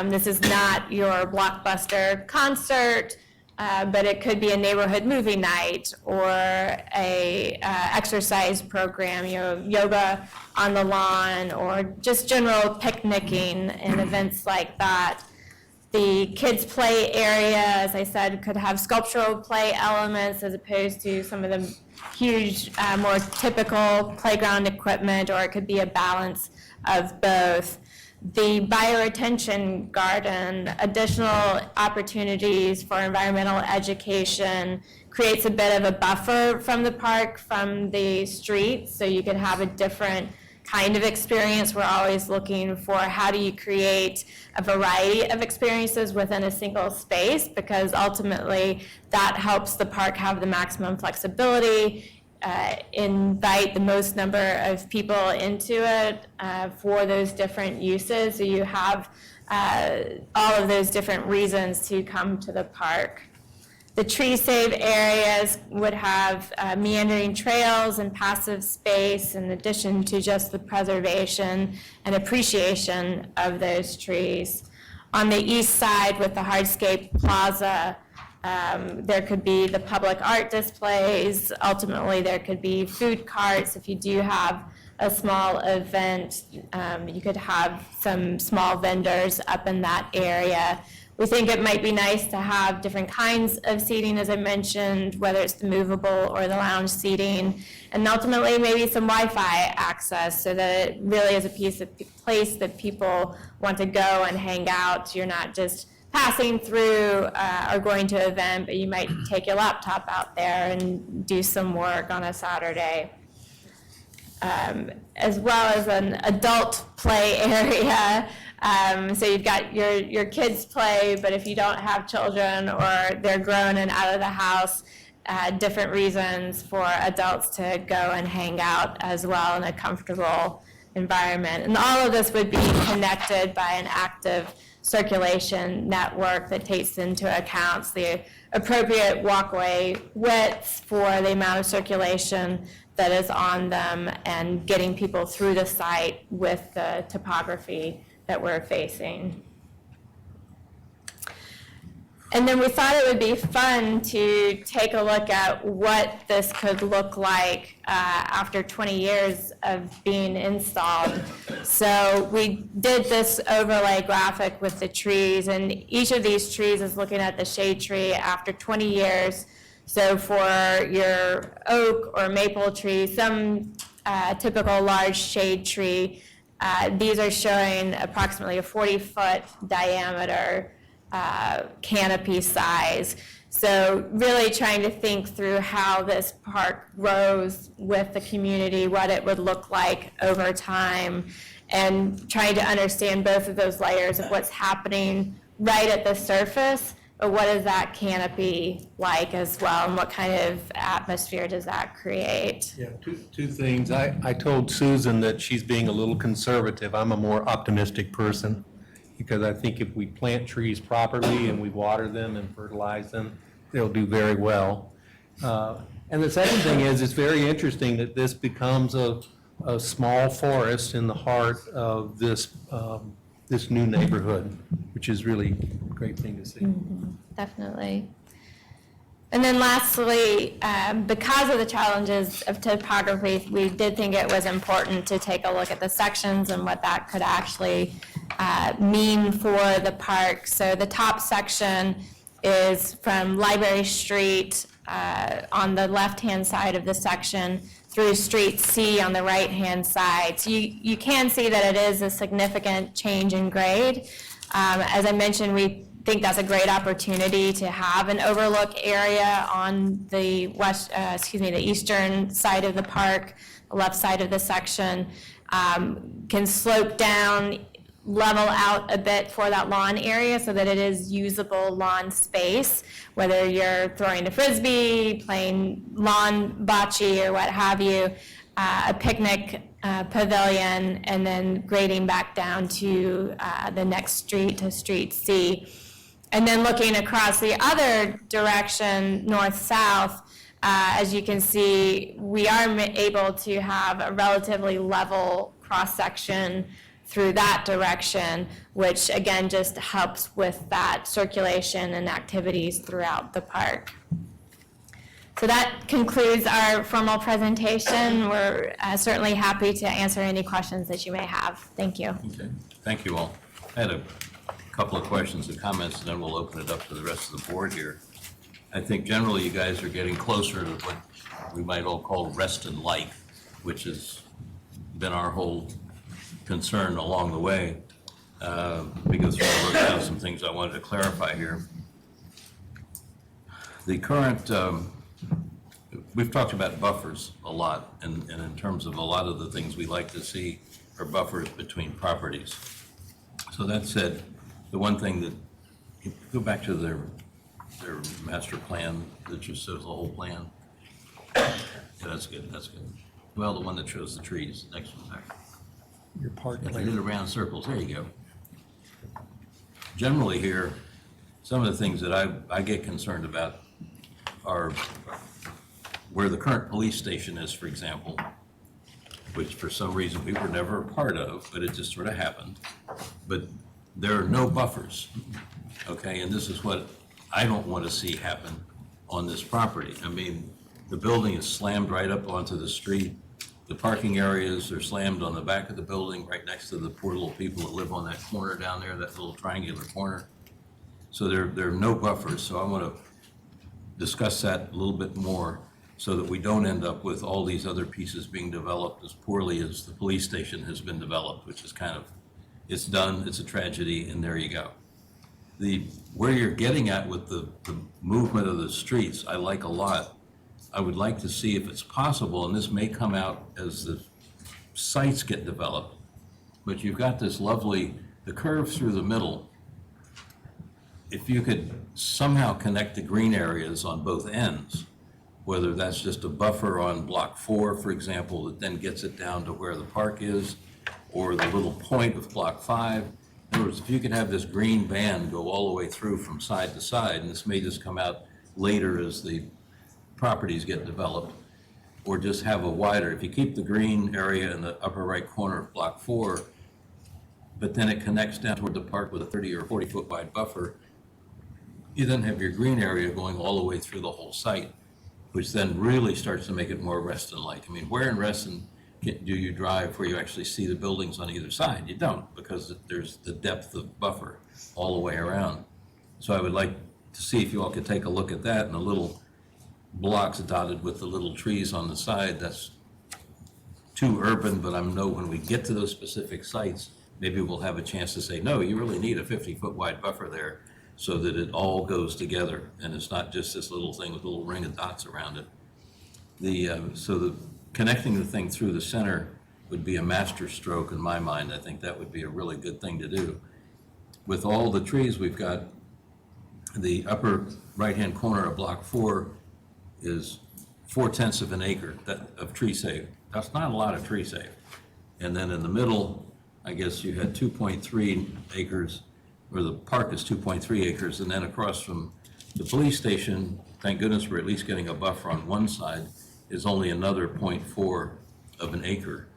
This is not your blockbuster concert, but it could be a neighborhood movie night or a exercise program, yoga on the lawn, or just general picnicking and events like that. The kids' play area, as I said, could have sculptural play elements as opposed to some of the huge, more typical playground equipment, or it could be a balance of both. The bioretention garden, additional opportunities for environmental education, creates a bit of a buffer from the park, from the street, so you could have a different kind of experience. We're always looking for how do you create a variety of experiences within a single space, because ultimately that helps the park have the maximum flexibility, invite the most number of people into it for those different uses. So you have all of those different reasons to come to the park. The tree save areas would have meandering trails and passive space, in addition to just the preservation and appreciation of those trees. On the east side with the hardscape plaza, there could be the public art displays. Ultimately, there could be food carts. If you do have a small event, you could have some small vendors up in that area. We think it might be nice to have different kinds of seating, as I mentioned, whether it's the movable or the lounge seating, and ultimately maybe some Wi-Fi access, so that it really is a place that people want to go and hang out. You're not just passing through or going to an event, but you might take your laptop out there and do some work on a Saturday. As well as an adult play area. So you've got your kids play, but if you don't have children or they're grown and out of the house, different reasons for adults to go and hang out as well in a comfortable environment. And all of this would be connected by an active circulation network that takes into account the appropriate walkway widths for the amount of circulation that is on them, and getting people through the site with the topography that we're facing. And then we thought it would be fun to take a look at what this could look like after 20 years of being installed. So we did this overlay graphic with the trees, and each of these trees is looking at the shade tree after 20 years. So for your oak or maple tree, some typical large shade tree, these are showing approximately a 40-foot diameter canopy size. So really trying to think through how this park grows with the community, what it would look like over time, and trying to understand both of those layers of what's happening right at the surface, but what is that canopy like as well, and what kind of atmosphere does that create? Yeah, two things. I told Susan that she's being a little conservative. I'm a more optimistic person, because I think if we plant trees properly and we water them and fertilize them, they'll do very well. And the second thing is, it's very interesting that this becomes a small forest in the heart of this new neighborhood, which is really a great thing to see. Mm-hmm, definitely. And then lastly, because of the challenges of topography, we did think it was important to take a look at the sections and what that could actually mean for the park. So the top section is from Library Street on the left-hand side of the section through Street C on the right-hand side. So you can see that it is a significant change in grade. As I mentioned, we think that's a great opportunity to have an overlook area on the the eastern side of the park, the left side of the section. Can slope down, level out a bit for that lawn area so that it is usable lawn space, whether you're throwing a frisbee, playing lawn bocce or what have you, a picnic pavilion, and then grading back down to the next street, to Street C. And then looking across the other direction, north-south, As you can see, we are able to have a relatively level cross-section through that direction, which again just helps with that circulation and activities throughout the park. So that concludes our formal presentation. We're certainly happy to answer any questions that you may have. Thank you. Okay, thank you all. I had a couple of questions and comments, and then we'll open it up to the rest of the board here. I think generally you guys are getting closer to what we might all call Reston-like, which has been our whole concern along the way. Because I wrote down some things I wanted to clarify here. The current, we've talked about buffers a lot, and in terms of a lot of the things we like to see are buffers between properties. So that said, the one thing that, go back to their master plan that just shows the whole plan. Yeah, that's good, that's good. Well, the one that shows the trees, next one back. Your park If you plan. did around circles, there you go. Generally here, some of the things that I get concerned about are where the current police station is, for example, which for some reason we were never a part of, but it just sort of happened. But there are no buffers, okay? And this is what I don't want to see happen on this property. I mean, the building is slammed right up onto the street. The parking areas are slammed on the back of the building, right next to the poor little people that live on that corner down there, that little triangular corner. So there are no buffers, so I want to discuss that a little bit more so that we don't end up with all these other pieces being developed as poorly as the police station has been developed, which is kind of, it's done, it's a tragedy, and there you go. Where you're getting at with the movement of the streets, I like a lot. I would like to see if it's possible, and this may come out as the sites get developed, but you've got this lovely, the curve through the middle. If you could somehow connect the green areas on both ends, whether that's just a buffer on block 4, for example, that then gets it down to where the park is, or the little point of block 5. In other words, if you could have this green band go all the way through from side to side, and this may just come out later as the properties get developed, or just have a wider, if you keep the green area in the upper right corner of block 4, but then it connects down toward the park with a 30 or 40 foot wide buffer, you then have your green area going all the way through the whole site, which then really starts to make it more Reston-like. I mean, where in Reston do you drive where you actually see the buildings on either side? You don't, because there's the depth of buffer all the way around. So I would like to see if you all could take a look at that, and the little blocks dotted with the little trees on the side. That's too urban, but I know when we get to those specific sites, maybe we'll have a chance to say, no, you really need a 50-foot wide buffer there so that it all goes together, and it's not just this little thing with a little ring of dots around it. So connecting the thing through the center would be a master stroke in my mind. I think that would be a really good thing to do. With all the trees we've got, the upper right-hand corner of block 4 is 4/10 of an acre of tree save. That's not a lot of tree save. And then in the middle, I guess you had 2.3 acres, or the park is 2.3 acres, and then across from the police station, thank goodness we're at least getting a buffer on one side, is only another 0.4 of an acre.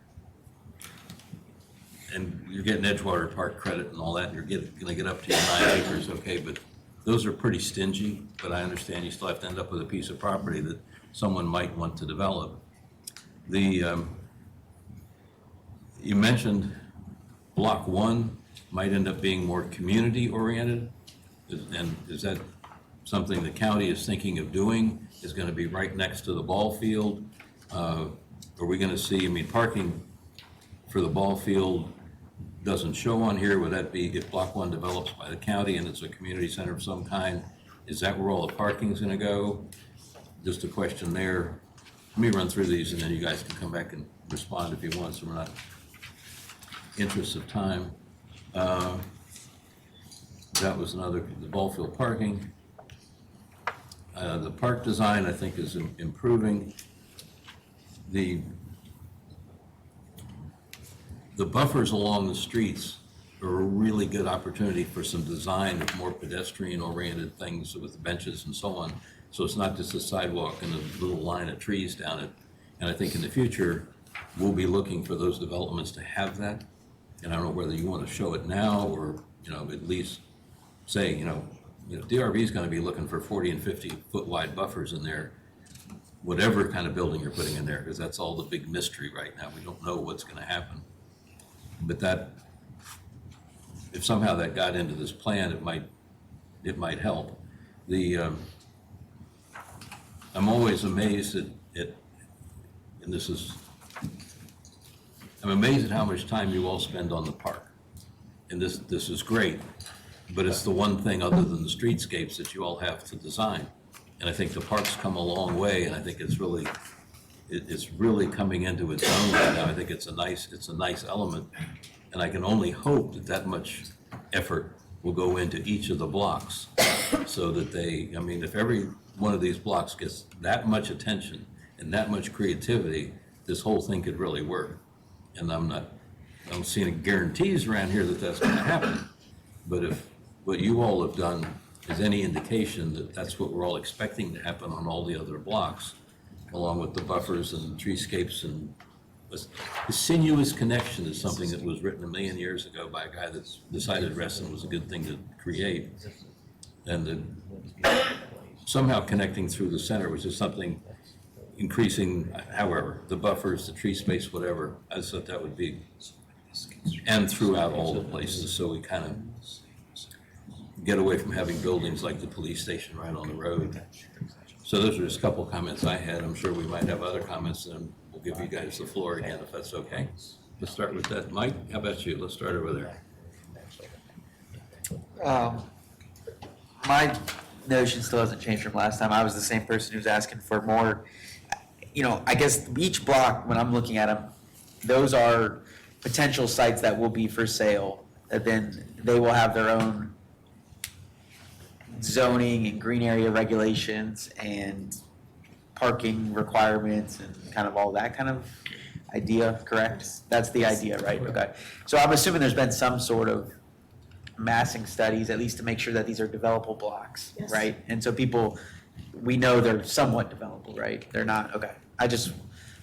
And you're getting Edgewater Park credit and all that, and you're gonna get up to your 9 acres, okay, but those are pretty stingy, but I understand you still have to end up with a piece of property that someone might want to develop. You mentioned block 1 might end up being more community-oriented, and is that something the county is thinking of doing? Is going to be right next to the ball field? Are we going to see, I mean, parking for the ball field doesn't show on here. Would that be if block 1 develops by the county and it's a community center of some kind? Is that where all the parking is going to go? Just a question there. Let me run through these and then you guys can come back and respond if you want, so we're not interest of time. That was another, the ball field parking. The park design, I think, is improving. The buffers along the streets are a really good opportunity for some design of more pedestrian-oriented things with benches and so on. So it's not just a sidewalk and a little line of trees down it. And I think in the future, we'll be looking for those developments to have that. And I don't know whether you want to show it now or, at least say, DRB is going to be looking for 40 and 50 foot wide buffers in there, whatever kind of building you're putting in there, because that's all the big mystery right now. We don't know what's going to happen. But that, if somehow that got into this plan, it might help. I'm always amazed I'm amazed at how much time you all spend on the park. And this is great, but it's the one thing other than the streetscapes that you all have to design. And I think the park's come a long way, and I think it's really coming into its own right now. I think it's a nice element, and I can only hope that much effort will go into each of the blocks so that if every one of these blocks gets that much attention and that much creativity, this whole thing could really work. And I don't see any guarantees around here that that's going to happen. But if what you all have done is any indication that that's what we're all expecting to happen on all the other blocks, along with the buffers and treescapes, and the sinuous connection is something that was written a million years ago by a guy that decided Reston was a good thing to create. And somehow connecting through the center was just something increasing, however, the buffers, the tree space, whatever. I thought that would be, and throughout all the places, so we kind of get away from having buildings like the police station right on the road. So those are just a couple of comments I had. I'm sure we might have other comments, and we'll give you guys the floor again if that's okay. Let's start with that. Mike, how about you? Let's start over there. My notion still hasn't changed from last time. I was the same person who's asking for more. I guess each block, when I'm looking at them, those are potential sites that will be for sale, that then they will have their own zoning and green area regulations and parking requirements and kind of all that kind of idea, correct? That's the idea, right? Okay. So I'm assuming there's been some sort of massing studies, at least to make sure that these are developable blocks, right? And so we know they're somewhat developable, right? They're not, okay. I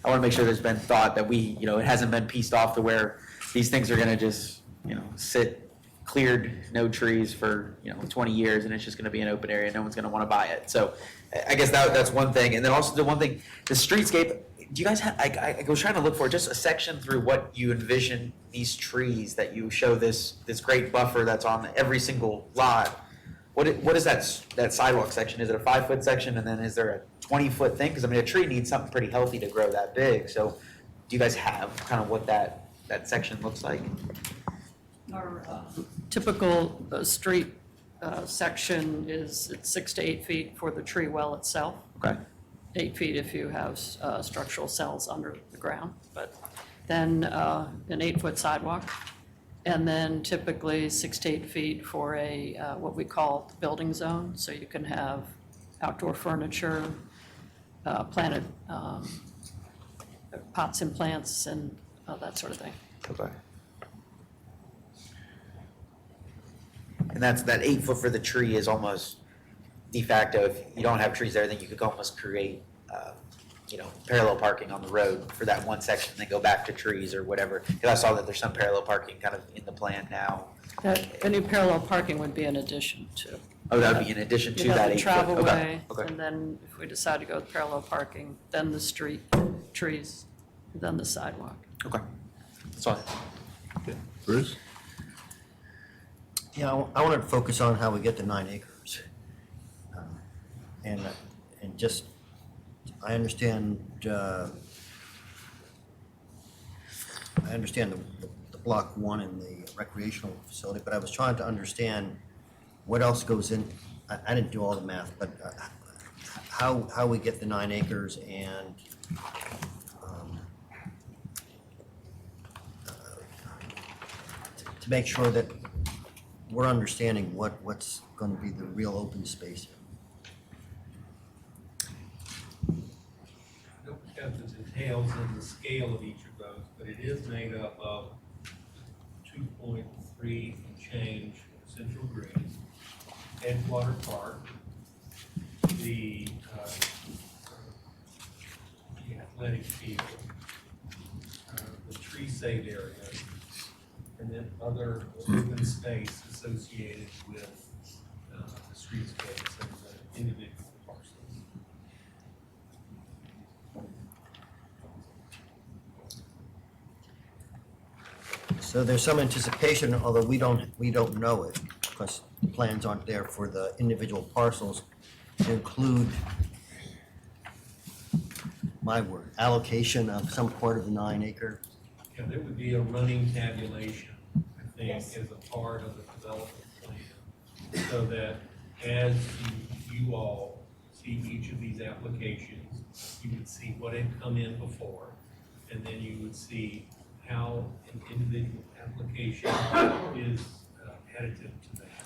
want to make sure there's been thought that it hasn't been pieced off to where these things are going to just, sit cleared, no trees for, 20 years, and it's just going to be an open area. No one's going to want to buy it. So I guess that's one thing. And then also the one thing, the streetscape, do you guys have, I was trying to look for just a section through what you envision these trees that you show this great buffer that's on every single lot. What is that sidewalk section? Is it a 5-foot section, and then is there a 20-foot thing? Because a tree needs something pretty healthy to grow that big. So do you guys have kind of what that section looks like? Our typical street section is 6 to 8 feet for the tree well itself. Okay. 8 feet if you have structural cells under the ground, but then an 8-foot sidewalk. And then typically 6 to 8 feet for a, what we call the building zone. So you can have outdoor furniture, planted pots and plants and that sort of thing. Okay. And that 8 foot for the tree is almost de facto. If you don't have trees there, then you could almost create, parallel parking on the road for that one section, then go back to trees or whatever. Because I saw that there's some parallel parking kind of in the plan now. Any parallel parking would be in addition to. Oh, that would be in addition to that 8 foot? Travelway, Okay. and then if we decide to go with parallel parking, then the street, trees, then the sidewalk. Okay. That's all. Bruce? Yeah, I wanted to focus on how we get to 9 acres. And just, I understand the block 1 in the recreational facility, but I was trying to understand what else goes in. I didn't do all the math, but how we get the 9 acres and to make sure that we're understanding what's going to be the real open space here. I don't have the details and the scale of each of those, but it is made up of 2.3 and change Central Green, Edgewater Park, the field, the tree saved area, and then other open space associated with the streetscapes and the individual parcels. So there's some anticipation, although we don't know it, because the plans aren't there for the individual parcels to include, my word, allocation of some part of the 9-acre. Yeah, there would be a running tabulation, I think, as a part of the development plan, so that as you all see each of these applications, you would see what had come in before, and then you would see how an individual application is additive to that.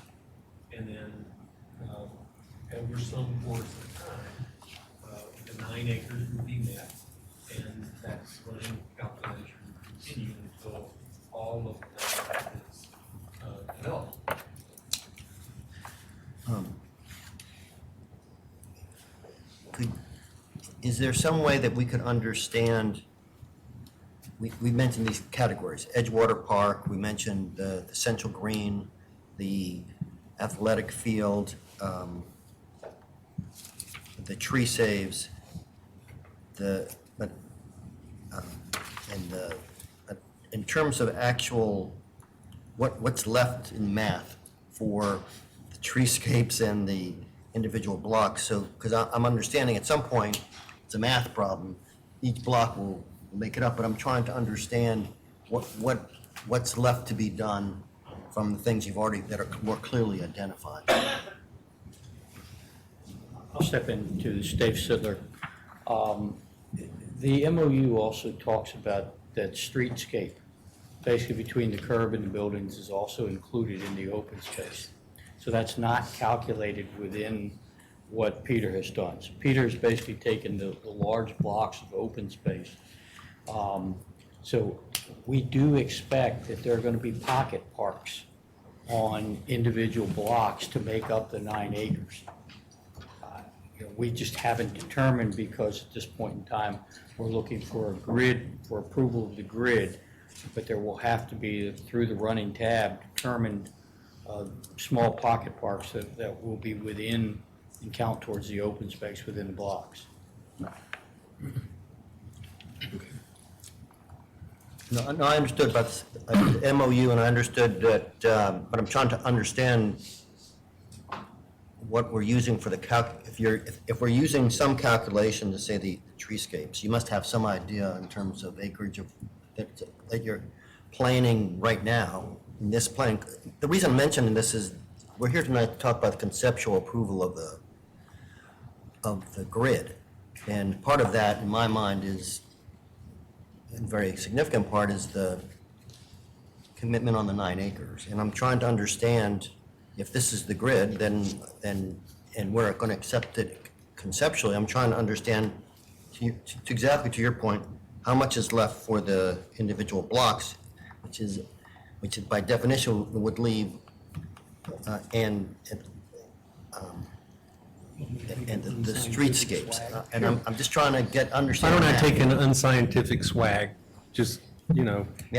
And then, over some course of time, the 9 acres will be met, and that running calculation will continue until all of that is developed. Is there some way that we could understand, we mentioned these categories, Edgewater Park, we mentioned the Central Green, the athletic field, the tree saves, in terms of actual, what's left in math for the treescapes and the individual blocks, so, because I'm understanding at some point, it's a math problem, each block will make it up, but I'm trying to understand what's left to be done from the things you've already, that are more clearly identified. I'll step into this, Dave Sidler. The MOU also talks about that streetscape, basically between the curb and the buildings, is also included in the open space. So that's not calculated within what Peter has done. So Peter has basically taken the large blocks of open space. So we do expect that there are going to be pocket parks on individual blocks to make up the 9 acres. We just haven't determined, because at this point in time, we're looking for a grid, for approval of the grid, but there will have to be, through the running tab, determined small pocket parks that will be within and count towards the open space within the blocks. No, I understood about the MOU, and I understood that, but I'm trying to understand what we're using for the if we're using some calculation to say the treescapes, you must have some idea in terms of acreage that you're planning right now in this plan. The reason I'm mentioning this is we're here tonight to talk about the conceptual approval of the grid, and part of that, in my mind, is a very significant part is the commitment on the 9 acres, and I'm trying to understand if this is the grid, then and we're going to accept it conceptually. I'm trying to understand, exactly to your point, how much is left for the individual blocks, which is by definition would leave, and the streetscapes. And I'm just trying to understand. Why don't I that. take an unscientific swag, just,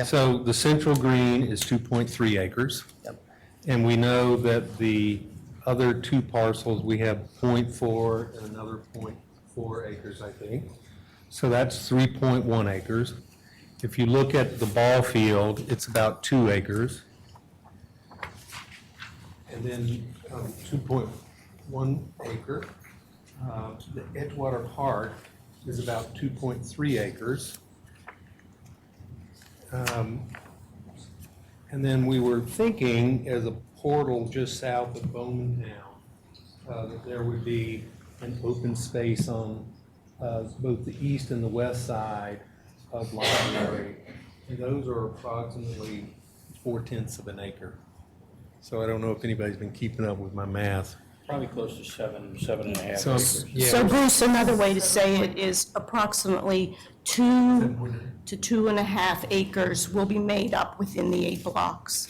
So the Central Green is 2.3 acres. Yep. And we know that the other 2 parcels, we have 0.4 and another 0.4 acres, I think. So that's 3.1 acres. If you look at the ball field, it's about 2 acres. And then 2.1 acre. The Edgewater Park is about 2.3 acres. And then we were thinking, as a portal just south of Bowman Town, that there would be an open space on both the east and the west side of Library. And those are approximately 4/10 of an acre. So I don't know if anybody's been keeping up with my math. Probably close to 7.5 So, acres. yeah. So Bruce, another way to say it is approximately 2 to 2.5 acres will be made up within the 8 blocks.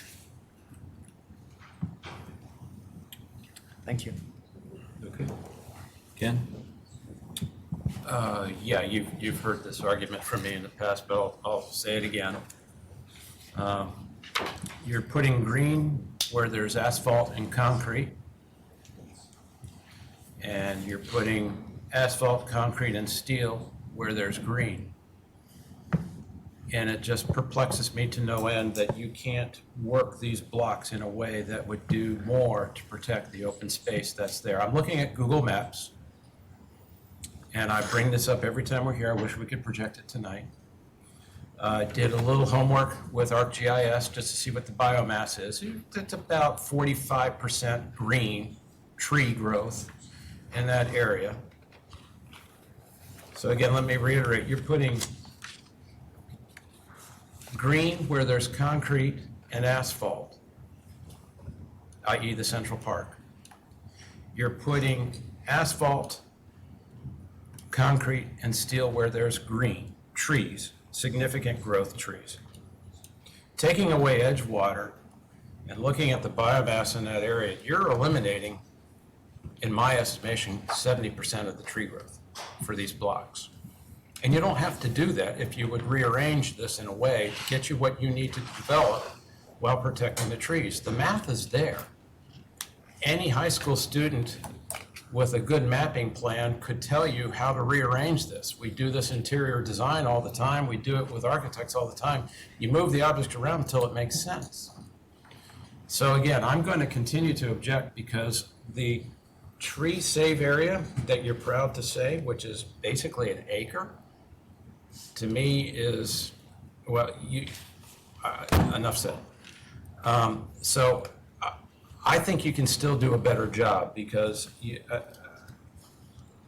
Thank you. Okay. Ken? Yeah, you've heard this argument from me in the past, but I'll say it again. You're putting green where there's asphalt and concrete, and you're putting asphalt, concrete, and steel where there's green. And it just perplexes me to no end that you can't work these blocks in a way that would do more to protect the open space that's there. I'm looking at Google Maps, and I bring this up every time we're here. I wish we could project it tonight. I did a little homework with ArcGIS just to see what the biomass is. It's about 45% green tree growth in that area. So again, let me reiterate, you're putting green where there's concrete and asphalt, i.e. the Central Park. You're putting asphalt, concrete, and steel where there's green, trees, significant growth trees. Taking away Edgewater and looking at the biomass in that area, you're eliminating, in my estimation, 70% of the tree growth for these blocks. And you don't have to do that if you would rearrange this in a way to get you what you need to develop while protecting the trees. The math is there. Any high school student with a good mapping plan could tell you how to rearrange this. We do this interior design all the time. We do it with architects all the time. You move the object around until it makes sense. So again, I'm going to continue to object because the tree save area that you're proud to say, which is basically an acre, to me is, well, enough said. So I think you can still do a better job because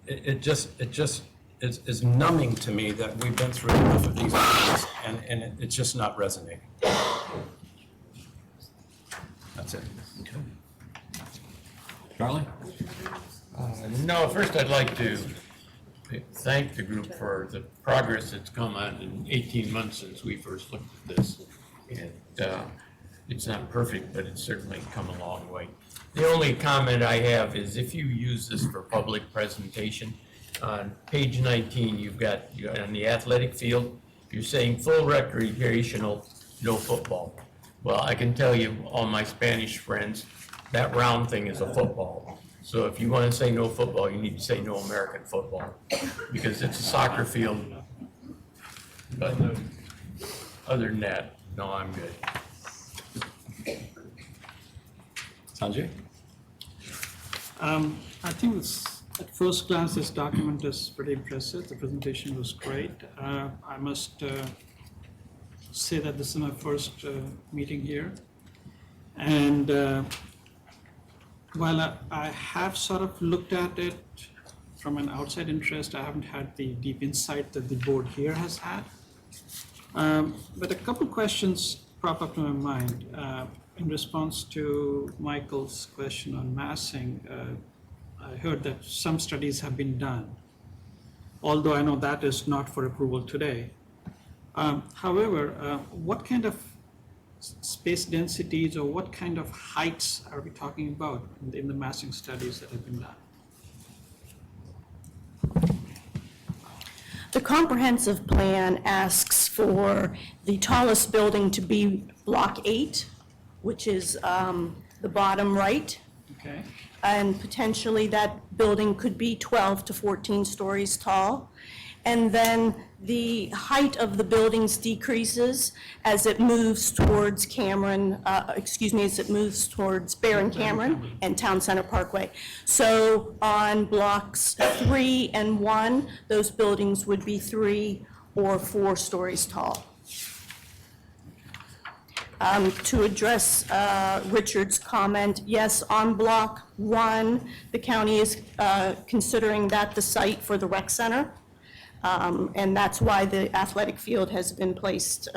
it just is numbing to me that we've been through enough of these things and it's just not resonating. That's it. Okay. Charlie? No, first I'd like to thank the group for the progress that's come on in 18 months since we first looked at this. And it's not perfect, but it's certainly come a long way. The only comment I have is if you use this for public presentation, on page 19, you've got on the athletic field, you're saying full recreational, no football. Well, I can tell you, all my Spanish friends, that round thing is a football. So if you want to say no football, you need to say no American football, because it's a soccer field. But other than that, no, I'm good. Sanjay? I think at first glance, this document is pretty impressive. The presentation was great. I must say that this is my first meeting here. And while I have sort of looked at it from an outside interest, I haven't had the deep insight that the board here has had. But a couple questions prop up to my mind. In response to Michael's question on massing, I heard that some studies have been done, although I know that is not for approval today. However, what kind of space densities or what kind of heights are we talking about in the massing studies that have been done? The comprehensive plan asks for the tallest building to be Block 8, which is the bottom right. Okay. And potentially that building could be 12 to 14 stories tall. And then the height of the buildings decreases as it moves towards as it moves towards Barron Cameron and Town Center Parkway. So on blocks 3 and 1, those buildings would be 3 or 4 stories tall. To address Richard's comment, yes, on block 1, the county is considering that the site for the rec center. And that's why the athletic field has been placed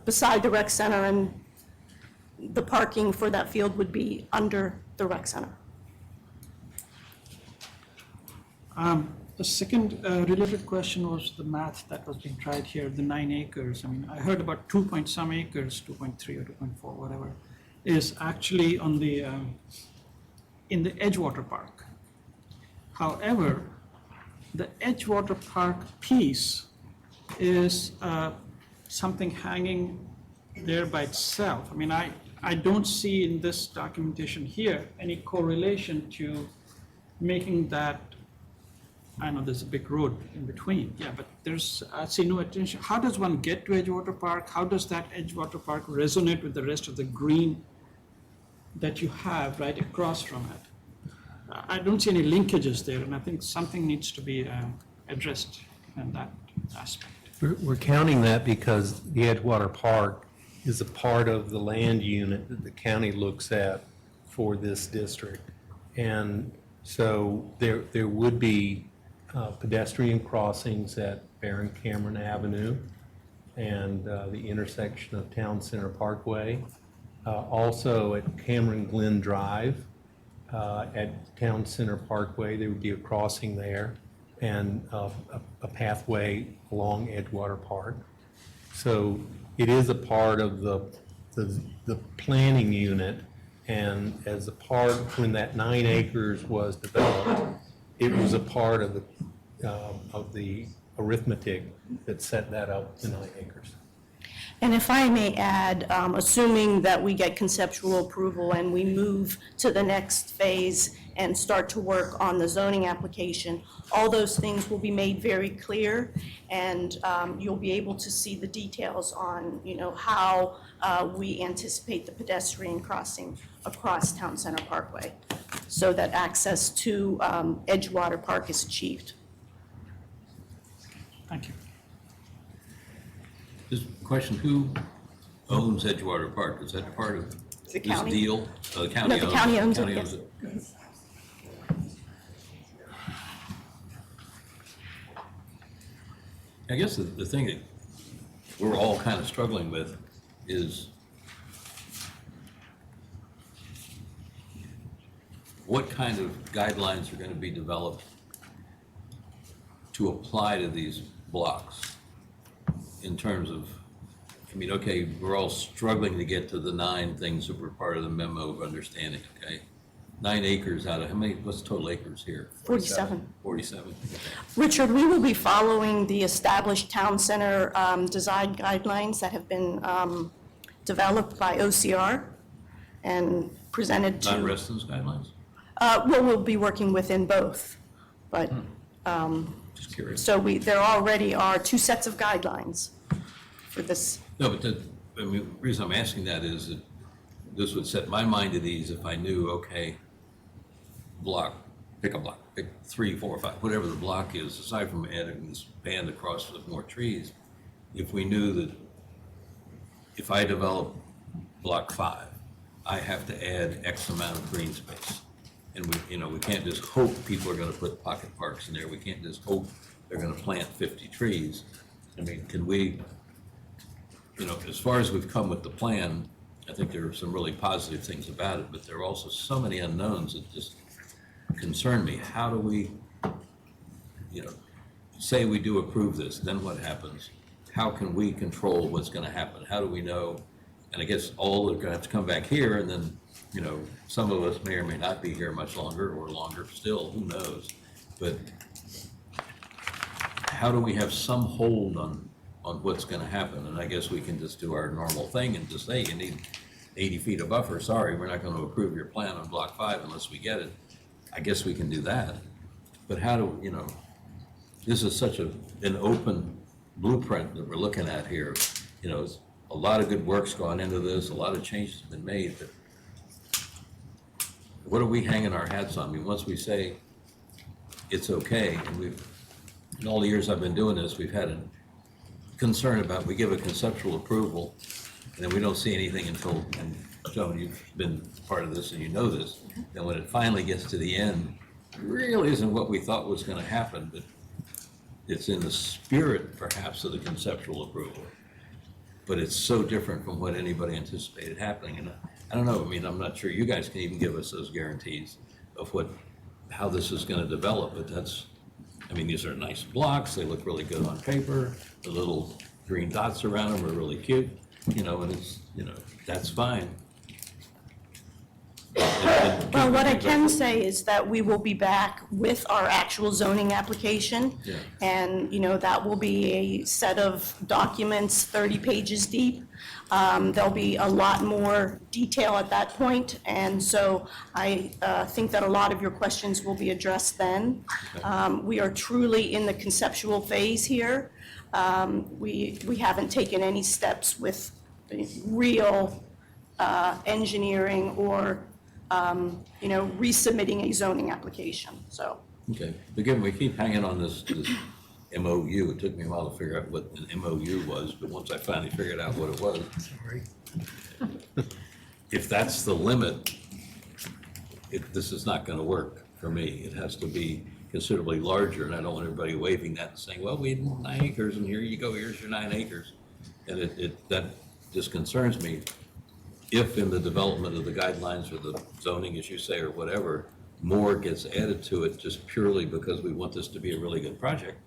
beside the rec center, and the parking for that field would be under the rec center. The second related question was the math that was being tried here, the 9 acres. I mean, I heard about 2 point some acres, 2.3 or 2.4, whatever, is actually on the in the Edgewater Park. However, the Edgewater Park piece is something hanging there by itself. I mean, I don't see in this documentation here any correlation to making that, I know there's a big road in between, yeah, but I see no attention. How does one get to Edgewater Park? How does that Edgewater Park resonate with the rest of the green that you have right across from it? I don't see any linkages there, and I think something needs to be addressed in that aspect. We're counting that because the Edgewater Park is a part of the land unit that the county looks at for this district. And so there would be pedestrian crossings at Barron Cameron Avenue and the intersection of Town Center Parkway. Also at Cameron Glen Drive at Town Center Parkway, there would be a crossing there and a pathway along Edgewater Park. So it is a part of the planning unit, and as a part, when that 9 acres was developed, it was a part of the arithmetic that set that up to 9 acres. And if I may add, assuming that we get conceptual approval and we move to the next phase and start to work on the zoning application, all those things will be made very clear, and you'll be able to see the details on, how we anticipate the pedestrian crossing across Town Center Parkway, so that access to Edgewater Park is achieved. Thank you. Just a question, who owns Edgewater Park? Is that part of The this county. deal? The county No, the county owns it, County yes. it. I guess the thing that we're all kind of struggling with is what kind of guidelines are going to be developed to apply to these blocks in terms of, I mean, okay, we're all struggling to get to the 9 things that were part of the memo of understanding, okay? 9 acres out of, how many, what's the total acres here? 47. 47, okay. Richard, we will be following the established town center design guidelines that have been developed by OCR and presented to. Not Reston's guidelines? Well, we'll be working within both, but. Just curious. So there already are 2 sets of guidelines for this. No, but the reason I'm asking that is that this would set my mind at ease if I knew, okay, pick a block, pick 3, 4, 5, whatever the block is, aside from adding this band across with more trees, if we knew that if I develop block 5, I have to add X amount of green space. And we can't just hope people are gonna put pocket parks in there. We can't just hope they're gonna plant 50 trees. I mean, can we, as far as we've come with the plan, I think there are some really positive things about it, but there are also so many unknowns that just concern me. How do we, say we do approve this, then what happens? How can we control what's gonna happen? How do we know? And I guess all are gonna have to come back here, and then, some of us may or may not be here much longer or longer still, who knows? But how do we have some hold on what's gonna happen? And I guess we can just do our normal thing and just say, you need 80 feet of buffer. Sorry, we're not gonna approve your plan on block 5 unless we get it. I guess we can do that. But how do, this is such an open blueprint that we're looking at here. It's a lot of good work's gone into this, a lot of changes have been made, but what are we hanging our hats on? I mean, once we say it's okay, and in all the years I've been doing this, we've had a concern about, we give a conceptual approval, and then we don't see anything until, and Joan, you've been part of this and you know this, then when it finally gets to the end, it really isn't what we thought was gonna happen, but it's in the spirit, perhaps, of the conceptual approval. But it's so different from what anybody anticipated happening. And I don't know, I'm not sure you guys can even give us those guarantees of how this is gonna develop, but these are nice blocks, they look really good on paper, the little green dots around them are really cute, and it's, that's fine. Well, what I can say is that we will be back with our actual zoning application. Yeah. And, that will be a set of documents, 30 pages deep. There'll be a lot more detail at that point, and so I think that a lot of your questions will be addressed then. We are truly in the conceptual phase here. We haven't taken any steps with real engineering or, resubmitting a zoning application, so. Okay, again, we keep hanging on this MOU. It took me a while to figure out what an MOU was, but once I finally figured out what it was. If that's the limit, this is not gonna work for me. It has to be considerably larger, and I don't want everybody waving that and saying, well, we had 9 acres, and here you go, here's your 9 acres. And that just concerns me. If in the development of the guidelines or the zoning, as you say, or whatever, more gets added to it just purely because we want this to be a really good project,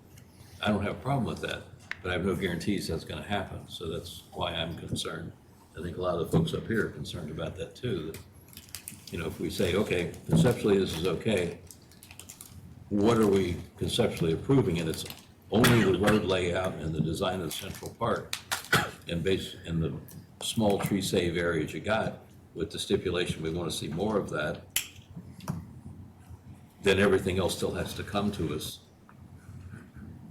I don't have a problem with that, but I have no guarantees that's gonna happen, so that's why I'm concerned. I think a lot of the folks up here are concerned about that too, that, if we say, okay, conceptually this is okay, what are we conceptually approving? And it's only the road layout and the design of the Central Park and the small tree save areas you got, with the stipulation we wanna see more of that, then everything else still has to come to us.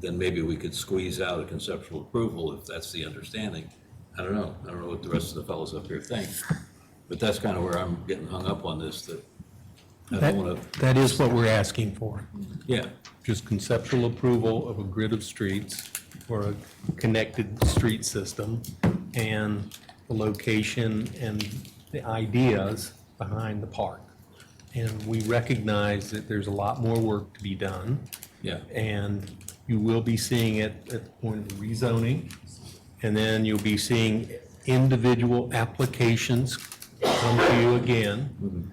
Then maybe we could squeeze out a conceptual approval if that's the understanding. I don't know what the rest of the fellows up here think, but that's kind of where I'm getting hung up on this, that I don't want to. That is what we're asking for. Yeah. Just conceptual approval of a grid of streets or a connected street system and the location and the ideas behind the park. And we recognize that there's a lot more work to be done. Yeah. And you will be seeing it at the point of rezoning, and then you'll be seeing individual applications come to you again.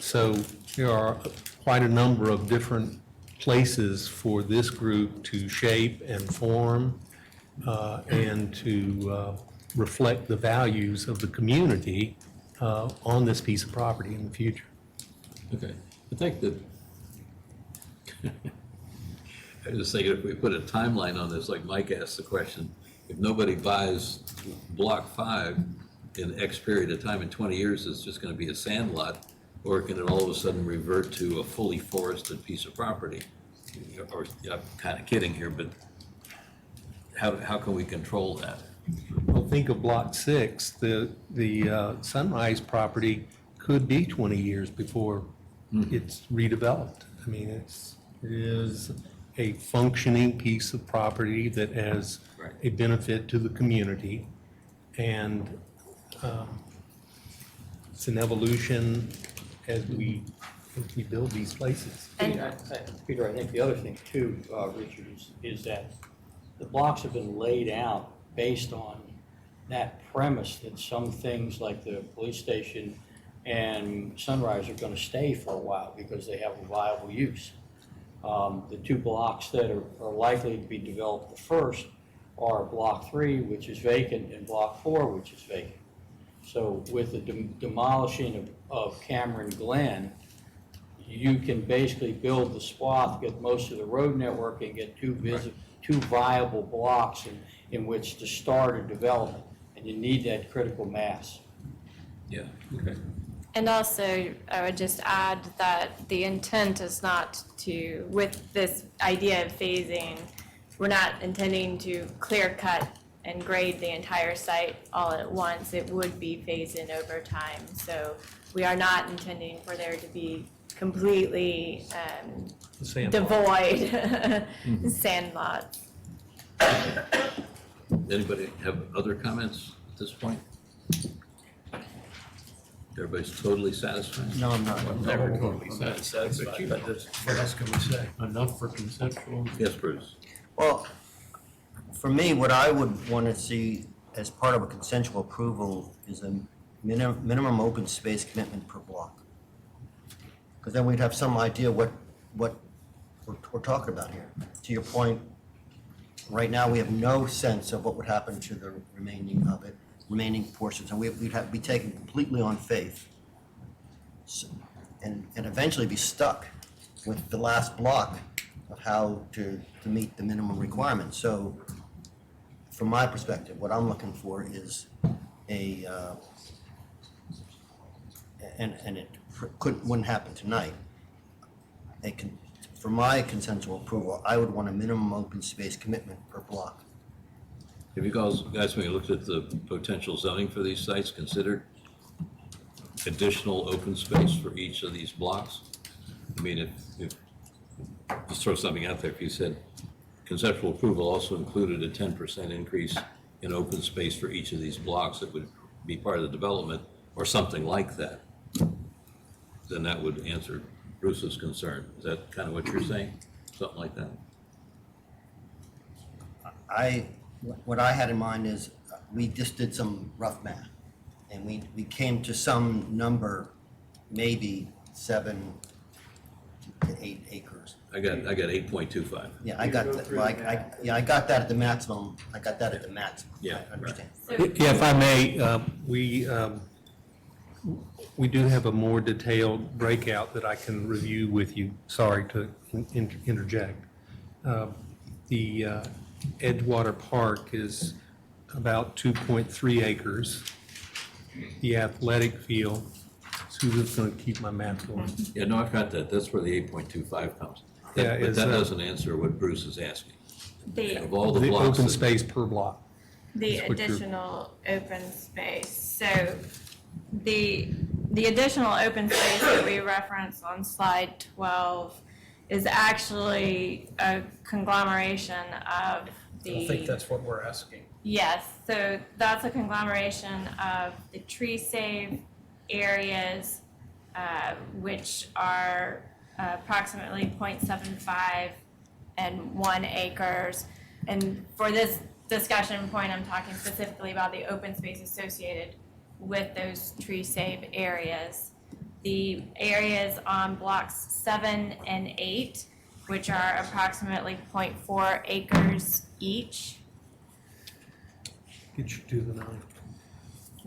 So there are quite a number of different places for this group to shape and form and to reflect the values of the community on this piece of property in the future. Okay, I think that, I was just thinking if we put a timeline on this, like Mike asked the question, if nobody buys block 5 in X period of time, in 20 years, it's just gonna be a sand lot, or can it all of a sudden revert to a fully forested piece of property? Or, I'm kind of kidding here, but how can we control that? Well, think of Block 6, the Sunrise property could be 20 years before it's redeveloped. I mean, it is a functioning piece of property that has a benefit to the community, and it's an evolution as we build these places. Peter, I think the other thing too, Richard, is that the blocks have been laid out based on that premise that some things like the police station and Sunrise are going to stay for a while because they have a viable use. The 2 blocks that are likely to be developed first are Block 3, which is vacant, and Block 4, which is vacant. So with the demolishing of Cameron Glen, you can basically build the swath, get most of the road network, and get 2 viable blocks in which to start a development. And you need that critical mass. Yeah, okay. And also, I would just add that the intent is not to, with this idea of phasing, we're not intending to clear cut and grade the entire site all at once. It would be phased in over time. So we are not intending for there to be completely devoid sandlots. Anybody have other comments at this point? Everybody's totally satisfied? No, I'm not. I'm never totally satisfied, but what else can we say? Enough for conceptual? Yes, Bruce. Well, for me, what I would want to see as part of a consensual approval is a minimum open space commitment per block. Because then we'd have some idea what we're talking about here. To your point, right now, we have no sense of what would happen to the remaining portions, and we'd have to be taken completely on faith and eventually be stuck with the last block of how to meet the minimum requirements. So from my perspective, what I'm looking for is and it wouldn't happen tonight. For my consensual approval, I would want a minimum open space commitment per block. Have you guys, when you looked at the potential zoning for these sites, considered additional open space for each of these blocks? I mean, if just throw something out there, if you said conceptual approval also included a 10% increase in open space for each of these blocks that would be part of the development, or something like that, then that would answer Bruce's concern. Is that kind of what you're saying? Something like that? What I had in mind is, we just did some rough math, and we came to some number, maybe 7 to 8 acres. I got 8.25. Yeah, I got that, well, I got that at the maximum, Yeah, I understand. Yeah, if I may, we do have a more detailed breakout that I can review with you. Sorry to interject. The Edgewater Park is about 2.3 acres. The athletic field, Susan's going to keep my math going. Yeah, no, I've got that. That's where the 8.25 comes. Yeah, But is, that doesn't answer what Bruce is asking. Of all The blocks open that- space per block. The That's what you're- additional open space. So the additional open space that we reference on slide 12 is actually a conglomeration of I don't think that's what we're asking. Yes, so that's a conglomeration of the tree save areas, which are approximately 0.75 and 1 acres. And for this discussion point, I'm talking specifically about the open space associated with those tree save areas. The areas on blocks 7 and 8, which are approximately 0.4 acres each, Get you to the 9.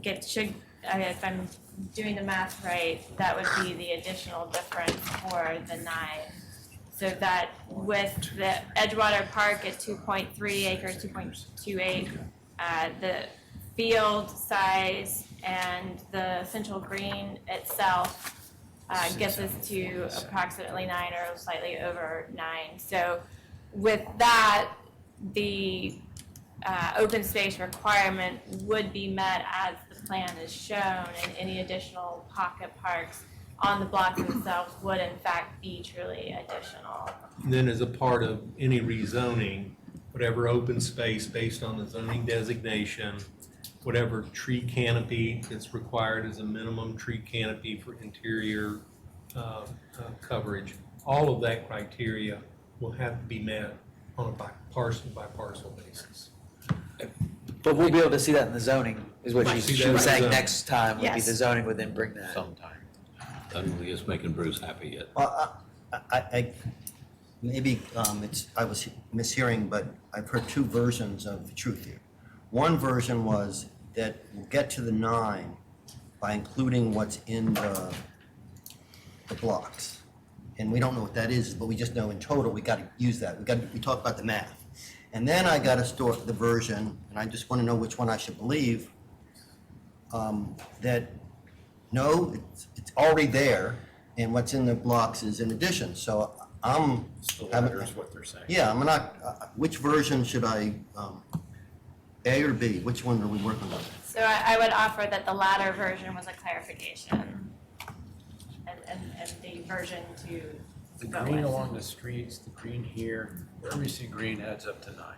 if I'm doing the math right, that would be the additional difference for the 9. So that with the Edgewater Park at 2.3 acres, 2.28, the field size and the central green itself gets us to approximately 9 or slightly over 9. So with that, the open space requirement would be met as the plan is shown, and any additional pocket parks on the blocks themselves would in fact be truly additional. And then as a part of any rezoning, whatever open space based on the zoning designation, whatever tree canopy that's required as a minimum tree canopy for interior coverage, all of that criteria will have to be met on a parcel by parcel basis. But we'll be able to see that in the zoning, is what Right. she See that was in saying the- next time would be Yes. the zoning would then bring that. Sometime. I don't think it's making Bruce happy yet. Well, maybe I was mishearing, but I've heard 2 versions of the truth here. One version was that we'll get to the 9 by including what's in the blocks. And we don't know what that is, but we just know in total, we gotta use that. We talk about the math. And then I got the version, and I just wanna know which one I should believe, that no, it's already there, and what's in the blocks is in addition. So The latter is what they're saying. yeah, I'm not, which version should I, A or B? Which one are we working on? So I would offer that the latter version was a clarification, and the version to The go green with. along the streets, the green here, wherever you see green adds up to 9.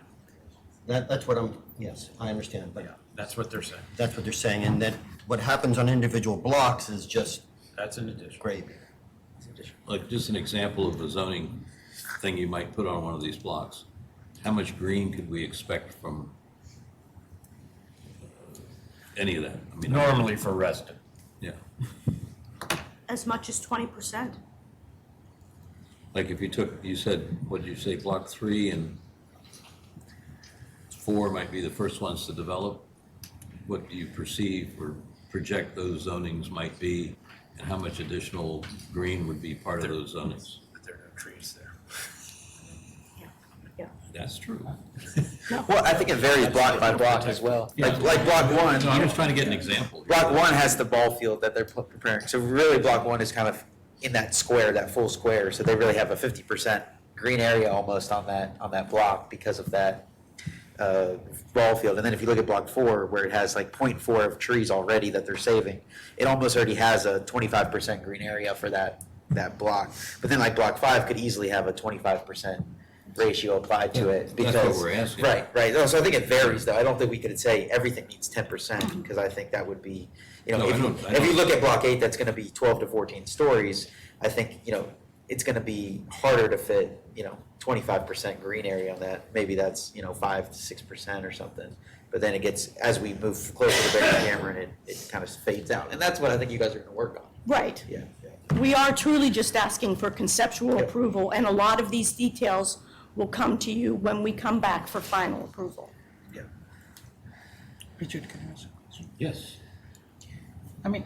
That's what yes, I understand, but That's what they're saying. that's what they're saying, and that what happens on individual blocks is just That's an addition. gravy. Like, just an example of a zoning thing you might put on one of these blocks. How much green could we expect from any of that? I mean, Normally for Reston. Yeah. As much as 20%. Like if you said, what did you say, block 3 and 4 might be the first ones to develop? What do you perceive or project those zonings might be? how much additional green would be part of those zonings? But there are no trees there. That's true. Well, I think it varies block by block as well. Like block one. No, I'm just trying to get an example. Block one has the ball field that they're preparing. So really, block one is kind of in that square, that full square. So they really have a 50% green area almost on that block because of that ball field. And then if you look at block four, where it has like 0.4 of trees already that they're saving, it almost already has a 25% green area for that block. But then like block five could easily have a 25% ratio applied to it because That's what we're asking. right. So I think it varies though. I don't think we could say everything needs 10% because I think that would be, No, if you look at block 8, that's going to be 12 to 14 stories. I think it's going to be harder to fit 25% green area on that. Maybe that's 5 to 6% or something. But then it gets, as we move closer to bigger Cameron, it kind of fades out, and that's what I think you guys are going to work on. Right. Yeah. We are truly just asking for conceptual approval, and a lot of these details will come to you when we come back for final approval. Richard, can I ask a question? Yes. I mean,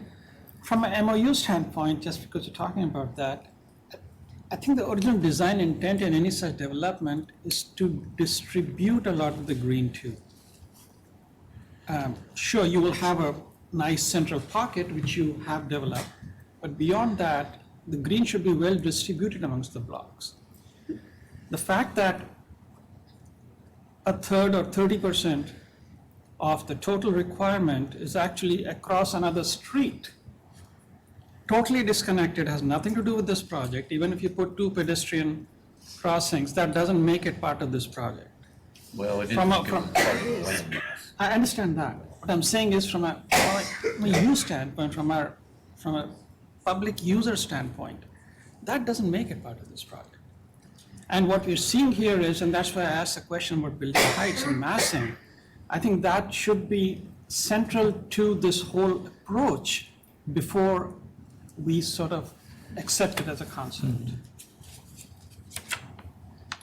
from an MOU standpoint, just because you're talking about that, I think the original design intent in any such development is to distribute a lot of the green too. Sure, you will have a nice central pocket which you have developed, but beyond that, the green should be well distributed amongst the blocks. The fact that a third or 30% of the total requirement is actually across another street, totally disconnected, has nothing to do with this project. Even if you put 2 pedestrian crossings, that doesn't make it part of this project. Well, it is From a- because from- it's part of the land mass. I understand that. What I'm saying is from a use standpoint, from a public user standpoint, that doesn't make it part of this project. And what we're seeing here is, and that's why I asked the question about building heights and massing, I think that should be central to this whole approach before we sort of accept it as a concept.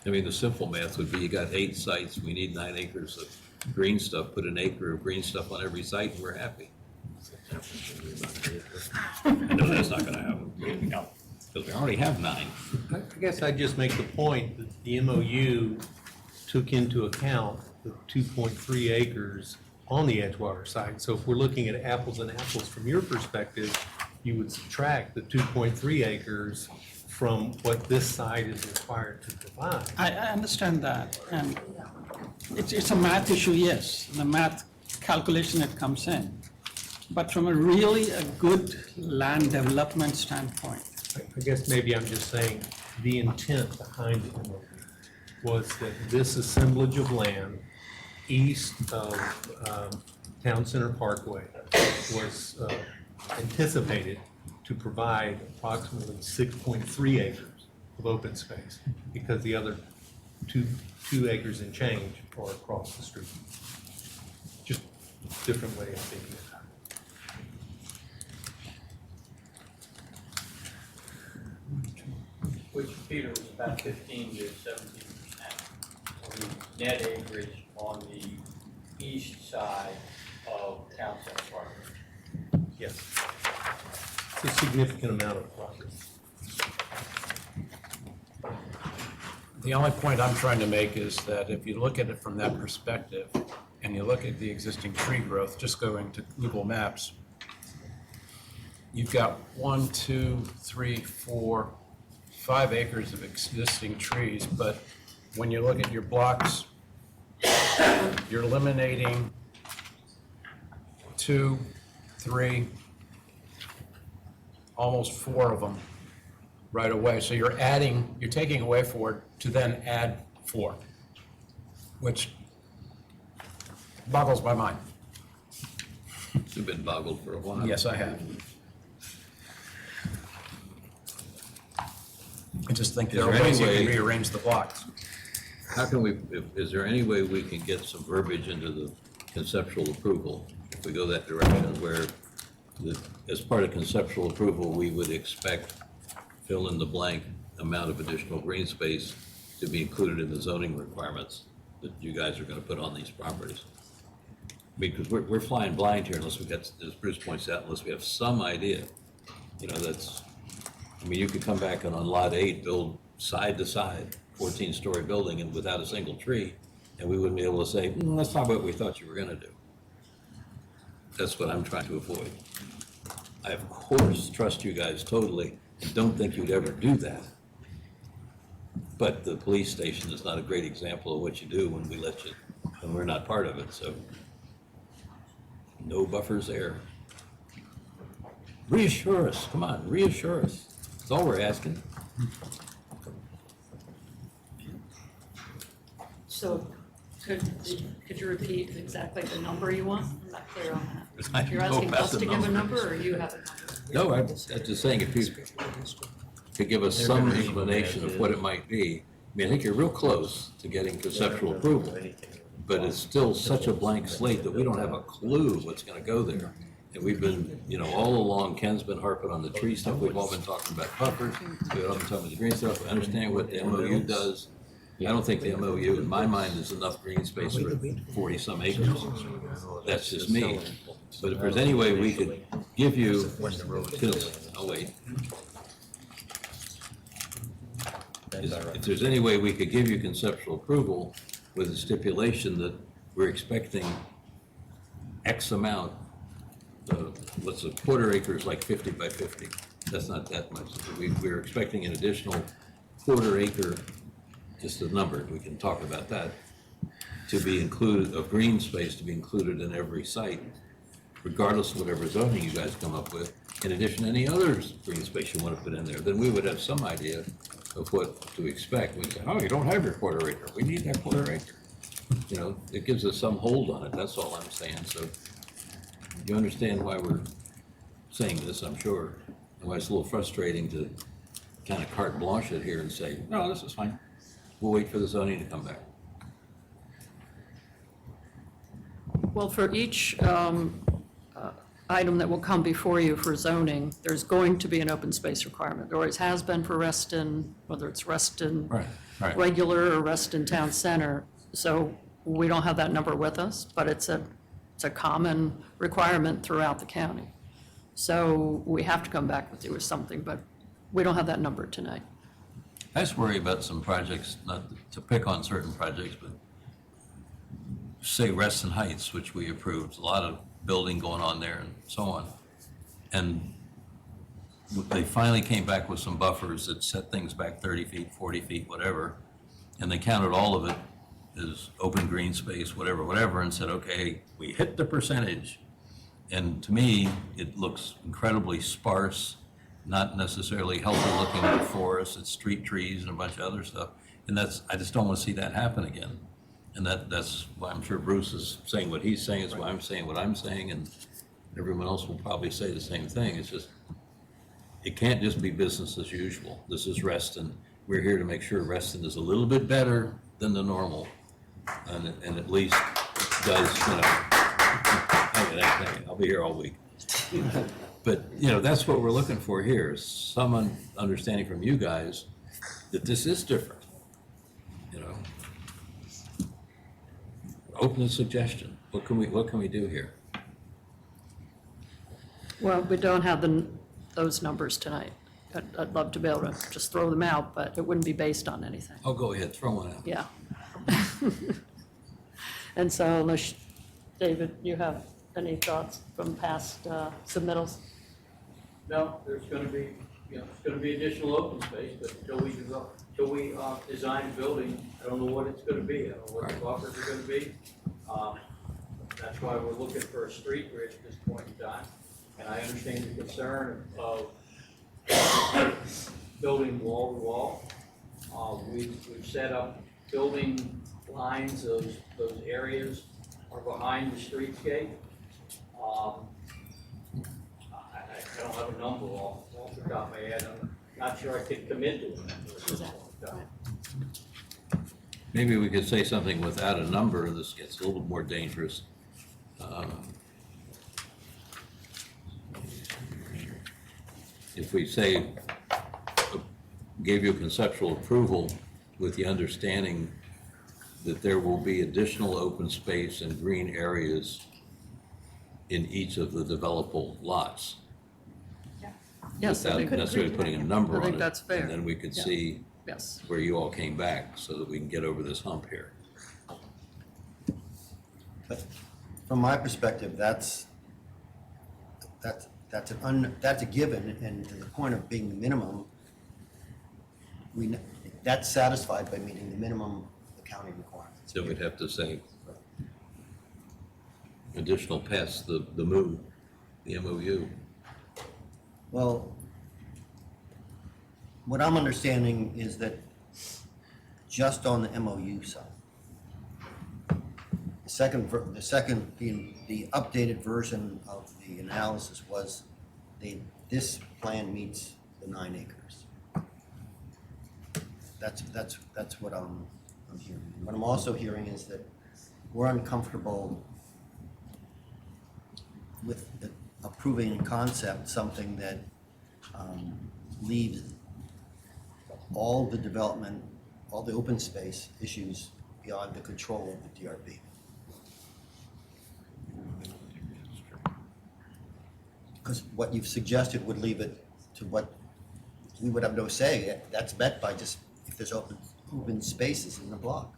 I mean, the simple math would be you got 8 sites, we need 9 acres of green stuff, put an acre of green stuff on every site, and we're happy. I know that's not gonna happen. No. Because we already have 9. I guess I'd just make the point that the MOU took into account the 2.3 acres on the Edgewater side. So if we're looking at apples and apples from your perspective, you would subtract the 2.3 acres from what this side is required to provide. I understand that, and it's a math issue, yes, the math calculation that comes in. But from a really good land development standpoint, I guess maybe I'm just saying the intent behind the MOU was that this assemblage of land east of Town Center Parkway was anticipated to provide approximately 6.3 acres of open space because the other 2 acres and change are across the street. Just a different way of thinking about it. Which, Peter, was about 15 to 17% of the net acreage on the east side of Town Center Park. Yes. It's a significant amount of property. The only point I'm trying to make is that if you look at it from that perspective, and you look at the existing tree growth, just going to Google Maps, you've got 1, 2, 3, 4, 5 acres of existing trees, but when you look at your blocks, you're eliminating 2, 3, almost 4 of them right away. So you're taking away 4 to then add 4, which boggles my mind. You've been boggled for a while. Yes, I have. I just think there are ways you can rearrange the blocks. How can we, is there any way we can get some verbiage into the conceptual approval, if we go that direction, where as part of conceptual approval, we would expect fill-in-the-blank amount of additional green space to be included in the zoning requirements that you guys are going to put on these properties? Because we're flying blind here unless we got, as Bruce points out, unless we have some idea You know, that's, I mean, you could come back and on lot 8, build side to side, 14-story building and without a single tree, and we wouldn't be able to say, that's not what we thought you were gonna do. That's what I'm trying to avoid. I, of course, trust you guys totally and don't think you'd ever do that. But the police station is not a great example of what you do when we let you, when we're not part of it, so no buffers there. Reassure us, come on, reassure us. That's all we're asking. So could you repeat exactly the number you want? I'm not clear on I that. You're don't know asking about us the to give a numbers. number, or you have a number? No, I'm just saying if you could give us some explanation of what it might be. I mean, I think you're real close to getting conceptual approval, but it's still such a blank slate that we don't have a clue what's gonna go there. And we've been, you know, all along, Ken's been harping on the tree stuff, we've all been talking about buffers, we've all been talking about the green stuff, we understand what the MOU does. I don't think the MOU, in my mind, is enough green space for 40-some acres. That's just me. But if there's any way we could give you, oh wait. If there's any way we could give you conceptual approval with a stipulation that we're expecting X amount, what's a quarter acre is like 50 by 50. That's not that much. We're expecting an additional quarter acre, just a number, we can talk about that, to be included, of green space to be included in every site, regardless of whatever zoning you guys come up with, in addition to any other green space you want to put in there, then we would have some idea of what to expect. We'd say, oh, you don't have your quarter acre, we need that quarter acre. You know, it gives us some hold on it, that's all I'm saying. So you understand why we're saying this, I'm sure, and why it's a little frustrating to kind of carte blanche it here and say, no, this is fine. We'll wait for the zoning to come back. Well, for each item that will come before you for zoning, there's going to be an open space requirement. There always has been for Reston, whether it's Reston Right. regular or Reston Town Center. So we don't have that number with us, but it's a common requirement throughout the county. So we have to come back with you with something, but we don't have that number tonight. I just worry about some projects, not to pick on certain projects, but say Reston Heights, which we approved, a lot of building going on there and so on. And they finally came back with some buffers that set things back 30 feet, 40 feet, whatever. And they counted all of it as open green space, whatever, and said, okay, we hit the percentage. And to me, it looks incredibly sparse, not necessarily healthy looking forest, it's street trees and a bunch of other stuff. And I just don't want to see that happen again. And that's why I'm sure Bruce is saying what he's saying, it's why I'm saying what I'm saying, and everyone else will probably say the same thing. It's just, it can't just be business as usual. This is Reston. We're here to make sure Reston is a little bit better than the normal, and at least does, you know, I'll be here all week. But, you know, that's what we're looking for here, is some understanding from you guys that this is different, you know. Open suggestion. What can we do here? Well, we don't have those numbers tonight. I'd love to be able to just throw them out, but it wouldn't be based on anything. Oh, go ahead, throw one out. Yeah. And so unless, David, you have any thoughts from past submittals? No, there's gonna be, there's gonna be additional open space, but until we design a building, I don't know what it's gonna be, I don't know what the buffers are gonna be. That's why we're looking for a street bridge at this point in time. And I understand the concern of building wall to wall. We've set up building lines, those areas are behind the streetscape. I don't have a number off the top of my head. I'm not sure I could commit to it. Maybe we could say something without a number, and this gets a little more dangerous. If we say, gave you conceptual approval with the understanding that there will be additional open space and green areas in each of the developable lots. Yes, I without think- necessarily putting a number I on it. think that's fair. And then we could Yeah. see Yes. where you all came back so that we can get over this hump here. But from my perspective, that's a given, and to the point of being the minimum, that's satisfied by meeting the minimum accounting requirements. So we'd have to say additional past the MOU. Well, what I'm understanding is that just on the MOU side, the updated version of the analysis was this plan meets the 9 acres. That's what I'm hearing. What I'm also hearing is that we're uncomfortable with approving in concept something that leaves all the development, all the open space issues beyond the control of the DRB. Because what you've suggested would leave it to what we would have no say. That's met by just if there's open spaces in the block.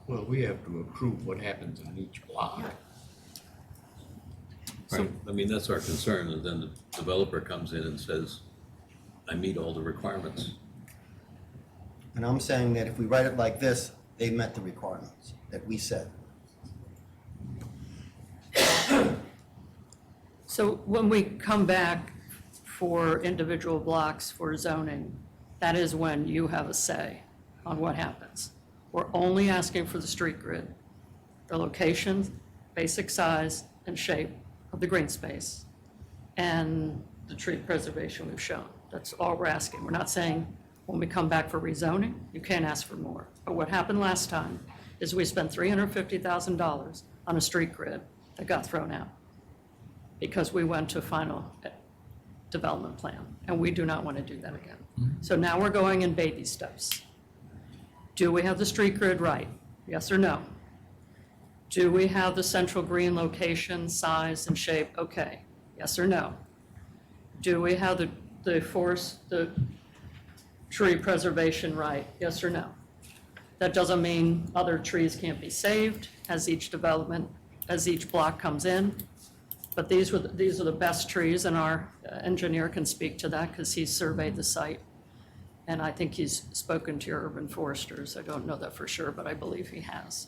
Well, we have to approve what happens on each block. Right, I mean, that's our concern, and then the developer comes in and says, I meet all the requirements. And I'm saying that if we write it like this, they met the requirements that we set. So when we come back for individual blocks for zoning, that is when you have a say on what happens. We're only asking for the street grid, the location, basic size and shape of the green space, and the tree preservation we've shown. That's all we're asking. We're not saying when we come back for rezoning, you can't ask for more. But what happened last time is we spent $350,000 on a street grid that got thrown out because we went to final development plan, and we do not want to do that again. So now we're going in baby steps. Do we have the street grid right? Yes or no? Do we have the central green location, size, and shape? Okay. Yes or no? Do we have the forest, the tree preservation right? Yes or no? That doesn't mean other trees can't be saved as each block comes in. But these are the best trees, and our engineer can speak to that because he's surveyed the site. And I think he's spoken to your urban foresters. I don't know that for sure, but I believe he has.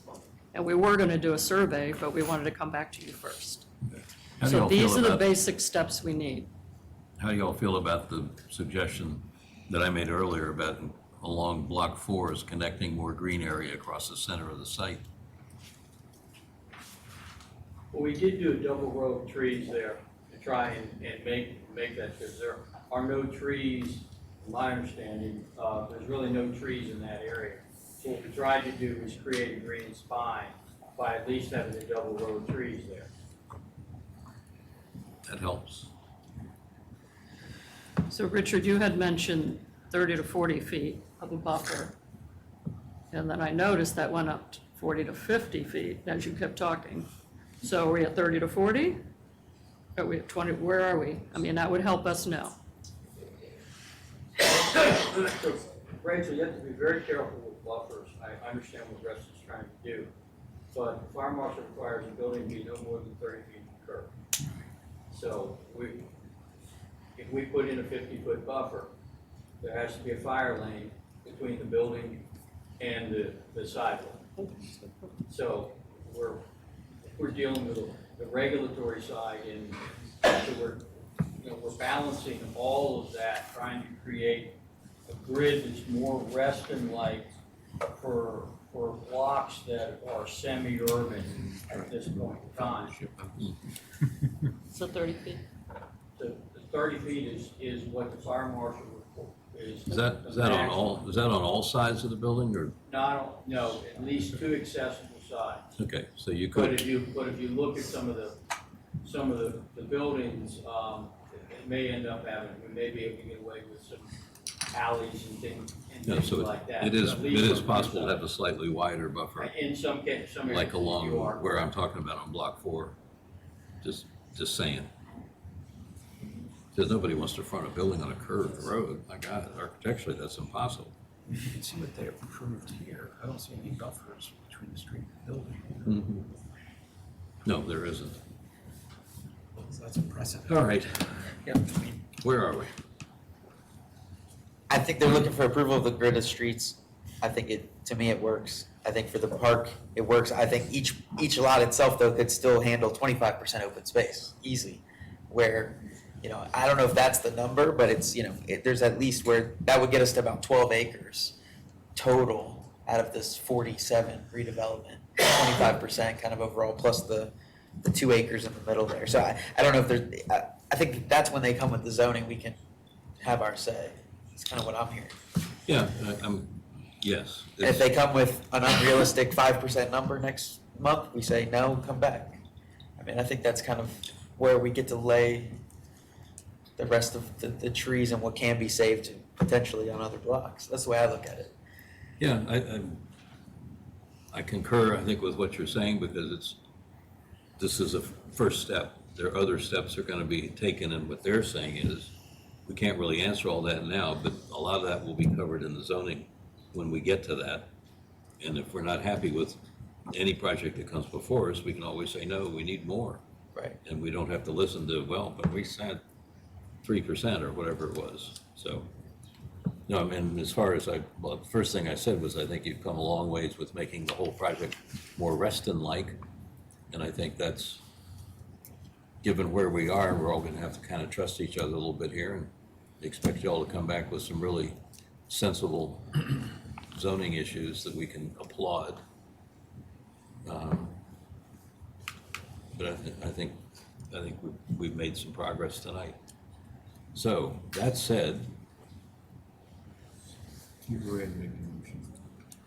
And we were going to do a survey, but we wanted to come back to you first. How do So y'all feel these are the about- basic steps we need. How do y'all feel about the suggestion that I made earlier about along Block 4 is connecting more green area across the center of the site? Well, we did do a double row of trees there to try and make that, because there are no trees, in my understanding, there's really no trees in that area. So what we tried to do was create a green spine by at least having a double row of trees there. That helps. So Richard, you had mentioned 30 to 40 feet of a buffer. And then I noticed that went up to 40 to 50 feet as you kept talking. So are we at 30 to 40? Are we at 20? Where are we? I mean, that would help us know. So, Rachel, you have to be very careful with buffers. I understand what Reston's trying to do. But the fire marshal requires a building to be no more than 30 feet from the curb. So if we put in a 50-foot buffer, there has to be a fire lane between the building and the sidewalk. So we're dealing with the regulatory side, and so we're balancing all of that, trying to create a grid that's more Reston-like for blocks that are semi-urban at this point in time. So 30 feet? The 30 feet is what the fire marshal is. Is that on all sides of the building, or? No, at least 2 accessible sides. Okay, so you But could. if you look at some of the buildings, it may end up having, we may be able to get away with some alleys and things No, so like that. it is At least from possible to the have a slightly wider buffer, In some cases, some areas like along you are. where I'm talking about on Block 4. Just saying. Because nobody wants to front a building on a curved road. My God, architecturally, that's impossible. You can see what they approved here. I don't see any buffers between the street and the building. Mhm. No, there isn't. So that's impressive. All right, Yeah. where are we? I think they're looking for approval of the grid of streets. I think to me, it works. I think for the park, it works. I think each lot itself, though, could still handle 25% open space, easy. Where, I don't know if that's the number, but it's, there's at least where, that would get us to about 12 acres total out of this 47 redevelopment, 25% kind of overall, plus the 2 acres in the middle there. So I don't know if there's, I think that's when they come with the zoning, we can have our say. It's kind of what I'm hearing. Yeah, yes. And if they come with an unrealistic 5% number next month, we say, no, come back. I mean, I think that's kind of where we get to lay the rest of the trees and what can be saved potentially on other blocks. That's the way I look at it. Yeah, I concur, I think, with what you're saying, because this is a first step. There are other steps that are going to be taken, and what they're saying is, we can't really answer all that now, but a lot of that will be covered in the zoning when we get to that. And if we're not happy with any project that comes before us, we can always say, no, we need more. Right. And we don't have to listen to, well, but we said 3% or whatever it was. So, no, I mean, as far as the first thing I said was, I think you've come a long ways with making the whole project more Reston-like. And I think that's, given where we are, we're all gonna have to kind of trust each other a little bit here and expect you all to come back with some really sensible zoning issues that we can applaud. But I think we've made some progress tonight. So, that said, You go ahead and make a motion.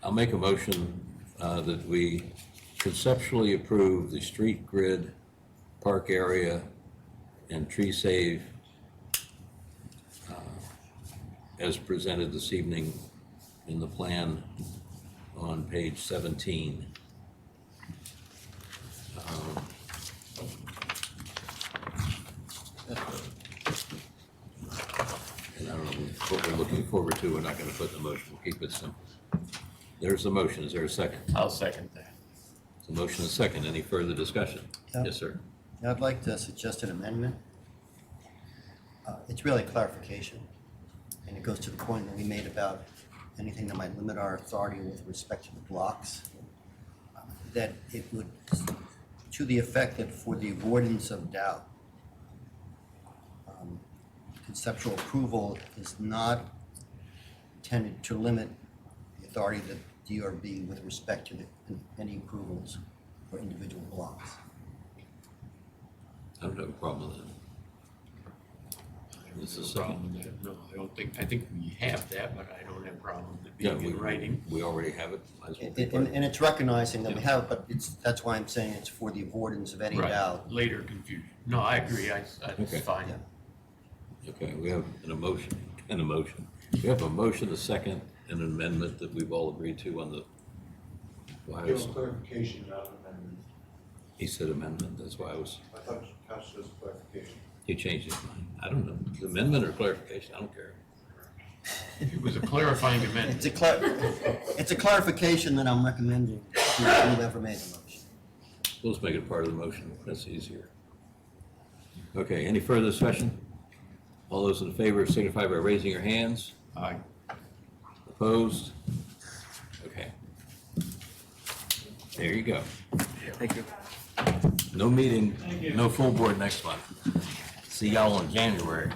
I'll make a motion that we conceptually approve the street grid, park area, and tree save as presented this evening in the plan on page 17. And I don't know what we're looking forward to. We're not going to put in the motion. We'll keep it simple. There's the motion. Is there a second? I'll second that. The motion is second. Any further discussion? Yeah. Yes, sir. I'd like to suggest an amendment. It's really clarification, and it goes to the point that we made about anything that might limit our authority with respect to the blocks, that it would, to the effect that for the avoidance of doubt, conceptual approval is not intended to limit the authority of the DRB with respect to any approvals for individual blocks. I don't have a problem with that. This is No problem with that. No, I think we have that, but I don't have a problem with it Yeah, being in writing. we already have it. Might as well be part of it. And it's recognizing that we have it, but that's why I'm saying it's for the avoidance of any Right. doubt. Later confusion. No, I agree. That's Okay. fine. Okay, we have an emotion. We have a motion, a second, and an amendment that we've all agreed to on the. Give a clarification, not an amendment. He said amendment, that's why I was, I thought Couch says clarification. he changed his mind. I don't know, amendment or clarification, I don't care. It was a clarifying amendment. It's a clarification that I'm recommending to whoever made the motion. We'll just make it part of the motion, that's easier. Okay, any further discussion? All those in favor signify by raising your hands. Aye. Opposed? Okay. There you go. Thank you. No meeting, no full board next month. See y'all in January.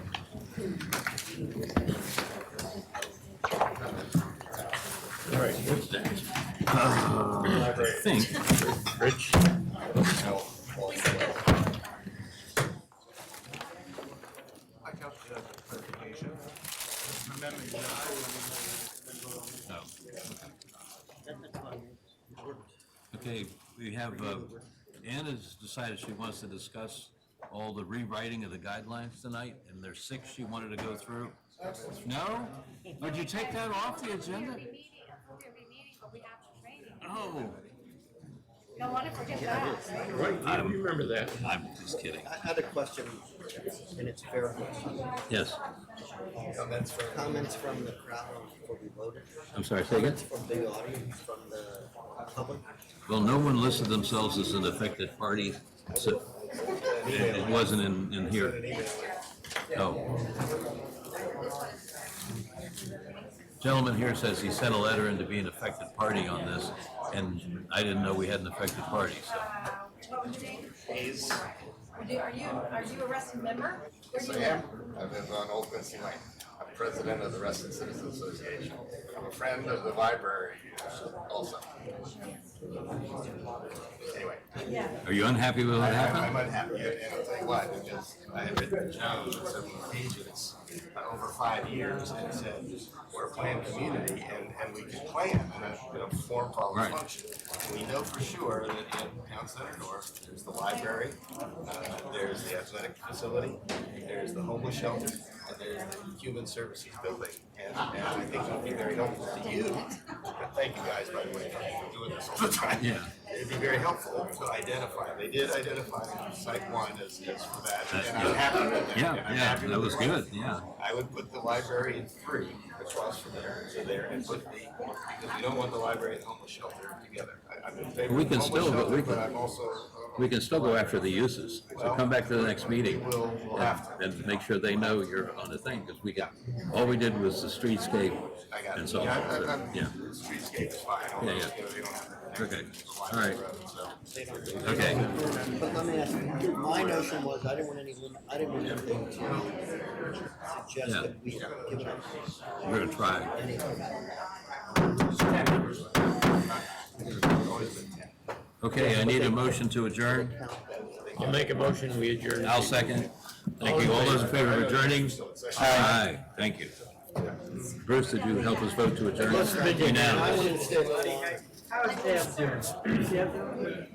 All right, what's next? I think. Rich. Okay, we have, Ann has decided she wants to discuss all the rewriting of the guidelines tonight, and there's 6 she wanted to go through. No? Would you take that off the agenda? Oh. You don't want to forget that, right? Right, you remember that. I'm just kidding. I had a question, and it's fair question. Yes, Comments from the crowd before we voted? I'm sorry, say again? Comments from the audience, from the public? Well, no one listed themselves as an affected party, so it wasn't in here. Oh. Gentleman here says he sent a letter in to be an affected party on this, and I didn't know we had an affected party, so. What was your name? Hayes. Are you a Reston member? Yes, I am. I live on Old Quincy Lane. I'm president of the Reston Citizens Association. I'm a friend of the library also. Anyway. Are you unhappy with what happened? I'm unhappy, and I'll tell you what, because I have written to Joan on several occasions over 5 years and said, we're a planned community and we can plan in a form, follow, function. And we know for sure that in Town Center North, there's the library, there's the athletic facility, there's the homeless shelter, and there's the human services building. And I think it would be very helpful to you, and thank you guys, by the way, for doing this all the time. Yeah. It'd be very helpful to identify. They did identify site one as for that, and I'm happy with that. Yeah, and I'm yeah, happy that with was the good, rest. yeah. I would put the library in 3 across from there, to there, and put the, because we don't want the library and the homeless shelter together. I'm in favor We of the can homeless still, shelter, we but I'm also. we can still go after the uses. So come back to the next meeting We'll have to. and make sure they know you're on the thing, because we got, all we did was the streetscape I got and it. so on. Yeah, So, yeah. the streetscape is fine. Yeah, yeah. You know, they don't have to connect Okay, to the all right. road, so. Okay. But let me ask you, my notion was, I didn't want anything to suggest Yeah. that we give it up. We're gonna try. Okay, I need a motion to adjourn. I'll make a motion, we adjourn. I'll second. Thank you. All those in favor of adjourning? Aye. Thank you. Bruce, did you help us vote to adjourn? Unanimous. I wanted to stay a little longer. How's Deb doing?